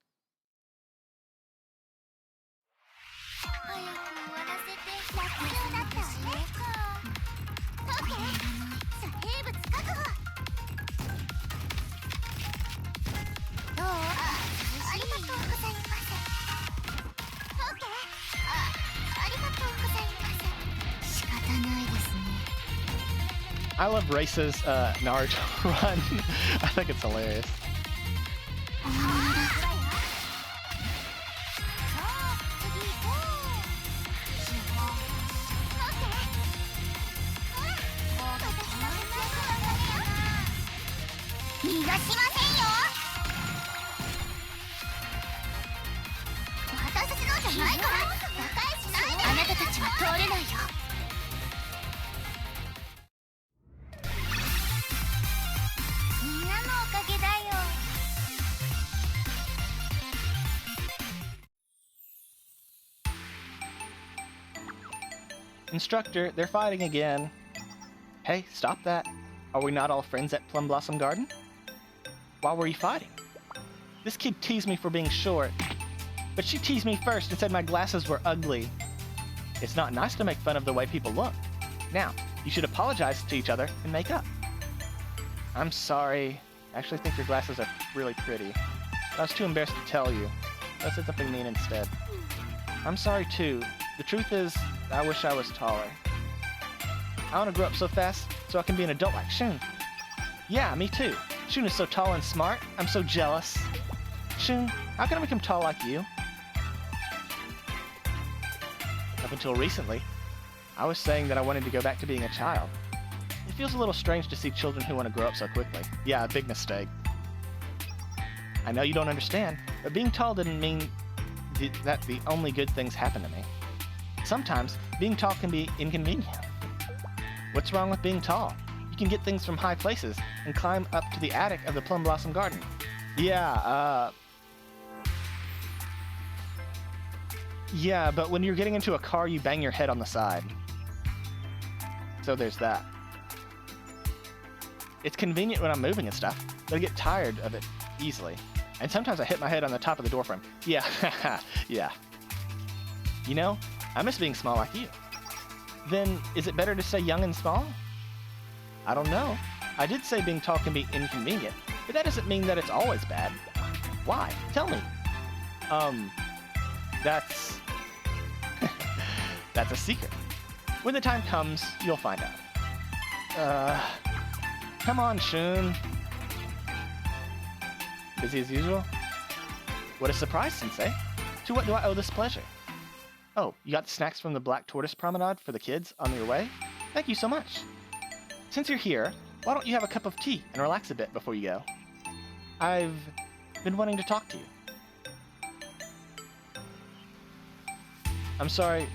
I love Race's Naruto run. I think it's hilarious. Instructor, they're fighting again. Hey, stop that. Are we not all friends at Plum Blossom Garden? Why were you fighting? This kid teased me for being short, but she teased me first and said my glasses were ugly. It's not nice to make fun of the way people look. Now, you should apologize to each other and make up. I'm sorry. I actually think your glasses are really pretty. I was too embarrassed to tell you. I said something mean instead. I'm sorry too. The truth is, I wish I was taller. I want to grow up so fast so I can be an adult like Shun. Yeah, me too. Shun is so tall and smart. I'm so jealous. Shun, how can I become tall like you? Up until recently, I was saying that I wanted to go back to being a child. It feels a little strange to see children who want to grow up so quickly. Yeah, a big mistake. I know you don't understand, but being tall didn't mean that the only good things happen to me. Sometimes, being tall can be inconvenient. What's wrong with being tall? You can get things from high places and climb up to the attic of the Plum Blossom Garden. Yeah, but when you're getting into a car, you bang your head on the side. So there's that. It's convenient when I'm moving and stuff, but I get tired of it easily. And sometimes I hit my head on the top of the door frame. Yeah, yeah. You know, I miss being small like you. Then, is it better to stay young and small? I don't know. I did say being tall can be inconvenient, but that doesn't mean that it's always bad. Why? Tell me. That's... that's a secret. When the time comes, you'll find out. Come on, Shun. Busy as usual? What a surprise, Sensei. To what do I owe this pleasure? Oh, you got the snacks from the Black Tortoise Promenade for the kids on your way? Thank you so much. Since you're here, why don't you have a cup of tea and relax a bit before you go? I've been wanting to talk to you. I'm sorry,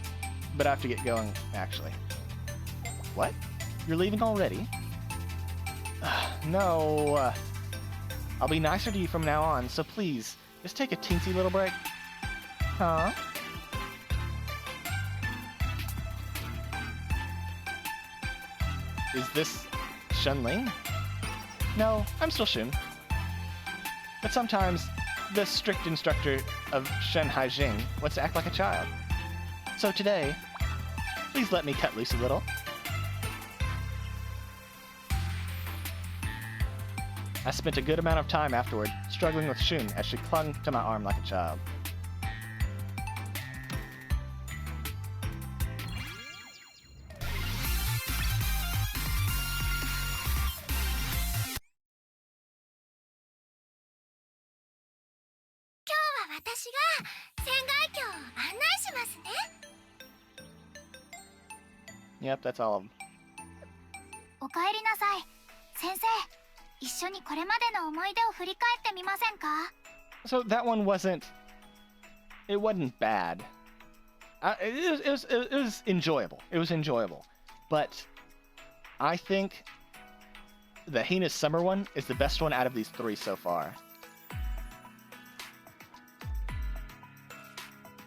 but I have to get going, actually. What? You're leaving already? No. I'll be nicer to you from now on, so please, just take a teensy little break. Huh? Is this Shunling? No, I'm still Shun. But sometimes, the strict instructor of Shen Haijing wants to act like a child. So today, please let me cut loose a little. I spent a good amount of time afterward struggling with Shun as she clung to my arm like a child. 私が船外橋を案内しますね。 Yep, that's all of them. おかえりなさい。先生、一緒にこれまでの思い出を振り返ってみませんか？ So that one wasn't bad. It was enjoyable. It was enjoyable. But I think the Gehenna Summer one is the best one out of these three so far.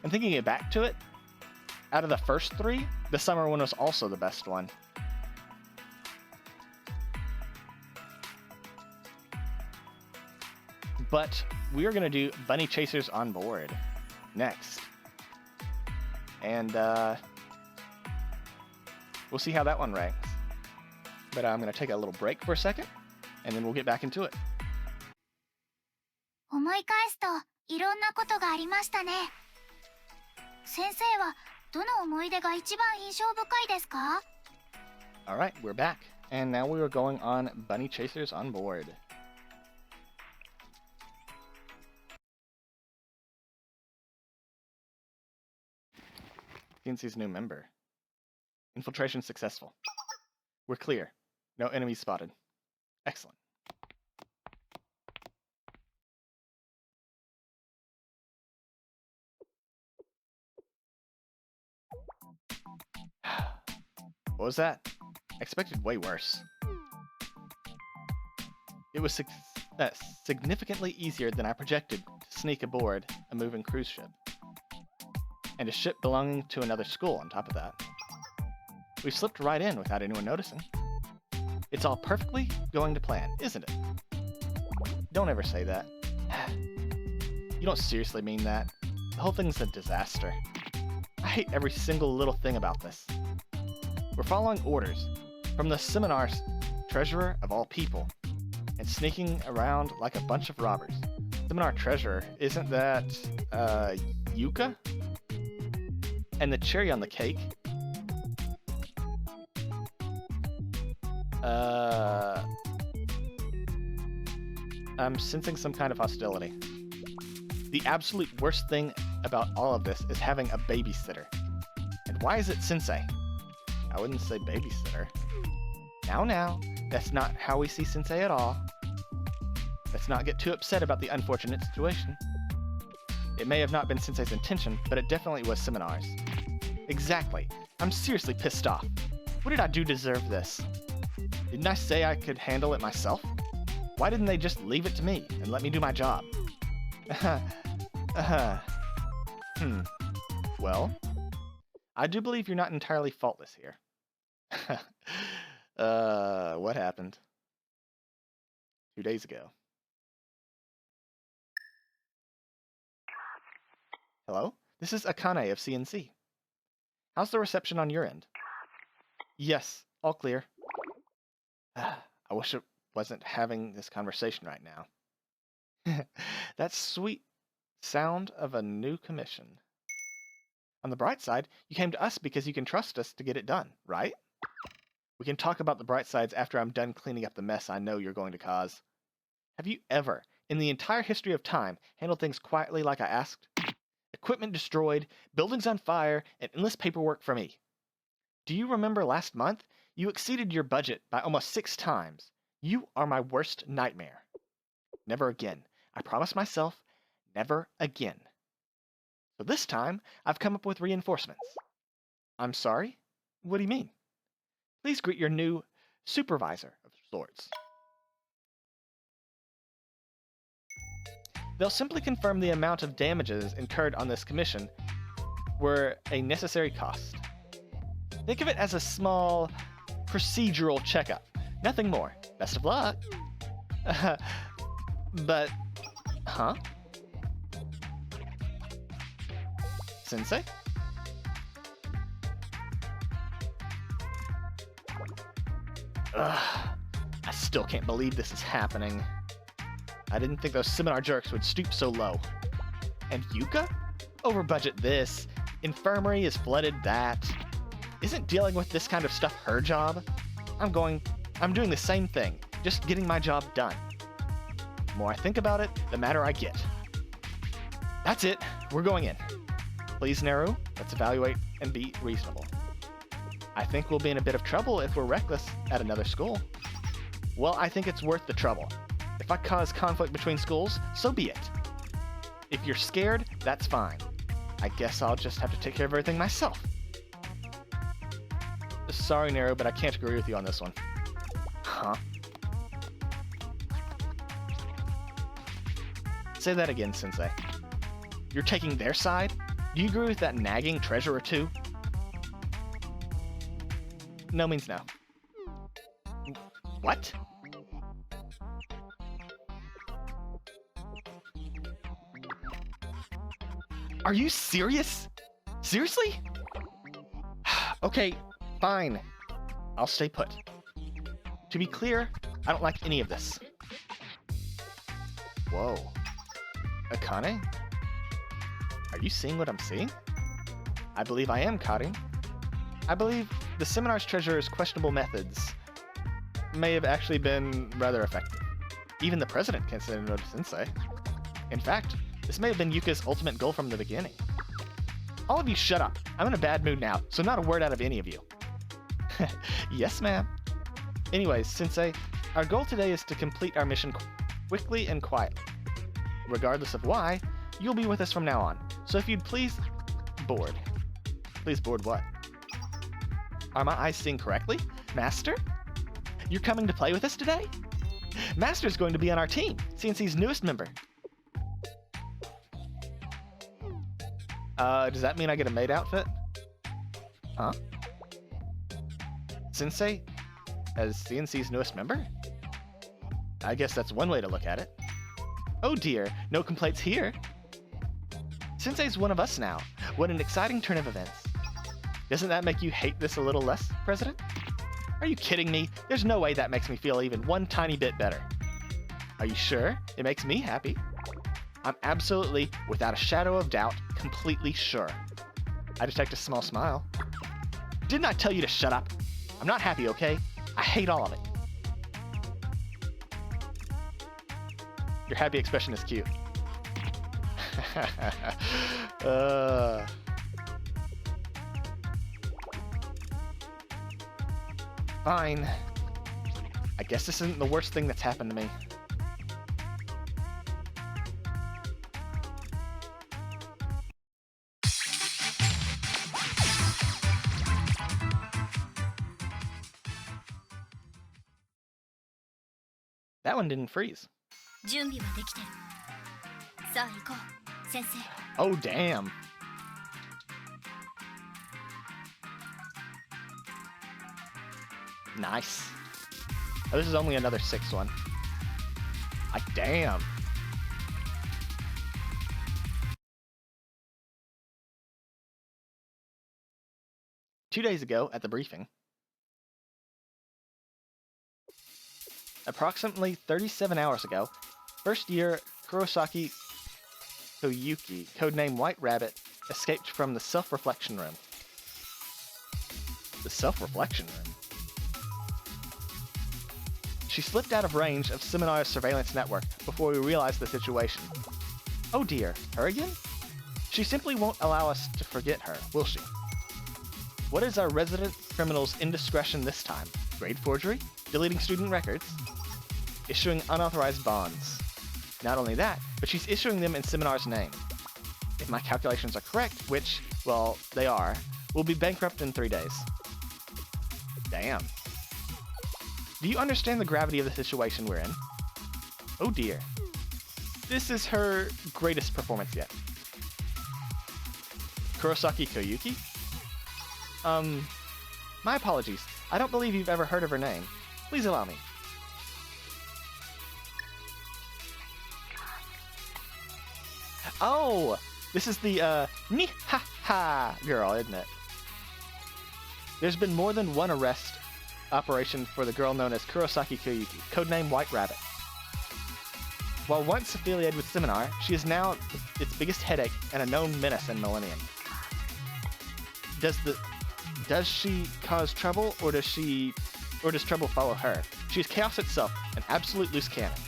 And thinking it back to it, out of the first three, the summer one was also the best one. But we are going to do Bunny Chasers on Board next. And we'll see how that one ranks. But I'm going to take a little break for a second, and then we'll get back into it. 思い返すといろんなことがありましたね。先生はどの思い出が一番印象深いですか？ Alright, we're back. And now we are going on Bunny Chasers on Board. Kinsey's new member. Infiltration successful. We're clear. No enemies spotted. Excellent. What was that? I expected way worse. It was significantly easier than I projected to sneak aboard a moving cruise ship. And a ship belonging to another school on top of that. We slipped right in without anyone noticing. It's all perfectly going to plan, isn't it? Don't ever say that. You don't seriously mean that. The whole thing's a disaster. I hate every single little thing about this. We're following orders from the seminar's treasurer of all people, and sneaking around like a bunch of robbers. Seminar treasurer, isn't that, Yuka? And the cherry on the cake? I'm sensing some kind of hostility. The absolute worst thing about all of this is having a babysitter. And why is it sensei? I wouldn't say babysitter. Now, that's not how we see sensei at all. Let's not get too upset about the unfortunate situation. It may have not been sensei's intention, but it definitely was Seminar's. Exactly. I'm seriously pissed off. What did I do to deserve this? Didn't I say I could handle it myself? Why didn't they just leave it to me and let me do my job? Well, I do believe you're not entirely faultless here. What happened? 2 days ago. Hello? This is Akane of CNC. How's the reception on your end? Yes, all clear. I wish it wasn't having this conversation right now. That sweet sound of a new commission. On the bright side, you came to us because you can trust us to get it done, right? We can talk about the bright sides after I'm done cleaning up the mess I know you're going to cause. Have you ever, in the entire history of time, handled things quietly like I asked? Equipment destroyed, buildings on fire, and endless paperwork for me. Do you remember last month? You exceeded your budget by almost 6 times. You are my worst nightmare. Never again. I promise myself, never again. So this time, I've come up with reinforcements. I'm sorry? What do you mean? Please greet your new supervisor of sorts. They'll simply confirm the amount of damages incurred on this commission were a necessary cost. Think of it as a small procedural checkup. Nothing more. Best of luck. But, huh? Sensei? Ugh, I still can't believe this is happening. I didn't think those seminar jerks would stoop so low. And Yuka? Over budget this. Infirmary is flooded that. Isn't dealing with this kind of stuff her job? I'm doing the same thing, just getting my job done. The more I think about it, the madder I get. That's it. We're going in. Please, Neru, let's evaluate and be reasonable. I think we'll be in a bit of trouble if we're reckless at another school. Well, I think it's worth the trouble. If I cause conflict between schools, so be it. If you're scared, that's fine. I guess I'll just have to take care of everything myself. Sorry, Neru, but I can't agree with you on this one. Huh? Say that again, Sensei. You're taking their side? Do you agree with that nagging treasurer too? No means no. What? Are you serious? Seriously? Okay, fine. I'll stay put. To be clear, I don't like any of this. Whoa. Akane? Are you seeing what I'm seeing? I believe I am, Karin. I believe the seminar's treasurer's questionable methods may have actually been rather effective. Even the president can't say no to Sensei. In fact, this may have been Yuka's ultimate goal from the beginning. All of you shut up. I'm in a bad mood now, so not a word out of any of you. Yes, ma'am. Anyways, Sensei, our goal today is to complete our mission quickly and quietly. Regardless of why, you'll be with us from now on. So if you'd please board. Please board what? Are my eyes seeing correctly? Master? You're coming to play with us today? Master's going to be on our team, CNC's newest member. Does that mean I get a maid outfit? Huh? Sensei as CNC's newest member? I guess that's one way to look at it. Oh dear, no complaints here. Sensei's one of us now. What an exciting turn of events. Doesn't that make you hate this a little less, President? Are you kidding me? There's no way that makes me feel even one tiny bit better. Are you sure? It makes me happy. I'm absolutely, without a shadow of doubt, completely sure. I detect a small smile. Didn't I tell you to shut up? I'm not happy, okay? I hate all of it. Your happy expression is cute. Fine. I guess this isn't the worst thing that's happened to me. That one didn't freeze. 準備はできてる。さあ行こう、先生。Oh, damn. Nice. Oh, this is only another 6th one. Like, damn. Two days ago, at the briefing, approximately 37 hours ago, first year Kurosaki Koyuki, codename White Rabbit, escaped from the self-reflection room. The self-reflection room? She slipped out of range of Seminar's surveillance network before we realized the situation. Oh dear, her again? She simply won't allow us to forget her, will she? What is our resident criminal's indiscretion this time? Grade forgery? Deleting student records? Issuing unauthorized bonds. Not only that, but she's issuing them in Seminar's name. If my calculations are correct, which, well, they are, we'll be bankrupt in 3 days. Damn. Do you understand the gravity of the situation we're in? Oh dear. This is her greatest performance yet. Kurosaki Koyuki? My apologies. I don't believe you've ever heard of her name. Please allow me. Oh! This is the, ni-ha-ha girl, isn't it? There's been more than one arrest operation for the girl known as Kurosaki Koyuki, codename White Rabbit. While once affiliated with Seminar, she is now its biggest headache and a known menace in Millennium. Does she cause trouble, or does trouble follow her? She is chaos itself, an absolute loose cannon.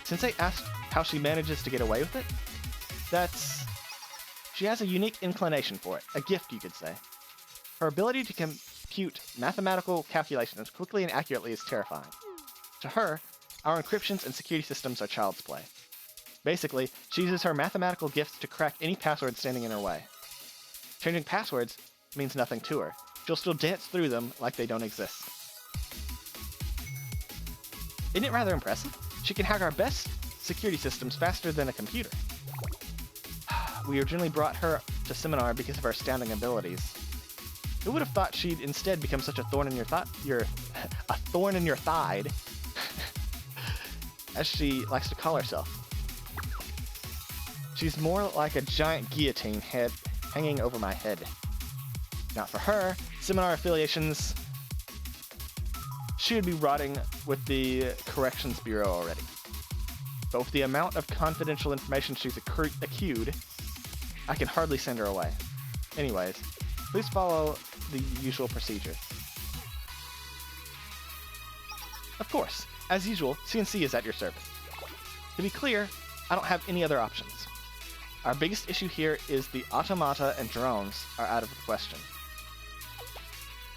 Sensei asked how she manages to get away with it? She has a unique inclination for it, a gift, you could say. Her ability to compute mathematical calculations quickly and accurately is terrifying. To her, our encryptions and security systems are child's play. Basically, she uses her mathematical gifts to crack any password standing in her way. Changing passwords means nothing to her. She'll still dance through them like they don't exist. Isn't it rather impressive? She can hack our best security systems faster than a computer. We originally brought her to seminar because of her astounding abilities. Who would have thought she'd instead become such a thorn in your a thorn in your thigh, as she likes to call herself. She's more like a giant guillotine head hanging over my head. Not for her, seminar affiliations, she would be rotting with the Corrections Bureau already. But with the amount of confidential information she's accrued, I can hardly send her away. Anyways, please follow the usual procedure. Of course, as usual, CNC is at your service. To be clear, I don't have any other options. Our biggest issue here is the automata and drones are out of the question.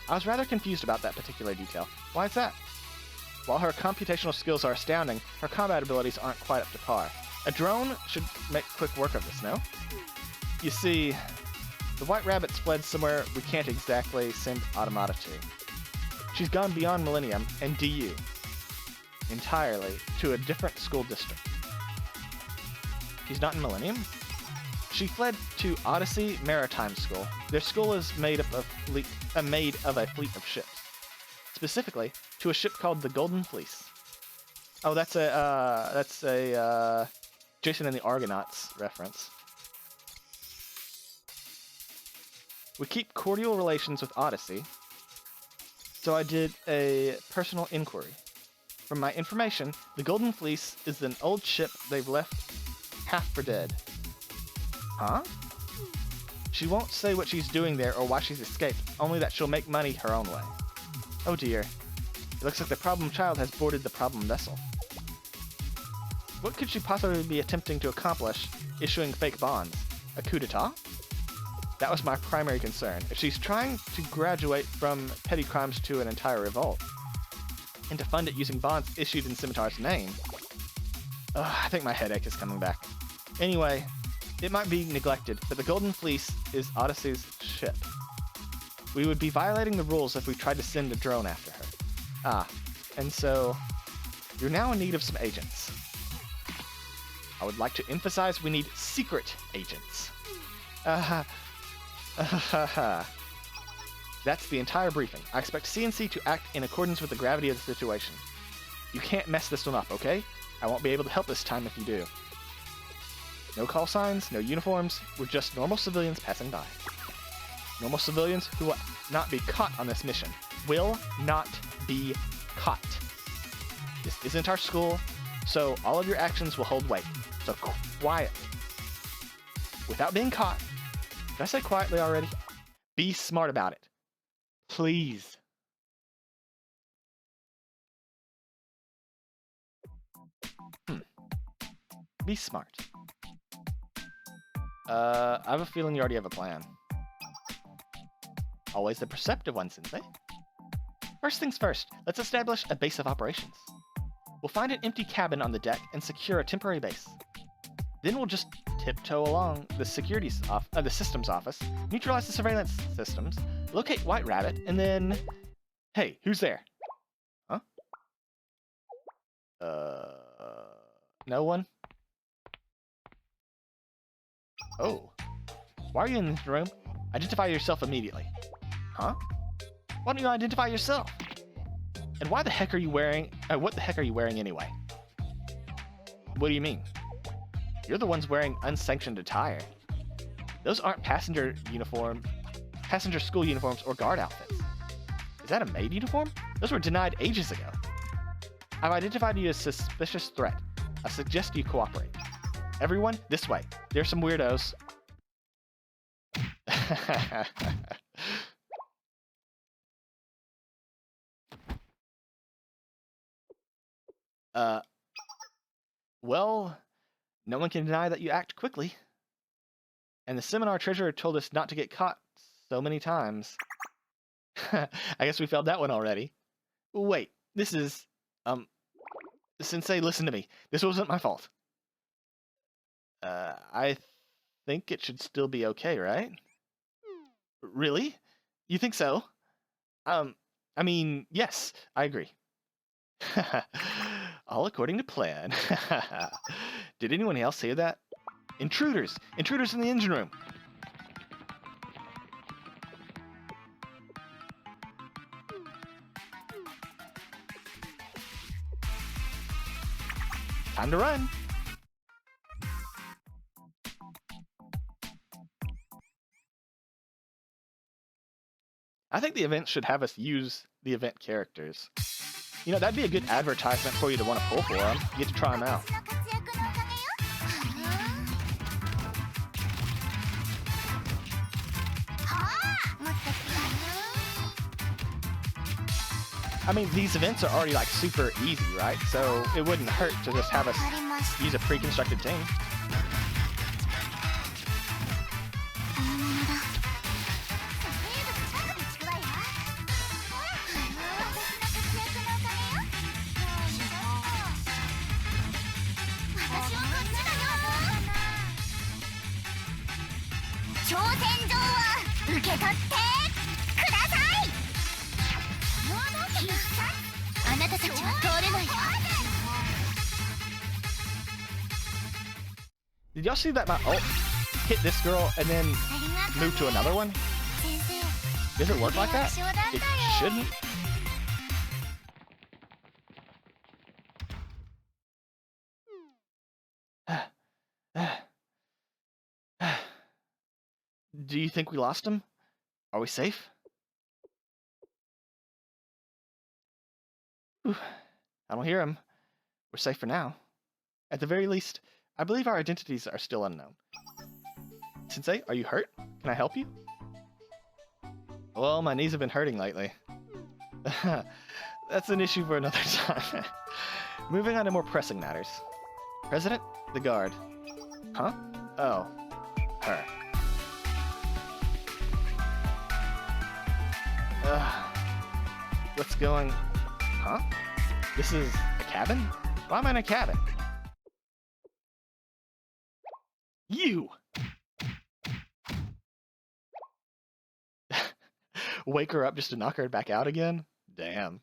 I was rather confused about that particular detail. Why is that? While her computational skills are astounding, her combat abilities aren't quite up to par. A drone should make quick work of this, no? You see, the White Rabbit's fled somewhere we can't exactly send automata to. She's gone beyond Millennium and DU entirely to a different school district. She's not in Millennium? She fled to Odyssey Maritime School. Their school is made of a fleet of ships. Specifically, to a ship called the Golden Fleece. Oh, that's a Jason and the Argonauts reference. We keep cordial relations with Odyssey, so I did a personal inquiry. From my information, the Golden Fleece is an old ship they've left half for dead. Huh? She won't say what she's doing there or why she's escaped, only that she'll make money her own way. Oh dear. It looks like the problem child has boarded the problem vessel. What could she possibly be attempting to accomplish issuing fake bonds? A coup d'etat? That was my primary concern. If she's trying to graduate from petty crimes to an entire revolt, and to fund it using bonds issued in Scimitar's name, I think my headache is coming back. Anyway, it might be neglected, but the Golden Fleece is Odyssey's ship. We would be violating the rules if we tried to send a drone after her. And so, you're now in need of some agents. I would like to emphasize we need secret agents. That's the entire briefing. I expect CNC to act in accordance with the gravity of the situation. You can't mess this one up, okay? I won't be able to help this time if you do. No call signs, no uniforms, we're just normal civilians passing by. Normal civilians who will not be caught on this mission. Will not be caught. This isn't our school, so all of your actions will hold weight. So quietly. Without being caught. Did I say quietly already? Be smart about it. Please. Be smart. I have a feeling you already have a plan. Always the perceptive one, Sensei. First things first, let's establish a base of operations. We'll find an empty cabin on the deck and secure a temporary base. Then we'll just tiptoe along the the systems office, neutralize the surveillance systems, locate White Rabbit, and then... Hey, who's there? Huh? No one? Oh. Why are you in this room? Identify yourself immediately. Huh? Why don't you identify yourself? And why the heck are you wearing... what the heck are you wearing anyway? What do you mean? You're the ones wearing unsanctioned attire. Those aren't passenger school uniforms or guard outfits. Is that a maid uniform? Those were denied ages ago. I've identified you as a suspicious threat. I suggest you cooperate. Everyone, this way. There's some weirdos. Well, No one can deny that you act quickly. And the seminar treasurer told us not to get caught so many times. I guess we failed that one already. Wait, this is... Sensei, listen to me. This wasn't my fault. I think it should still be okay, right? Really? You think so? I mean, yes, I agree. All according to plan. Did anyone else hear that? Intruders! Intruders in the engine room! Time to run! I think the event should have us use the event characters. You know, that'd be a good advertisement for you to want to pull for them. You get to try them out. I mean, these events are already like super easy, right? So it wouldn't hurt to just have us use a pre-constructed team. Did y'all see that my ult hit this girl and then move to another one? Does it work like that? It shouldn't. Do you think we lost him? Are we safe? Whew. I don't hear him. We're safe for now. At the very least, I believe our identities are still unknown. Sensei, are you hurt? Can I help you? Well, my knees have been hurting lately. That's an issue for another time. Moving on to more pressing matters. President, the guard. Huh? Oh, her. What's going... Huh? This is a cabin? Why am I in a cabin? You! Wake her up just to knock her back out again? Damn.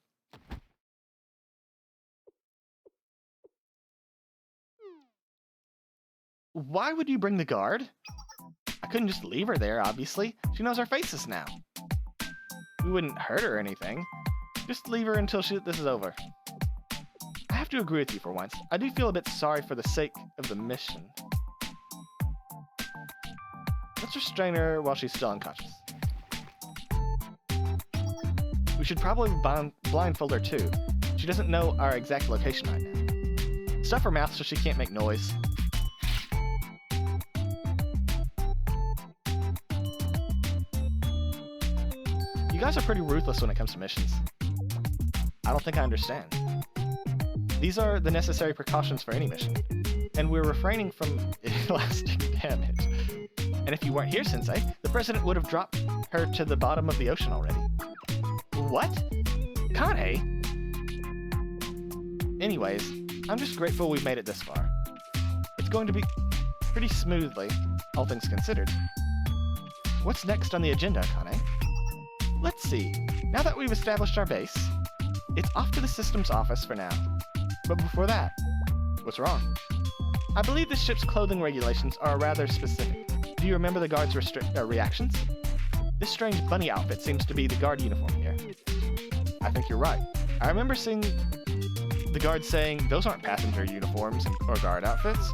Why would you bring the guard? I couldn't just leave her there, obviously. She knows our faces now. We wouldn't hurt her or anything. Just leave her until this is over. I have to agree with you for once. I do feel a bit sorry for the sake of the mission. Let's restrain her while she's still unconscious. We should probably blindfold her too. She doesn't know our exact location right now. Stuff her mouth so she can't make noise. You guys are pretty ruthless when it comes to missions. I don't think I understand. These are the necessary precautions for any mission, and we're refraining from elastic damage. And if you weren't here, Sensei, the President would have dropped her to the bottom of the ocean already. What? Kane? Anyways, I'm just grateful we've made it this far. It's going to be pretty smoothly, all things considered. What's next on the agenda, Kane? Let's see. Now that we've established our base, it's off to the systems office for now. But before that, what's wrong? I believe this ship's clothing regulations are rather specific. Do you remember the guard's reactions? This strange bunny outfit seems to be the guard uniform here. I think you're right. I remember seeing the guard saying those aren't passenger uniforms or guard outfits.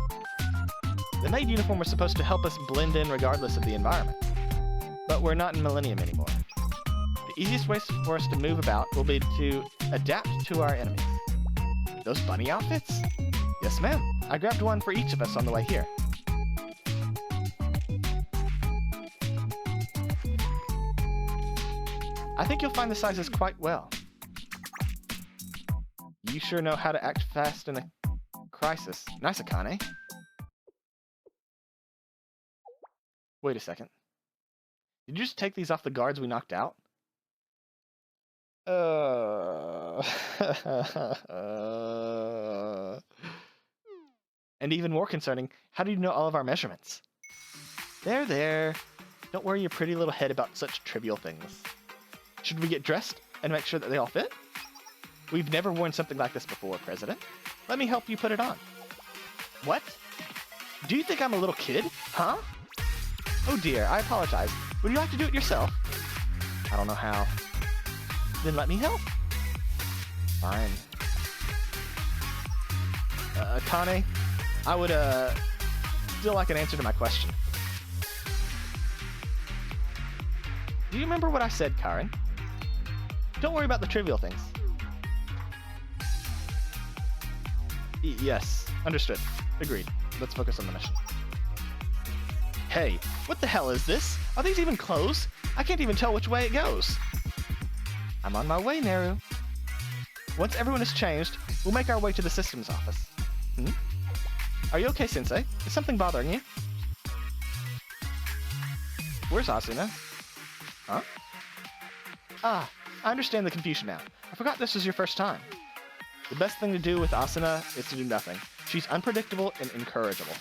The maid uniform was supposed to help us blend in regardless of the environment. But we're not in Millennium anymore. The easiest way for us to move about will be to adapt to our enemies. Those bunny outfits? Yes, ma'am. I grabbed one for each of us on the way here. I think you'll find the sizes quite well. You sure know how to act fast in a crisis. Nice, Akane. Wait a second. Did you just take these off the guards we knocked out? And even more concerning, how do you know all of our measurements? There. Don't worry your pretty little head about such trivial things. Should we get dressed and make sure that they all fit? We've never worn something like this before, President. Let me help you put it on. What? Do you think I'm a little kid? Huh? Oh dear, I apologize. Would you like to do it yourself? I don't know how. Then let me help. Fine. Kane, I would, still like an answer to my question. Do you remember what I said, Karen? Don't worry about the trivial things. Yes, understood. Agreed. Let's focus on the mission. Hey, what the hell is this? Are these even clothes? I can't even tell which way it goes. I'm on my way, Neru. Once everyone is changed, we'll make our way to the systems office. Are you okay, Sensei? Is something bothering you? Where's Asuna? Huh? Ah, I understand the confusion now. I forgot this was your first time. The best thing to do with Asuna is to do nothing. She's unpredictable and incorrigible.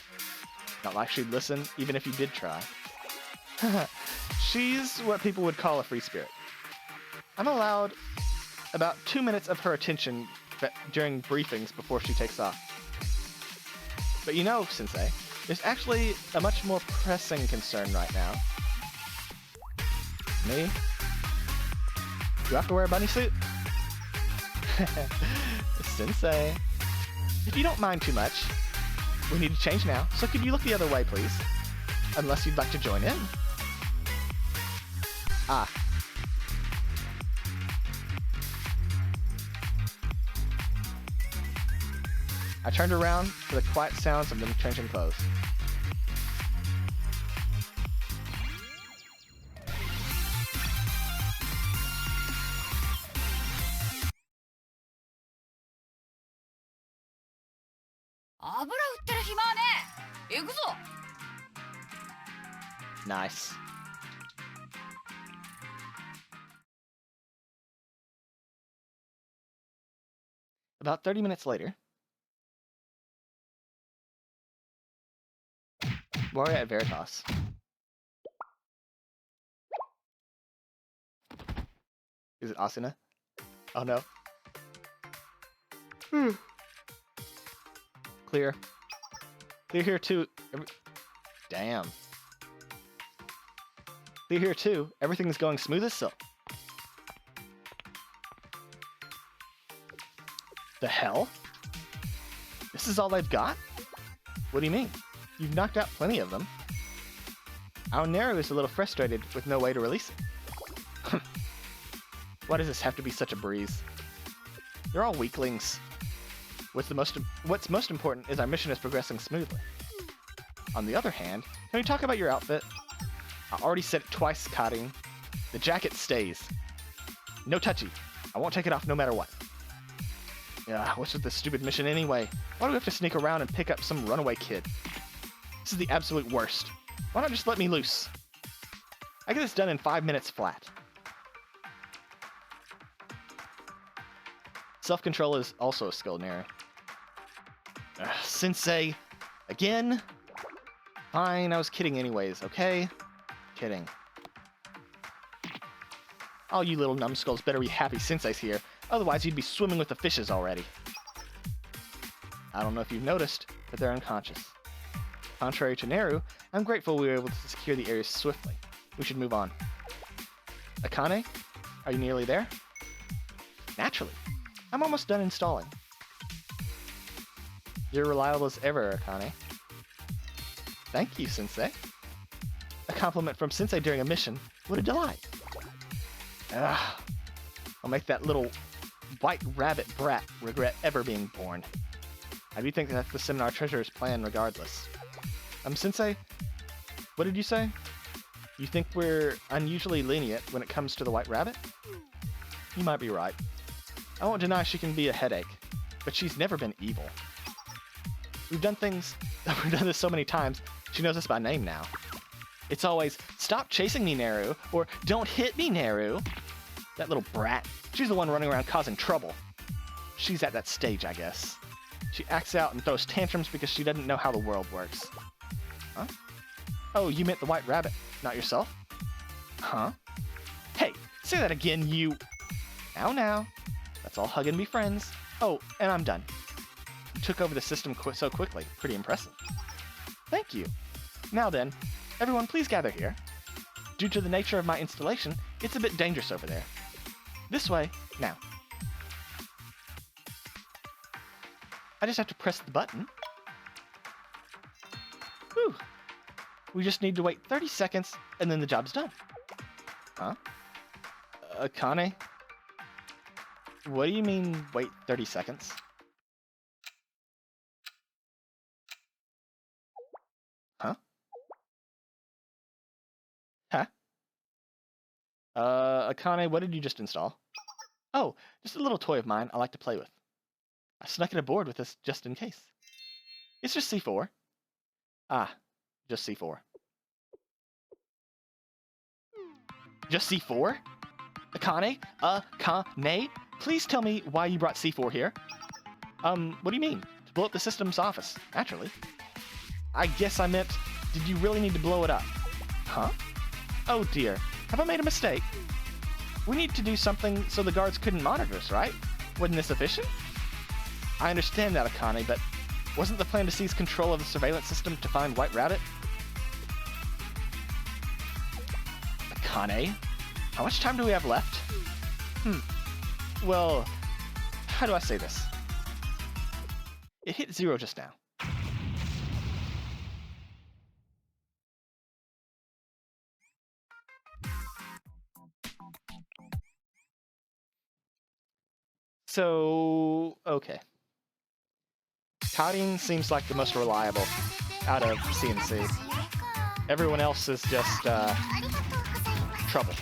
Not like she'd listen, even if you did try. She's what people would call a free spirit. I'm allowed about 2 minutes of her attention during briefings before she takes off. But you know, Sensei, there's actually a much more pressing concern right now. Me? Do I have to wear a bunny suit? Sensei. If you don't mind too much, we need to change now, so could you look the other way, please? Unless you'd like to join in. Ah. I turned around for the quiet sounds of them changing clothes. Nice. About 30 minutes later, we're at Veritas. Is it Asuna? Oh no. Clear. Clear here too. Damn. Clear here too. Everything's going smooth as silk. The hell? This is all they've got? What do you mean? You've knocked out plenty of them. Our Neru is a little frustrated with no way to release it. Why does this have to be such a breeze? They're all weaklings. What's most important is our mission is progressing smoothly. On the other hand, can we talk about your outfit? I already said it twice, Karin. The jacket stays. No touchy. I won't take it off no matter what. Yeah, what's with this stupid mission anyway? Why do we have to sneak around and pick up some runaway kid? This is the absolute worst. Why not just let me loose? I get this done in 5 minutes flat. Self-control is also a skill, Neru. Sensei, again? Fine, I was kidding anyways, okay? Kidding. All you little numbskulls better be happy Sensei's here, otherwise you'd be swimming with the fishes already. I don't know if you've noticed, but they're unconscious. Contrary to Neru, I'm grateful we were able to secure the area swiftly. We should move on. Akane, are you nearly there? Naturally. I'm almost done installing. You're reliable as ever, Akane. Thank you, Sensei. A compliment from Sensei during a mission. What a delight. Ugh. I'll make that little white rabbit brat regret ever being born. I do think that's the seminar treasurer's plan regardless. Sensei, what did you say? You think we're unusually lenient when it comes to the white rabbit? You might be right. I won't deny she can be a headache, but she's never been evil. We've done this so many times, she knows us by name now. It's always, stop chasing me, Naru, or don't hit me, Naru. That little brat, she's the one running around causing trouble. She's at that stage, I guess. She acts out and throws tantrums because she doesn't know how the world works. Huh? Oh, you meant the white rabbit, not yourself? Huh? Hey, say that again, you... Now. Let's all hug and be friends. Oh, and I'm done. You took over the system so quickly. Pretty impressive. Thank you. Now then, everyone please gather here. Due to the nature of my installation, it's a bit dangerous over there. This way, now. I just have to press the button. Whew. We just need to wait 30 seconds, and then the job's done. Huh? Akane? What do you mean, wait 30 seconds? Huh? Huh? Akane, what did you just install? Oh, just a little toy of mine I like to play with. I snuck it aboard with us just in case. It's just C4. Ah, just C4. Just C4? Akane, please tell me why you brought C4 here. What do you mean? To blow up the system's office, naturally. I guess I meant, did you really need to blow it up? Huh? Oh dear, have I made a mistake? We need to do something so the guards couldn't monitor us, right? Wasn't this efficient? I understand that, Akane, but wasn't the plan to seize control of the surveillance system to find White Rabbit? Akane? How much time do we have left? Well, how do I say this? It hit 0 just now. So, okay. Karin seems like the most reliable out of CNC. Everyone else is just, trouble.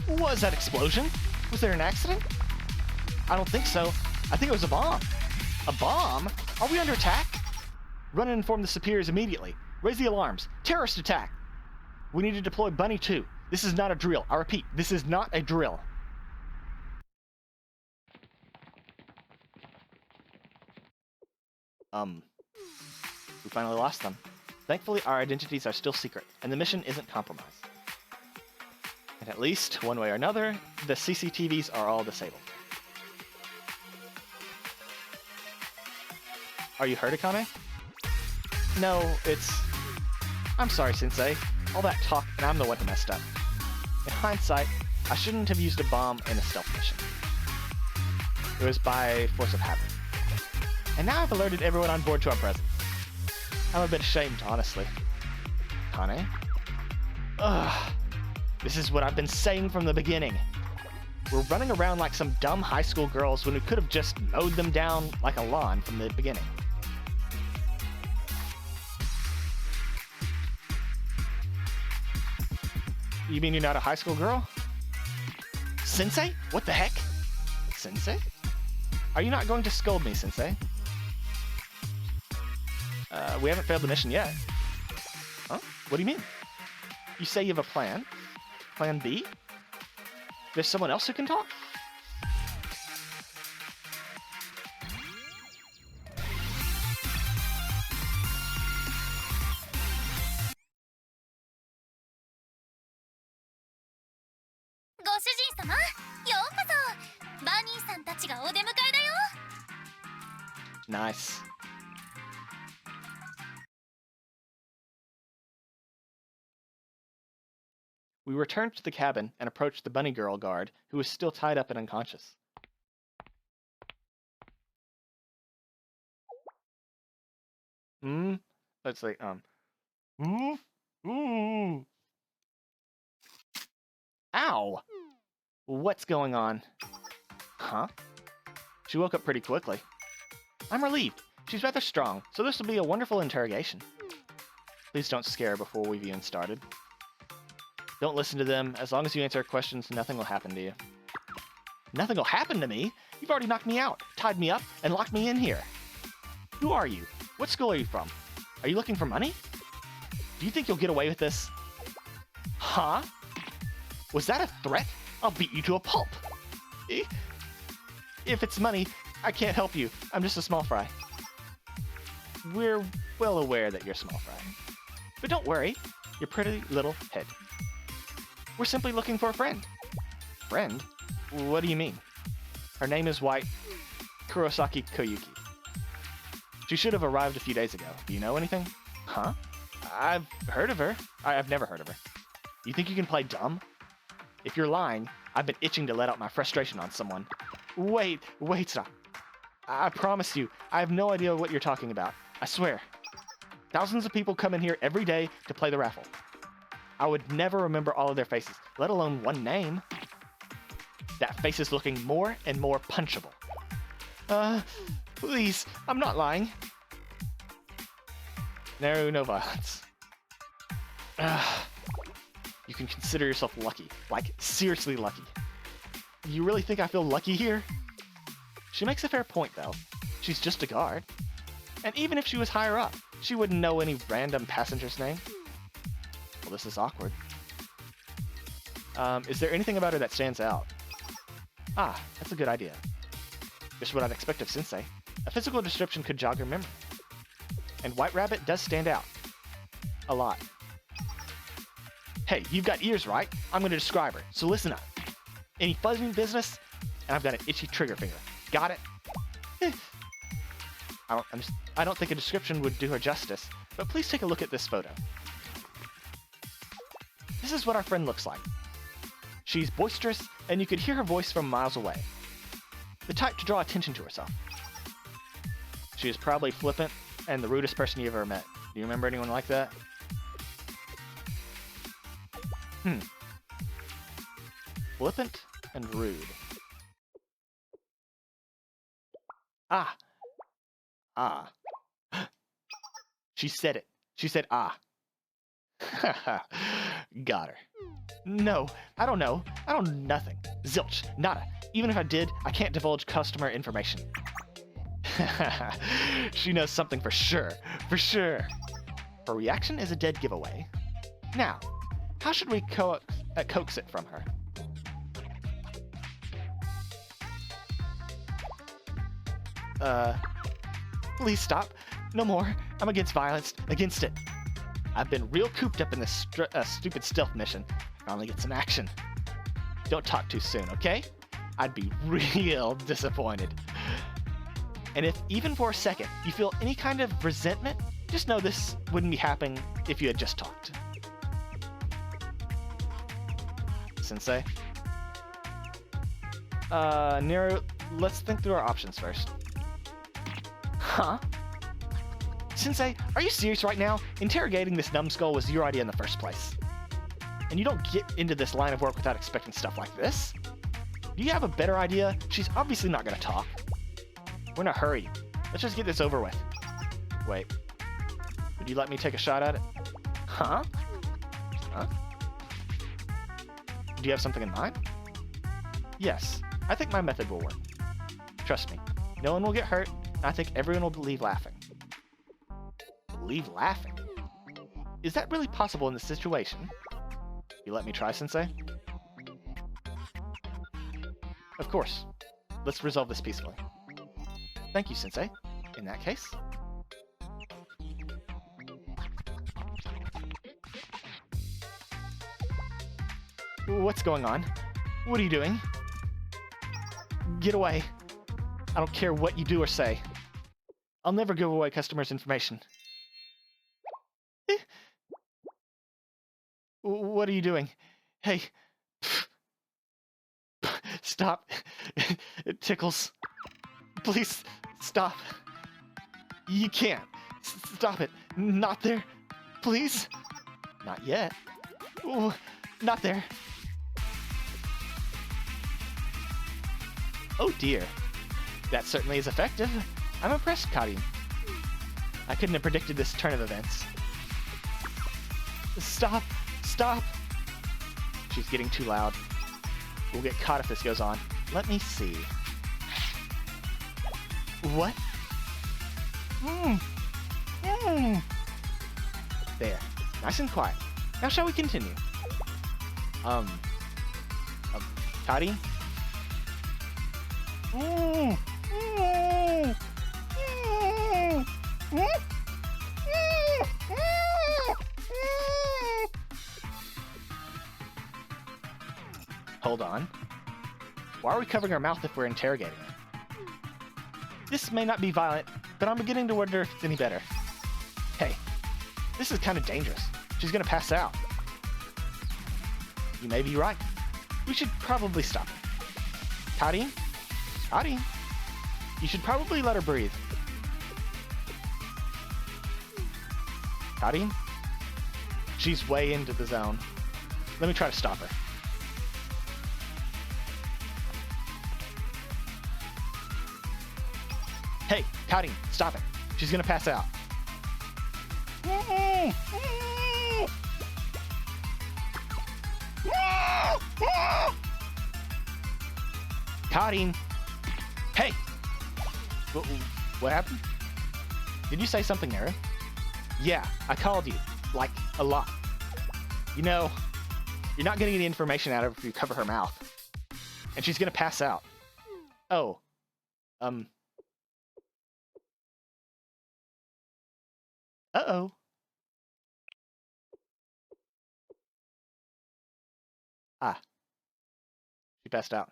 What was that explosion? Was there an accident? I don't think so. I think it was a bomb. A bomb? Are we under attack? Run and inform the superiors immediately. Raise the alarms. Terrorist attack. We need to deploy Bunny 2. This is not a drill. I repeat, this is not a drill. We finally lost them. Thankfully, our identities are still secret, and the mission isn't compromised. And at least, one way or another, the CCTVs are all disabled. Are you hurt, Akane? No, it's... I'm sorry, Sensei. All that talk, and I'm the one who messed up. In hindsight, I shouldn't have used a bomb in a stealth mission. It was by force of habit. And now I've alerted everyone on board to our presence. I'm a bit ashamed, honestly. Akane? Ugh. This is what I've been saying from the beginning. We're running around like some dumb high school girls when we could have just mowed them down like a lawn from the beginning. You mean you're not a high school girl? Sensei? What the heck? Sensei? Are you not going to scold me, Sensei? We haven't failed the mission yet. Huh? What do you mean? You say you have a plan? Plan B? There's someone else who can talk? さんたちがお出迎えだよ。 Nice. We returned to the cabin and approached the bunny girl guard, who was still tied up and unconscious. Let's say, Ooh. Ow! What's going on? Huh? She woke up pretty quickly. I'm relieved. She's rather strong, so this will be a wonderful interrogation. Please don't scare her before we've even started. Don't listen to them. As long as you answer questions, nothing will happen to you. Nothing will happen to me? You've already knocked me out, tied me up, and locked me in here. Who are you? What school are you from? Are you looking for money? Do you think you'll get away with this? Huh? Was that a threat? I'll beat you to a pulp. If it's money, I can't help you. I'm just a small fry. We're well aware that you're small fry. But don't worry, your pretty little head. We're simply looking for a friend. Friend? What do you mean? Her name is White Kurosaki Koyuki. She should have arrived a few days ago. Do you know anything? Huh? I've heard of her. I've never heard of her. You think you can play dumb? If you're lying, I've been itching to let out my frustration on someone. Wait, stop. I promise you, I have no idea what you're talking about. I swear. Thousands of people come in here every day to play the raffle. I would never remember all of their faces, let alone one name. That face is looking more and more punchable. Please, I'm not lying. No violence. You can consider yourself lucky. Like, seriously lucky. You really think I feel lucky here? She makes a fair point, though. She's just a guard. And even if she was higher up, she wouldn't know any random passenger's name. Well, this is awkward. Is there anything about her that stands out? Ah, that's a good idea. Just what I'd expect of Sensei. A physical description could jog her memory. And White Rabbit does stand out. A lot. Hey, you've got ears, right? I'm going to describe her, so listen up. Any fuzzing business, and I've got an itchy trigger finger. Got it? I don't think a description would do her justice, but please take a look at this photo. This is what our friend looks like. She's boisterous, and you could hear her voice from miles away. The type to draw attention to herself. She is probably flippant and the rudest person you've ever met. Do you remember anyone like that? Flippant and rude. Ah. She said it. She said ah. Got her. No, I don't know. I don't know nothing. Zilch. Nada. Even if I did, I can't divulge customer information. She knows something for sure. For sure. Her reaction is a dead giveaway. Now, how should we coax it from her? Please stop. No more. I'm against violence. Against it. I've been real cooped up in this stupid stealth mission. I finally get some action. Don't talk too soon, okay? I'd be real disappointed. And if, even for a second, you feel any kind of resentment, just know this wouldn't be happening if you had just talked. Sensei? Nero, let's think through our options first. Huh? Sensei, are you serious right now? Interrogating this numbskull was your idea in the first place. And you don't get into this line of work without expecting stuff like this. Do you have a better idea? She's obviously not going to talk. We're in a hurry. Let's just get this over with. Wait. Would you let me take a shot at it? Huh? Huh? Do you have something in mind? Yes. I think my method will work. Trust me. No one will get hurt, and I think everyone will leave laughing. Leave laughing? Is that really possible in this situation? You let me try, Sensei? Of course. Let's resolve this peacefully. Thank you, Sensei. In that case... What's going on? What are you doing? Get away. I don't care what you do or say. I'll never give away customers' information. What are you doing? Hey. Stop. It tickles. Please, stop. You can't. Stop it. Not there. Please. Not yet. Ooh, not there. Oh dear. That certainly is effective. I'm impressed, Karin. I couldn't have predicted this turn of events. Stop! Stop! She's getting too loud. We'll get caught if this goes on. Let me see. What? There. Nice and quiet. Now shall we continue? Karin? Hold on. Why are we covering our mouth if we're interrogating her? This may not be violent, but I'm beginning to wonder if it's any better. Hey, this is kind of dangerous. She's gonna pass out. You may be right. We should probably stop her. Karin? Karin? You should probably let her breathe. Karin? She's way into the zone. Let me try to stop her. Hey, Karin, stop it. She's gonna pass out. Karin! Hey! What happened? Did you say something there? Yeah, I called you. Like, a lot. You know, you're not getting any information out of her if you cover her mouth. And she's gonna pass out. Oh. Uh-oh. Ah. She passed out.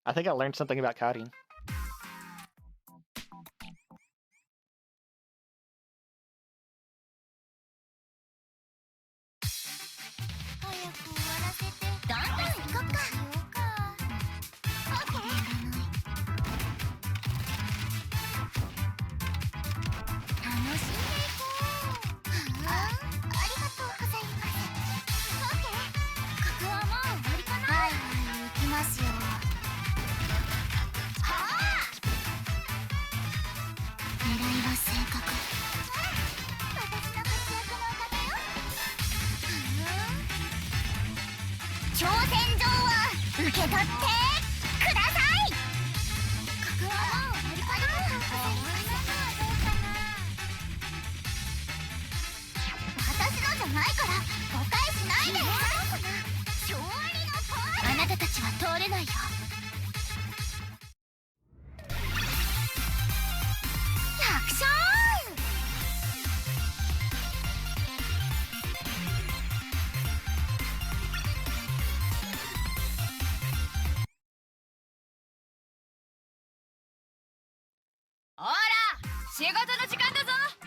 I think I learned something about Karin.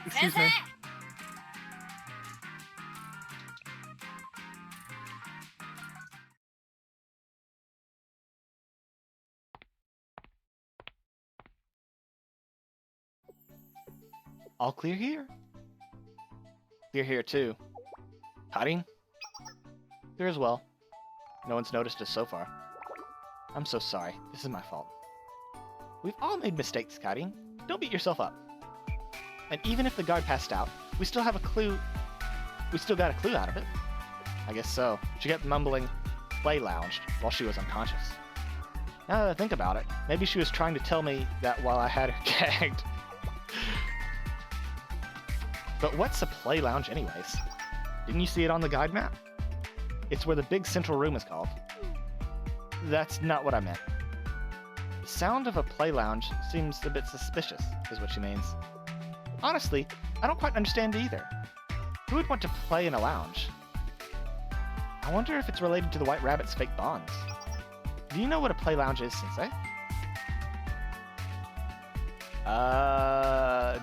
Excuse me. All clear here? Clear here too. Karin? Clear as well. No one's noticed us so far. I'm so sorry. This is my fault. We've all made mistakes, Karin. Don't beat yourself up. And even if the guard passed out, we still have a clue. We still got a clue out of it. I guess so. She kept mumbling, "play lounged," while she was unconscious. Now that I think about it, maybe she was trying to tell me that while I had her gagged. But what's a play lounge anyways? Didn't you see it on the guide map? It's where the big central room is called. That's not what I meant. The sound of a play lounge seems a bit suspicious, is what she means. Honestly, I don't quite understand either. Who would want to play in a lounge? I wonder if it's related to the White Rabbit's fake bonds. Do you know what a play lounge is, Sensei?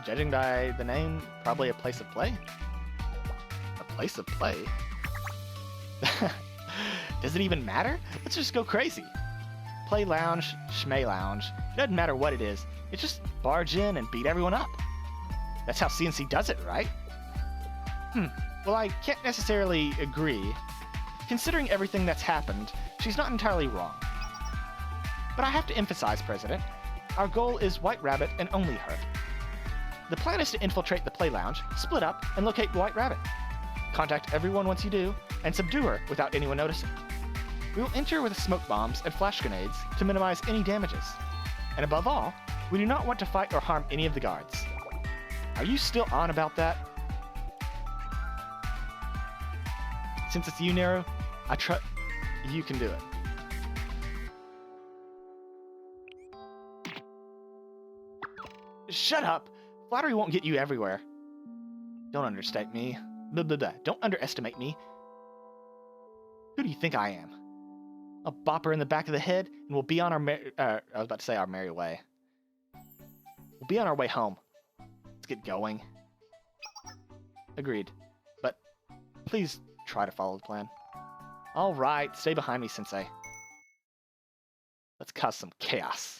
Judging by the name, probably a place of play. A place of play? Does it even matter? Let's just go crazy. Play lounge, schmay lounge. It doesn't matter what it is. It's just barge in and beat everyone up. That's how CNC does it, right? Well, I can't necessarily agree. Considering everything that's happened, she's not entirely wrong. But I have to emphasize, President, our goal is White Rabbit and only her. The plan is to infiltrate the play lounge, split up, and locate White Rabbit. Contact everyone once you do, and subdue her without anyone noticing. We will enter with smoke bombs and flash grenades to minimize any damages. And above all, we do not want to fight or harm any of the guards. Are you still on about that? Since it's you, Nero, I trust you can do it. Shut up! Flattery won't get you everywhere. Don't understate me. Blah, blah, blah. Don't underestimate me. Who do you think I am? I'll bop her in the back of the head, and we'll be on our I was about to say our merry way. We'll be on our way home. Let's get going. Agreed. But please try to follow the plan. All right, stay behind me, Sensei. Let's cause some chaos.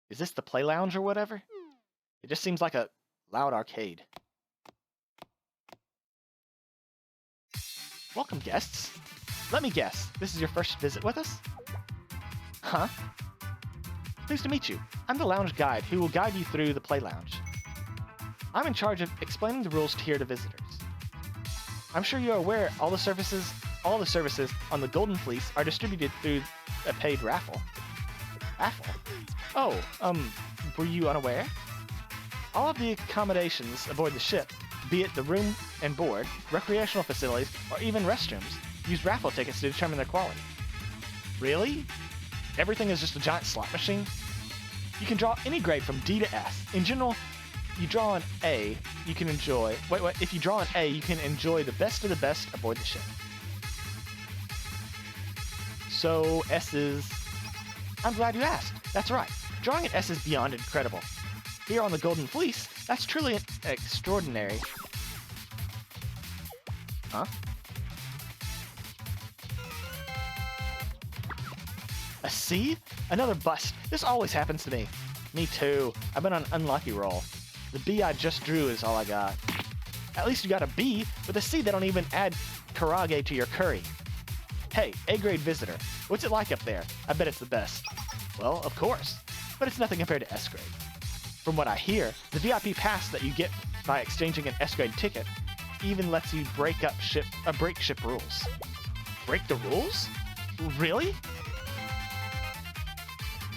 Is this the play lounge or whatever? It just seems like a loud arcade. Welcome, guests. Let me guess, this is your first visit with us? Huh? Pleased to meet you. I'm the lounge guide who will guide you through the play lounge. I'm in charge of explaining the rules here to visitors. I'm sure you're aware all the services on the Golden Fleece are distributed through a paid raffle. Raffle? Oh, were you unaware? All of the accommodations aboard the ship, be it the room and board, recreational facilities, or even restrooms, use raffle tickets to determine their quality. Really? Everything is just a giant slot machine? You can draw any grade from D to S. In general, you draw an A, you can enjoy... Wait, if you draw an A, you can enjoy the best of the best aboard the ship. So, S is... I'm glad you asked. That's right. Drawing an S is beyond incredible. Here on the Golden Fleece, that's truly extraordinary. Huh? A C? Another bust. This always happens to me. Me too. I've been on an unlucky roll. The B I just drew is all I got. At least you got a B. With a C, they don't even add karage to your curry. Hey, A-grade visitor. What's it like up there? I bet it's the best. Well, of course. But it's nothing compared to S-grade. From what I hear, the VIP pass that you get by exchanging an S-grade ticket even lets you break ship rules. Break the rules? Really?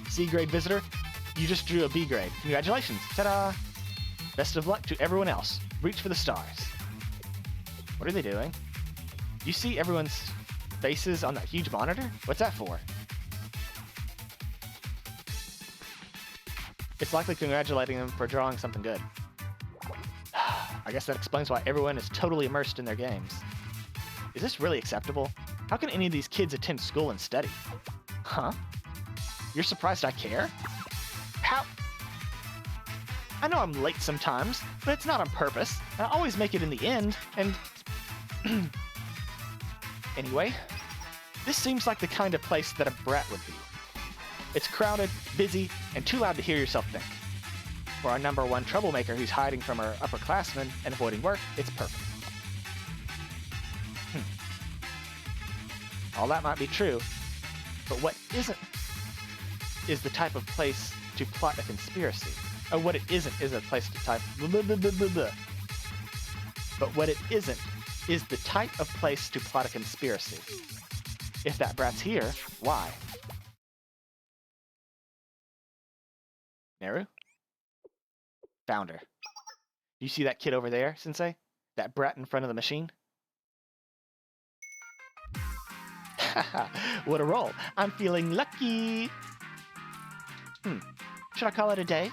C-grade visitor, you just drew a B-grade. Congratulations. Ta-da! Best of luck to everyone else. Reach for the stars. What are they doing? Do you see everyone's faces on that huge monitor? What's that for? It's likely congratulating them for drawing something good. I guess that explains why everyone is totally immersed in their games. Is this really acceptable? How can any of these kids attend school and study? Huh? You're surprised I care? How? I know I'm late sometimes, but it's not on purpose. I always make it in the end, and... Anyway, this seems like the kind of place that a brat would be. It's crowded, busy, and too loud to hear yourself think. For our number one troublemaker who's hiding from her upperclassmen and avoiding work, it's perfect. All that might be true, but what isn't is the type of place to plot a conspiracy. Or what it isn't is a place to type blah, blah, blah, blah, blah, blah. But what it isn't is the type of place to plot a conspiracy. If that brat's here, why? Neru? Found her. Do you see that kid over there, Sensei? That brat in front of the machine? Haha, what a roll. I'm feeling lucky. Should I call it a day?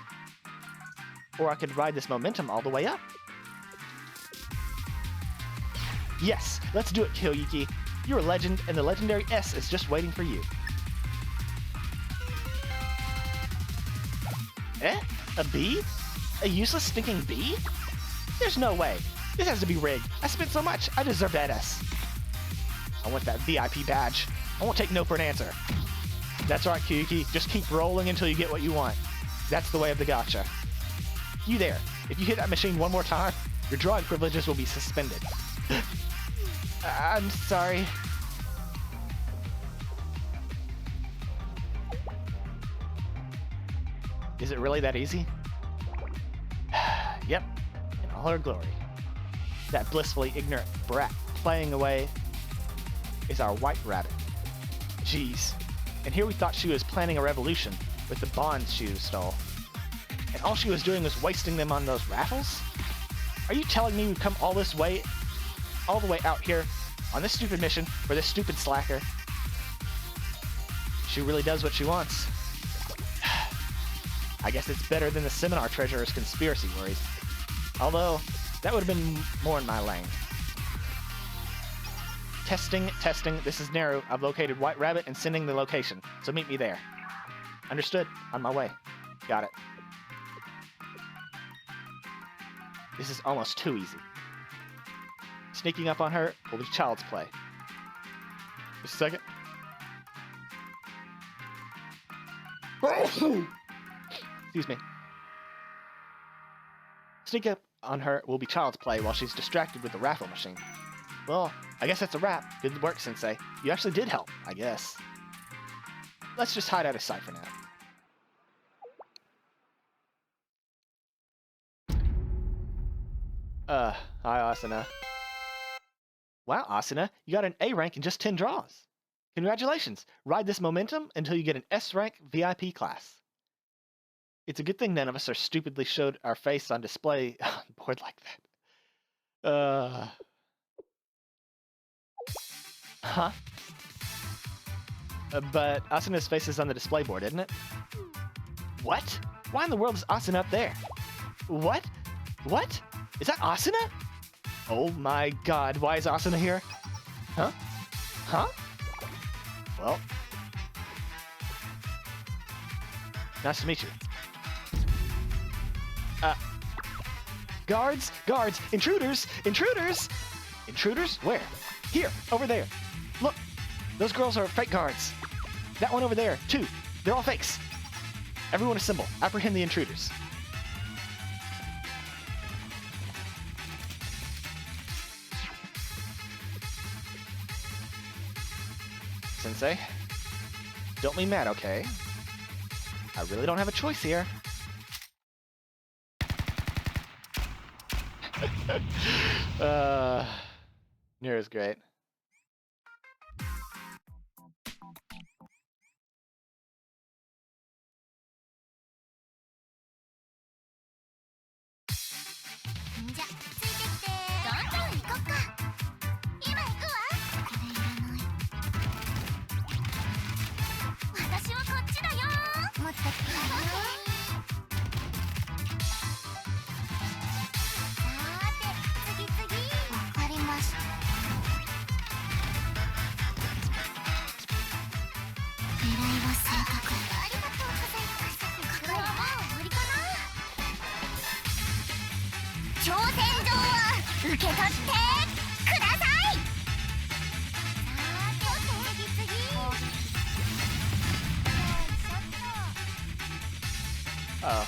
Or I could ride this momentum all the way up. Yes, let's do it, Kyoyuki. You're a legend, and the legendary S is just waiting for you. Eh? A B? A useless stinking B? There's no way. This has to be rigged. I spent so much. I deserve that S. I want that VIP badge. I won't take no for an answer. That's right, Kyoyuki. Just keep rolling until you get what you want. That's the way of the gacha. You there. If you hit that machine one more time, your drawing privileges will be suspended. I'm sorry. Is it really that easy? Yep, in all her glory. That blissfully ignorant brat playing away is our white rabbit. Jeez. And here we thought she was planning a revolution with the bonds she stole. And all she was doing was wasting them on those raffles? Are you telling me we've come all the way out here on this stupid mission for this stupid slacker? She really does what she wants. I guess it's better than the seminar treasurer's conspiracy worries. Although, that would have been more in my lane. Testing, testing. This is Naru. I've located White Rabbit and sending the location, so meet me there. Understood. On my way. Got it. This is almost too easy. Sneaking up on her will be child's play. Just a second. Excuse me. Sneak up on her will be child's play while she's distracted with the raffle machine. Well, I guess that's a wrap. Good work, Sensei. You actually did help, I guess. Let's just hide out of sight for now. Hi, Asuna. Wow, Asuna, you got an A rank in just 10 draws. Congratulations. Ride this momentum until you get an S rank VIP class. It's a good thing none of us are stupidly showed our face on display on board like that. Huh? But Asuna's face is on the display board, isn't it? What? Why in the world is Asuna up there? What? What? Is that Asuna? Oh my god, why is Asuna here? Huh? Huh? Well. Nice to meet you. Guards! Guards! Intruders! Intruders! Intruders? Where? Here! Over there! Look! Those girls are fake guards. That one over there, too. They're all fakes. Everyone assemble. Apprehend the intruders. Sensei, don't be mad, okay? I really don't have a choice here. Nero's great. Uh-oh.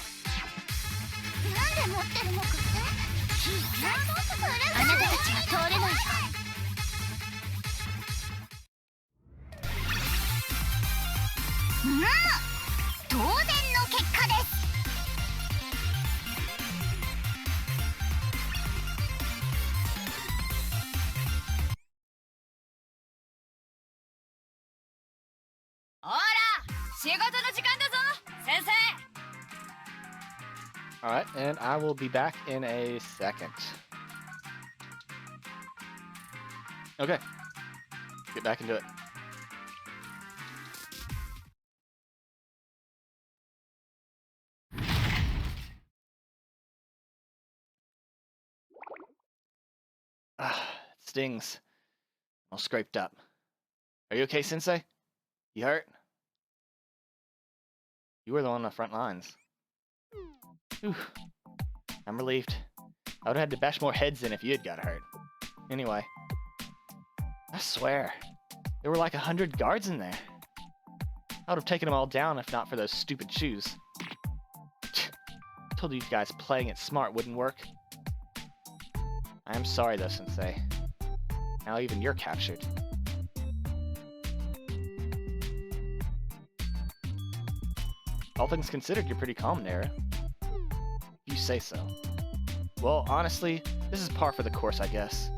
Alright, and I will be back in a second. Okay. Get back into it. Stings. All scraped up. Are you okay, Sensei? You hurt? You were the one on the front lines. Whew. I'm relieved. I would have had to bash more heads in if you had got hurt. Anyway. I swear. There were like 100 guards in there. I would have taken them all down if not for those stupid shoes. I told you guys playing it smart wouldn't work. I am sorry though, Sensei. Now even you're captured. All things considered, you're pretty calm, Nara. You say so. Well, honestly, this is par for the course, I guess.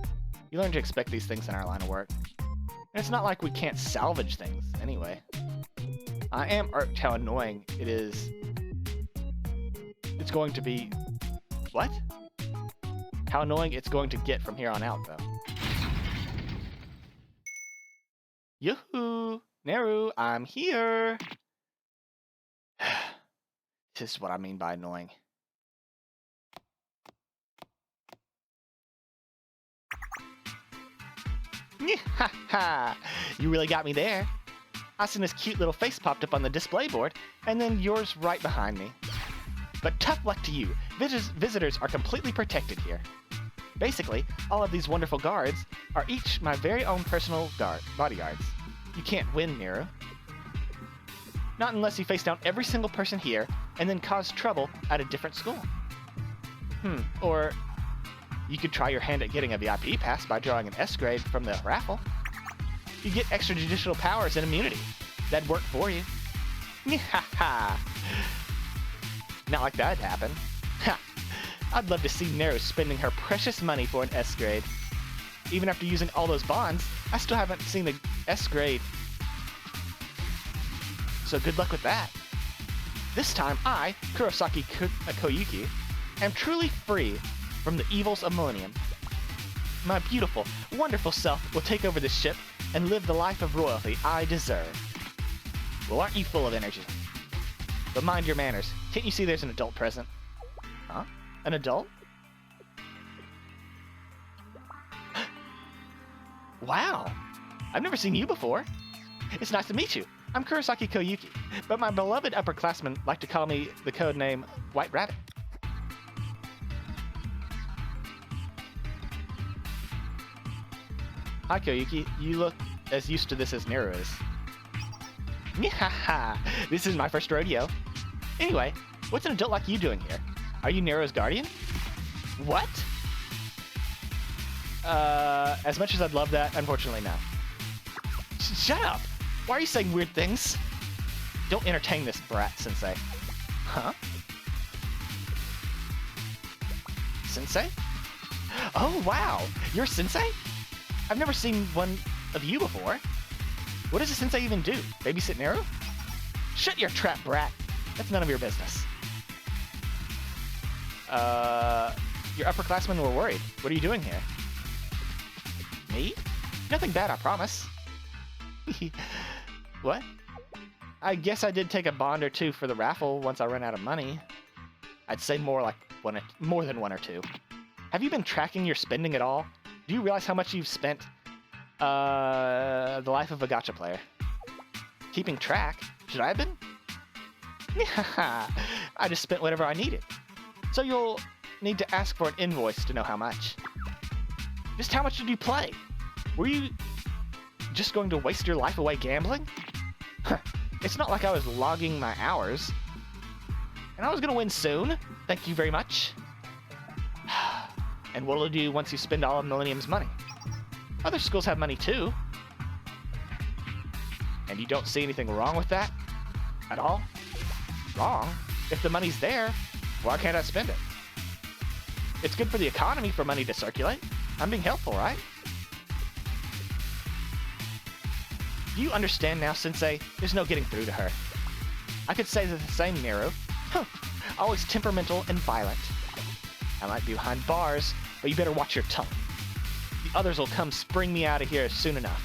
You learn to expect these things in our line of work. And it's not like we can't salvage things, anyway. I am irked how annoying it is. It's going to be... What? How annoying it's going to get from here on out, though. Yoo-hoo! Naru, I'm here! This is what I mean by annoying. Ha ha! You really got me there. Asuna's cute little face popped up on the display board, and then yours right behind me. But tough luck to you. Visitors are completely protected here. Basically, all of these wonderful guards are each my very own personal bodyguards. You can't win, Nero. Not unless you face down every single person here and then cause trouble at a different school. Or you could try your hand at getting a VIP pass by drawing an S grade from the raffle. You get extrajudicial powers and immunity. That'd work for you. Ha. Not like that'd happen. Ha! I'd love to see Nero spending her precious money for an S grade. Even after using all those bonds, I still haven't seen the S grade. So good luck with that. This time I, Kurosaki Koyuki, am truly free from the evils of Millennium. My beautiful, wonderful self will take over this ship and live the life of royalty I deserve. Well, aren't you full of energy? But mind your manners. Can't you see there's an adult present? Huh? An adult? Wow! I've never seen you before. It's nice to meet you. I'm Kurosaki Koyuki, but my beloved upperclassmen like to call me the code name White Rabbit. Hi Koyuki, you look as used to this as Nero is. Haha, this is my first rodeo. Anyway, what's an adult like you doing here? Are you Nero's guardian? What? As much as I'd love that, unfortunately no. Shut up! Why are you saying weird things? Don't entertain this brat, Sensei. Huh? Sensei? Oh, wow! You're a Sensei? I've never seen one of you before. What does a Sensei even do? Babysit Nero? Shut your trap, brat. That's none of your business. Your upperclassmen were worried. What are you doing here? Me? Nothing bad, I promise. What? I guess I did take a bond or two for the raffle once I ran out of money. I'd say more than one or two. Have you been tracking your spending at all? Do you realize how much you've spent? The life of a gacha player. Keeping track? Should I have been? I just spent whatever I needed. So you'll need to ask for an invoice to know how much. Just how much did you play? Were you just going to waste your life away gambling? It's not like I was logging my hours. And I was going to win soon. Thank you very much. And what'll you do once you spend all of Millennium's money? Other schools have money too. And you don't see anything wrong with that? At all? Wrong? If the money's there, why can't I spend it? It's good for the economy for money to circulate. I'm being helpful, right? Do you understand now, Sensei? There's no getting through to her. I could say the same, Nero. Always temperamental and violent. I might be behind bars, but you better watch your tongue. The others will come spring me out of here soon enough.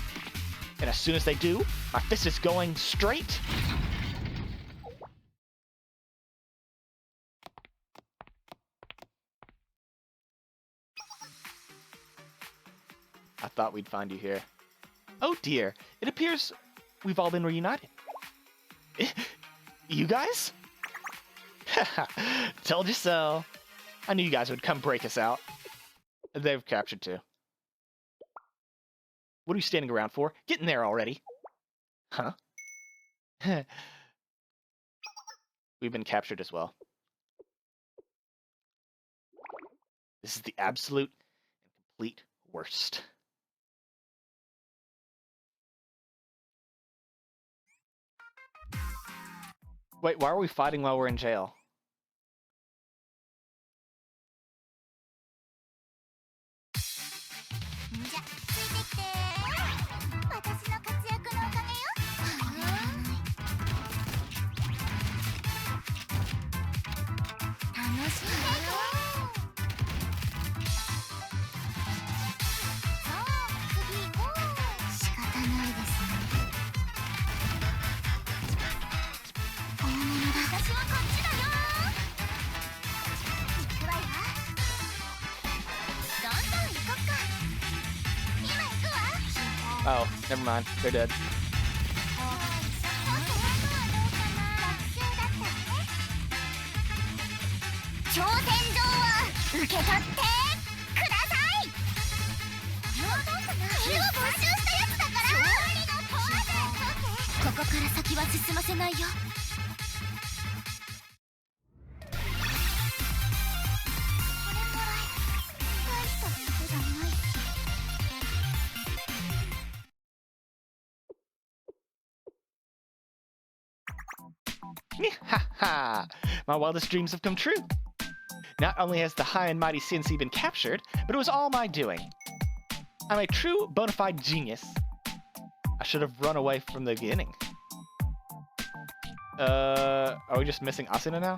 And as soon as they do, my fist is going straight... thought we'd find you here. Oh dear, it appears we've all been reunited. You guys? Told you so. I knew you guys would come break us out. They've captured too. What are you standing around for? Get in there already. Huh? We've been captured as well. This is the absolute and complete worst. Wait, why are we fighting while we're in jail? Oh, never mind. They're dead. Ha ha! My wildest dreams have come true. Not only has the high and mighty CNC been captured, but it was all my doing. I'm a true bona fide genius. I should have run away from the beginning. Are we just missing Asuna now?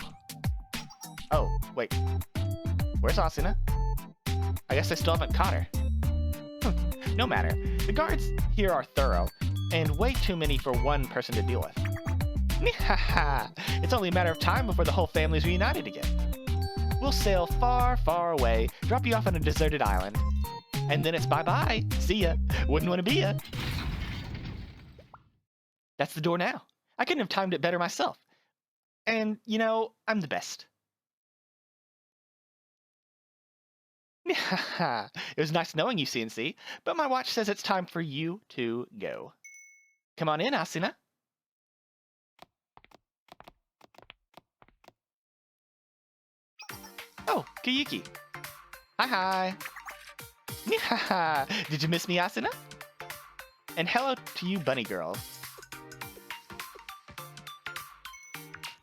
Oh, wait. Where's Asuna? I guess I still haven't caught her. No matter. The guards here are thorough, and way too many for one person to deal with. It's only a matter of time before the whole family's reunited again. We'll sail far, far away, drop you off on a deserted island, and then it's bye-bye. See ya. Wouldn't want to be ya. That's the door now. I couldn't have timed it better myself. And, you know, I'm the best. It was nice knowing you, CNC, but my watch says it's time for you to go. Come on in, Asuna. Oh, Kayuki. Hi. Did you miss me, Asuna? And hello to you, bunny girls.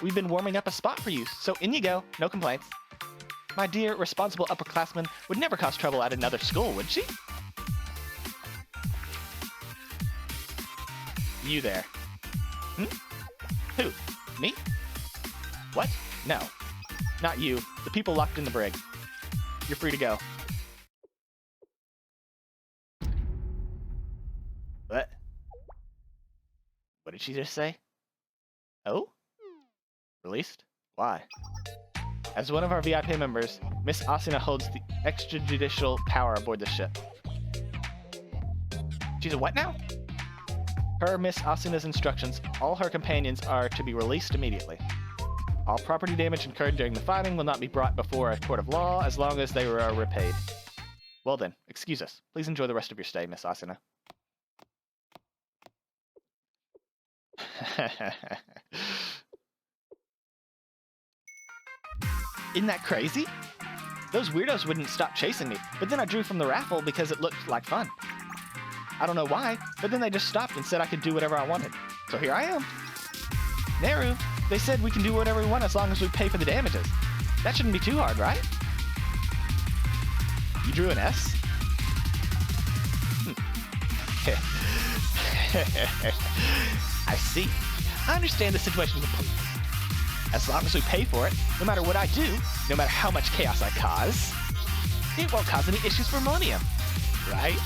We've been warming up a spot for you, so in you go. No complaints. My dear, responsible upperclassman would never cause trouble at another school, would she? You there. Who? Me? What? No. Not you. The people locked in the brig. You're free to go. What? What did she just say? Oh? Released? Why? As one of our VIP members, Miss Asuna holds the extrajudicial power aboard the ship. She's a what now? Per Miss Asuna's instructions, all her companions are to be released immediately. All property damage incurred during the fighting will not be brought before a court of law as long as they are repaid. Well then, excuse us. Please enjoy the rest of your stay, Miss Asuna. Isn't that crazy? Those weirdos wouldn't stop chasing me, but then I drew from the raffle because it looked like fun. I don't know why, but then they just stopped and said I could do whatever I wanted. So here I am. Neru, they said we can do whatever we want as long as we pay for the damages. That shouldn't be too hard, right? You drew an S? I see. I understand the situation completely. As long as we pay for it, no matter what I do, no matter how much chaos I cause, it won't cause any issues for Millennium, right?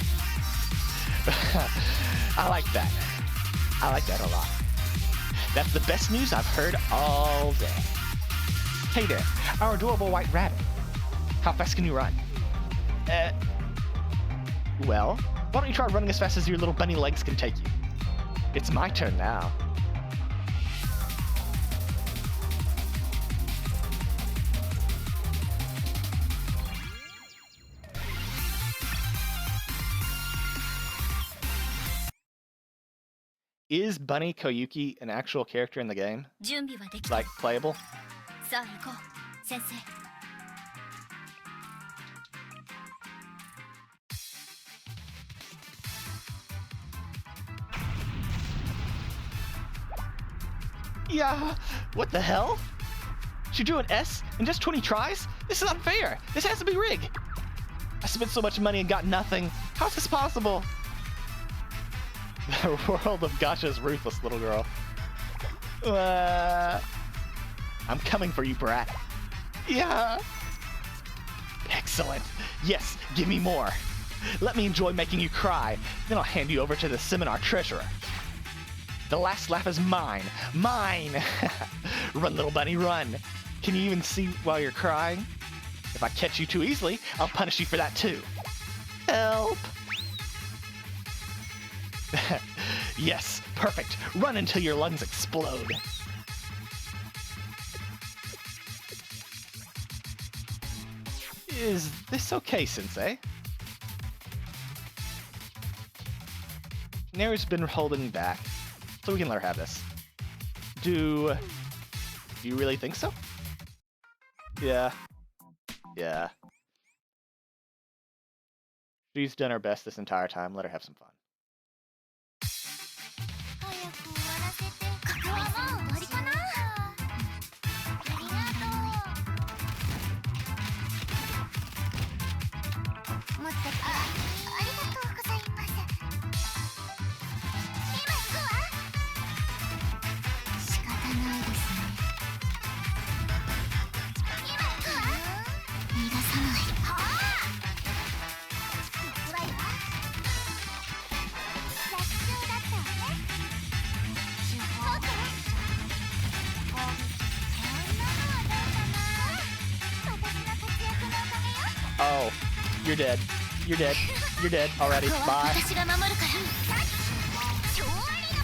I like that. I like that a lot. That's the best news I've heard all day. Hey there, our adorable white rabbit. How fast can you run? Well, Why don't you try running as fast as your little bunny legs can take you? It's my turn now. Is Bunny Koyuki an actual character in the game? 準備はできた。 Like, playable? さあ行こう、先生。Yeah, what the hell? She drew an S in just 20 tries? This is unfair. This has to be rigged. I spent so much money and got nothing. How is this possible? The world of Gacha's ruthless, little girl. I'm coming for you, brat. Yeah. Excellent. Yes, give me more. Let me enjoy making you cry. Then I'll hand you over to the seminar treasurer. The last laugh is mine. Mine! Run, little bunny, run. Can you even see while you're crying? If I catch you too easily, I'll punish you for that too. Help! Yes, perfect. Run until your lungs explode. Is this okay, Sensei? Neru's been holding me back, so we can let her have this. Do you really think so? Yeah. Yeah. She's done her best this entire time. Let her have some fun. 早く終わらせて。ここはもう終わりかな。ありがとう。持ってきて。ありがとうございます。今行くわ。仕方ないですね。今行くわ。逃がさない。はあ。行くわよ。楽勝だったわね。そうか。こんなのはどうかな。私の活躍のおかげよ。Oh, you're dead. You're dead. You're dead already. ここは Bye. 私が守るから。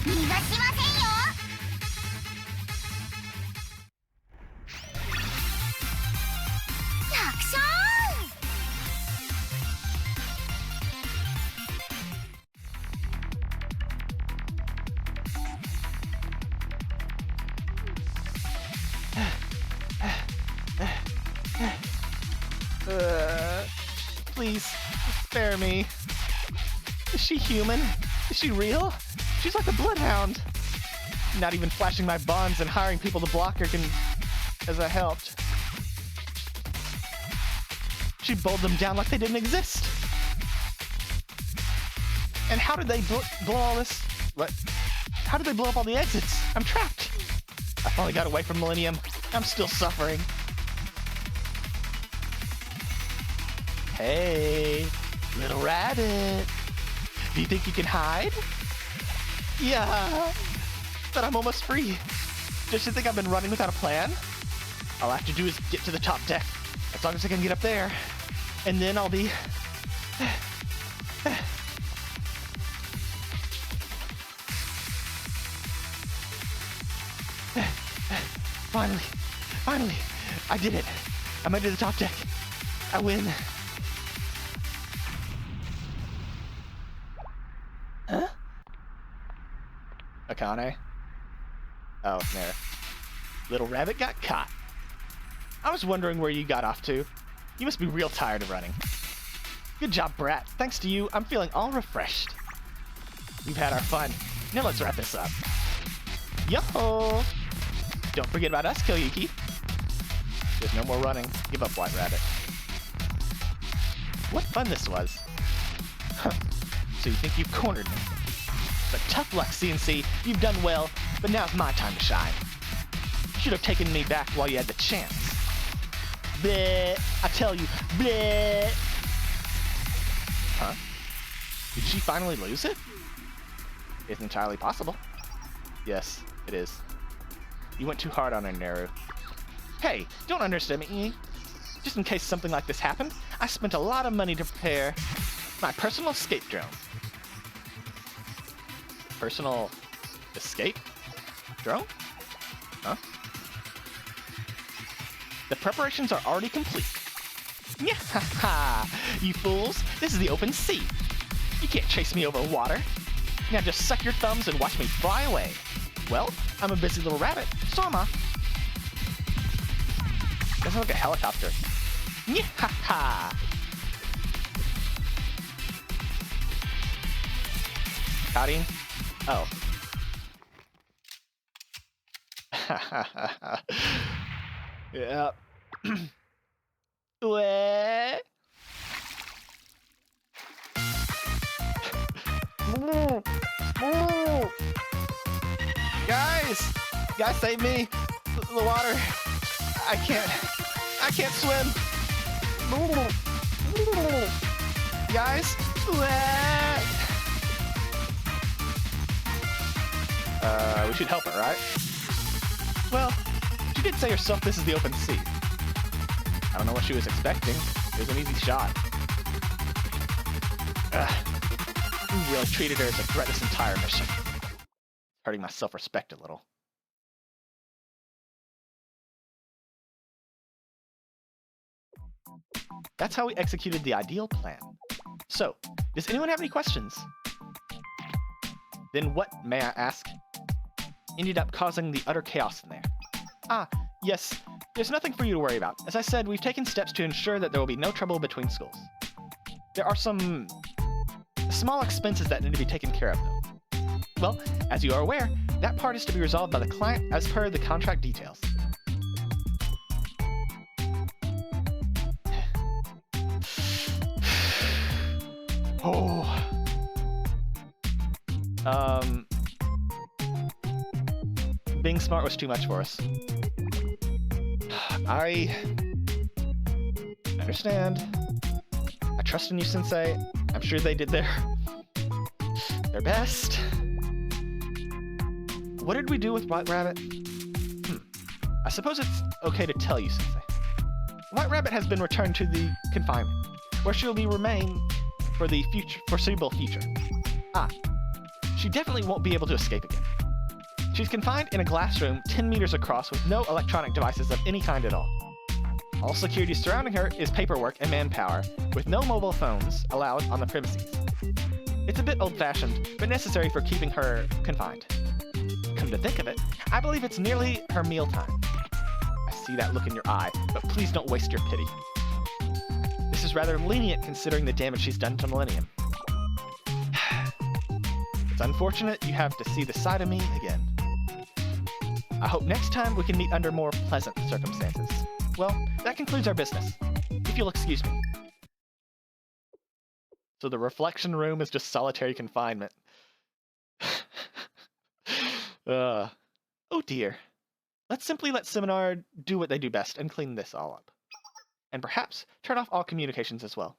逃がしませんよ。楽勝。Please, spare me. Is she human? Is she real? She's like a bloodhound. Not even flashing my bonds and hiring people to block her as I helped. She bowled them down like they didn't exist. And how did they blow all this? What? How did they blow up all the exits? I'm trapped. I finally got away from Millennium. I'm still suffering. Hey, little rabbit. Do you think you can hide? Yeah, but I'm almost free. Just you think I've been running without a plan? All I have to do is get to the top deck, as long as I can get up there. And then I'll be... Finally, I did it. I made it to the top deck. I win. Huh? Akane? Oh, there. Little rabbit got caught. I was wondering where you got off to. You must be real tired of running. Good job, Brat. Thanks to you, I'm feeling all refreshed. We've had our fun. Now let's wrap this up. Yo-ho! Don't forget about us, Koyuki. There's no more running. Give up, White Rabbit. What fun this was. Huh. So you think you've cornered me. But tough luck, CNC. You've done well, but now it's my time to shine. You should have taken me back while you had the chance. Bleh. I tell you, bleh. Huh? Did she finally lose it? It's entirely possible. Yes, it is. You went too hard on her, Neru. Hey, don't underestimate me. Just in case something like this happened, I spent a lot of money to prepare my personal escape drone. personal escape drone? Huh? The preparations are already complete. Nyahaha! You fools, this is the open sea. You can't chase me over water. Now just suck your thumbs and watch me fly away. Well, I'm a busy little rabbit, so am I. Doesn't look like a helicopter. Nyahaha! Cutting? Oh. Yeah. Weh. Guys, save me! The water. I can't swim. Guys, we should help her, right? Well, she did say herself this is the open sea. I don't know what she was expecting. It was an easy shot. We really treated her as a threat this entire mission. Hurting my self-respect a little. That's how we executed the ideal plan. So, does anyone have any questions? Then what, may I ask, ended up causing the utter chaos in there? Ah, yes, there's nothing for you to worry about. As I said, we've taken steps to ensure that there will be no trouble between schools. There are some small expenses that need to be taken care of, though. Well, as you are aware, that part is to be resolved by the client as per the contract details. Oh. Being smart was too much for us. I understand. I trust in you, Sensei. I'm sure they did their best. What did we do with White Rabbit? I suppose it's okay to tell you, Sensei. White Rabbit has been returned to the confinement, where she'll be remain for the foreseeable future. Ah, she definitely won't be able to escape again. She's confined in a glass room 10 meters across with no electronic devices of any kind at all. All security surrounding her is paperwork and manpower, with no mobile phones allowed on the premises. It's a bit old-fashioned, but necessary for keeping her confined. Come to think of it, I believe it's nearly her mealtime. I see that look in your eye, but please don't waste your pity. This is rather lenient considering the damage she's done to Millennium. It's unfortunate you have to see the side of me again. I hope next time we can meet under more pleasant circumstances. Well, that concludes our business, if you'll excuse me. So the reflection room is just solitary confinement. Oh dear. Let's simply let Seminar do what they do best and clean this all up. And perhaps turn off all communications as well.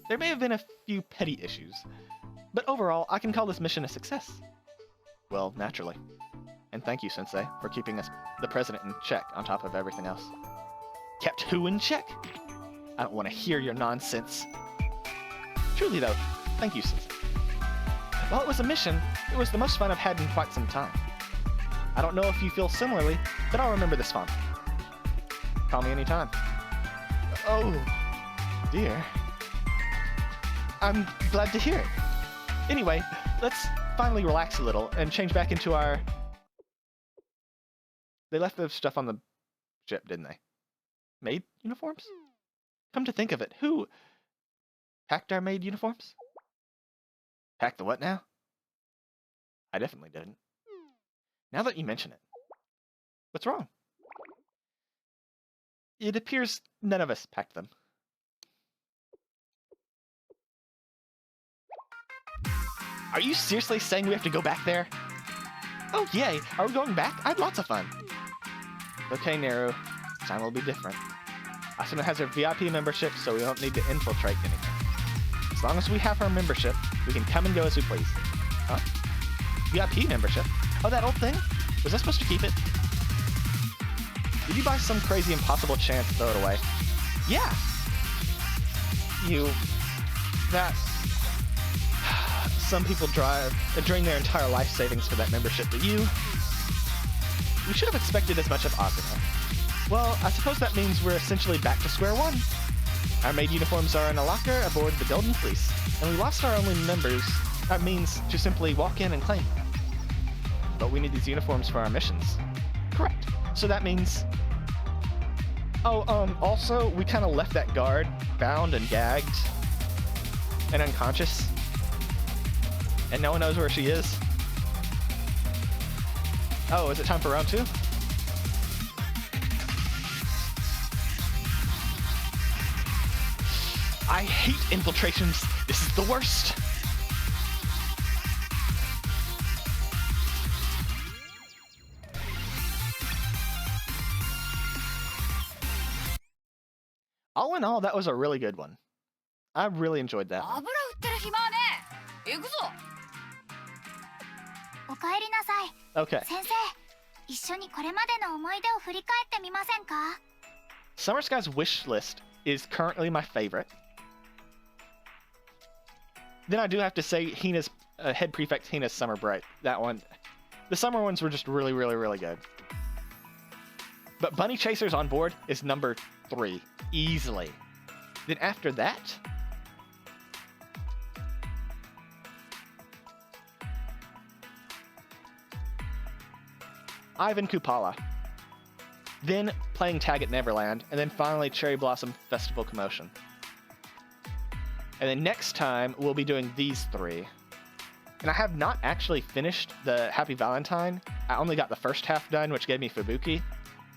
There may have been a few petty issues, but overall, I can call this mission a success. Well, naturally. And thank you, Sensei, for keeping the President in check on top of everything else. Kept who in check? I don't want to hear your nonsense. Truly though, thank you, Sensei. While it was a mission, it was the most fun I've had in quite some time. I don't know if you feel similarly, but I'll remember this fondly. Call me anytime. Oh, dear. I'm glad to hear it. Anyway, let's finally relax a little and change back into our... They left the stuff on the ship, didn't they? Maid uniforms? Come to think of it, who packed our maid uniforms? Packed the what now? I definitely didn't. Now that you mention it. What's wrong? It appears none of us packed them. Are you seriously saying we have to go back there? Oh yay, are we going back? I had lots of fun. Okay, Neru, this time will be different. Asuna has her VIP membership, so we don't need to infiltrate anything. As long as we have her membership, we can come and go as we please. Huh? VIP membership? Oh, that old thing? Was I supposed to keep it? Did you by some crazy impossible chance throw it away? Yeah! you that some people drain their entire life savings for that membership, but you should have expected as much of Asuna. Well, I suppose that means we're essentially back to square one. Our maid uniforms are in a locker aboard the Golden Fleece, and we lost our only members. That means to simply walk in and claim them. But we need these uniforms for our missions. Correct. So that means... Oh, also, we kind of left that guard bound and gagged and unconscious. And no one knows where she is. Oh, is it time for round 2? I hate infiltrations. This is the worst. All in all, that was a really good one. I really enjoyed that one. 油売ってる暇はねえ。行くぞ。おかえりなさい。 Okay. 先生、一緒にこれまでの思い出を振り返ってみませんか？ Summer Sky's wish list is currently my favorite. Then I do have to say Hina's head prefect Hina's Summer Bright. That one. The summer ones were just really, really, really good. But Bunny Chasers on board is number 3. Easily. Then after that... Ivan Kupala. Then playing tag at Neverland. And then finally Cherry Blossom Festival Commotion. And then next time, we'll be doing these 3. And I have not actually finished the Happy Valentine. I only got the first half done, which gave me Fubuki.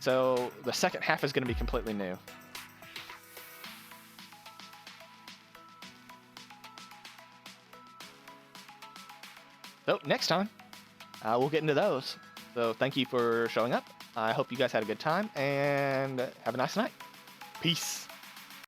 So the second half is going to be completely new. So next time, we'll get into those. So thank you for showing up. I hope you guys had a good time, and have a nice night. Peace.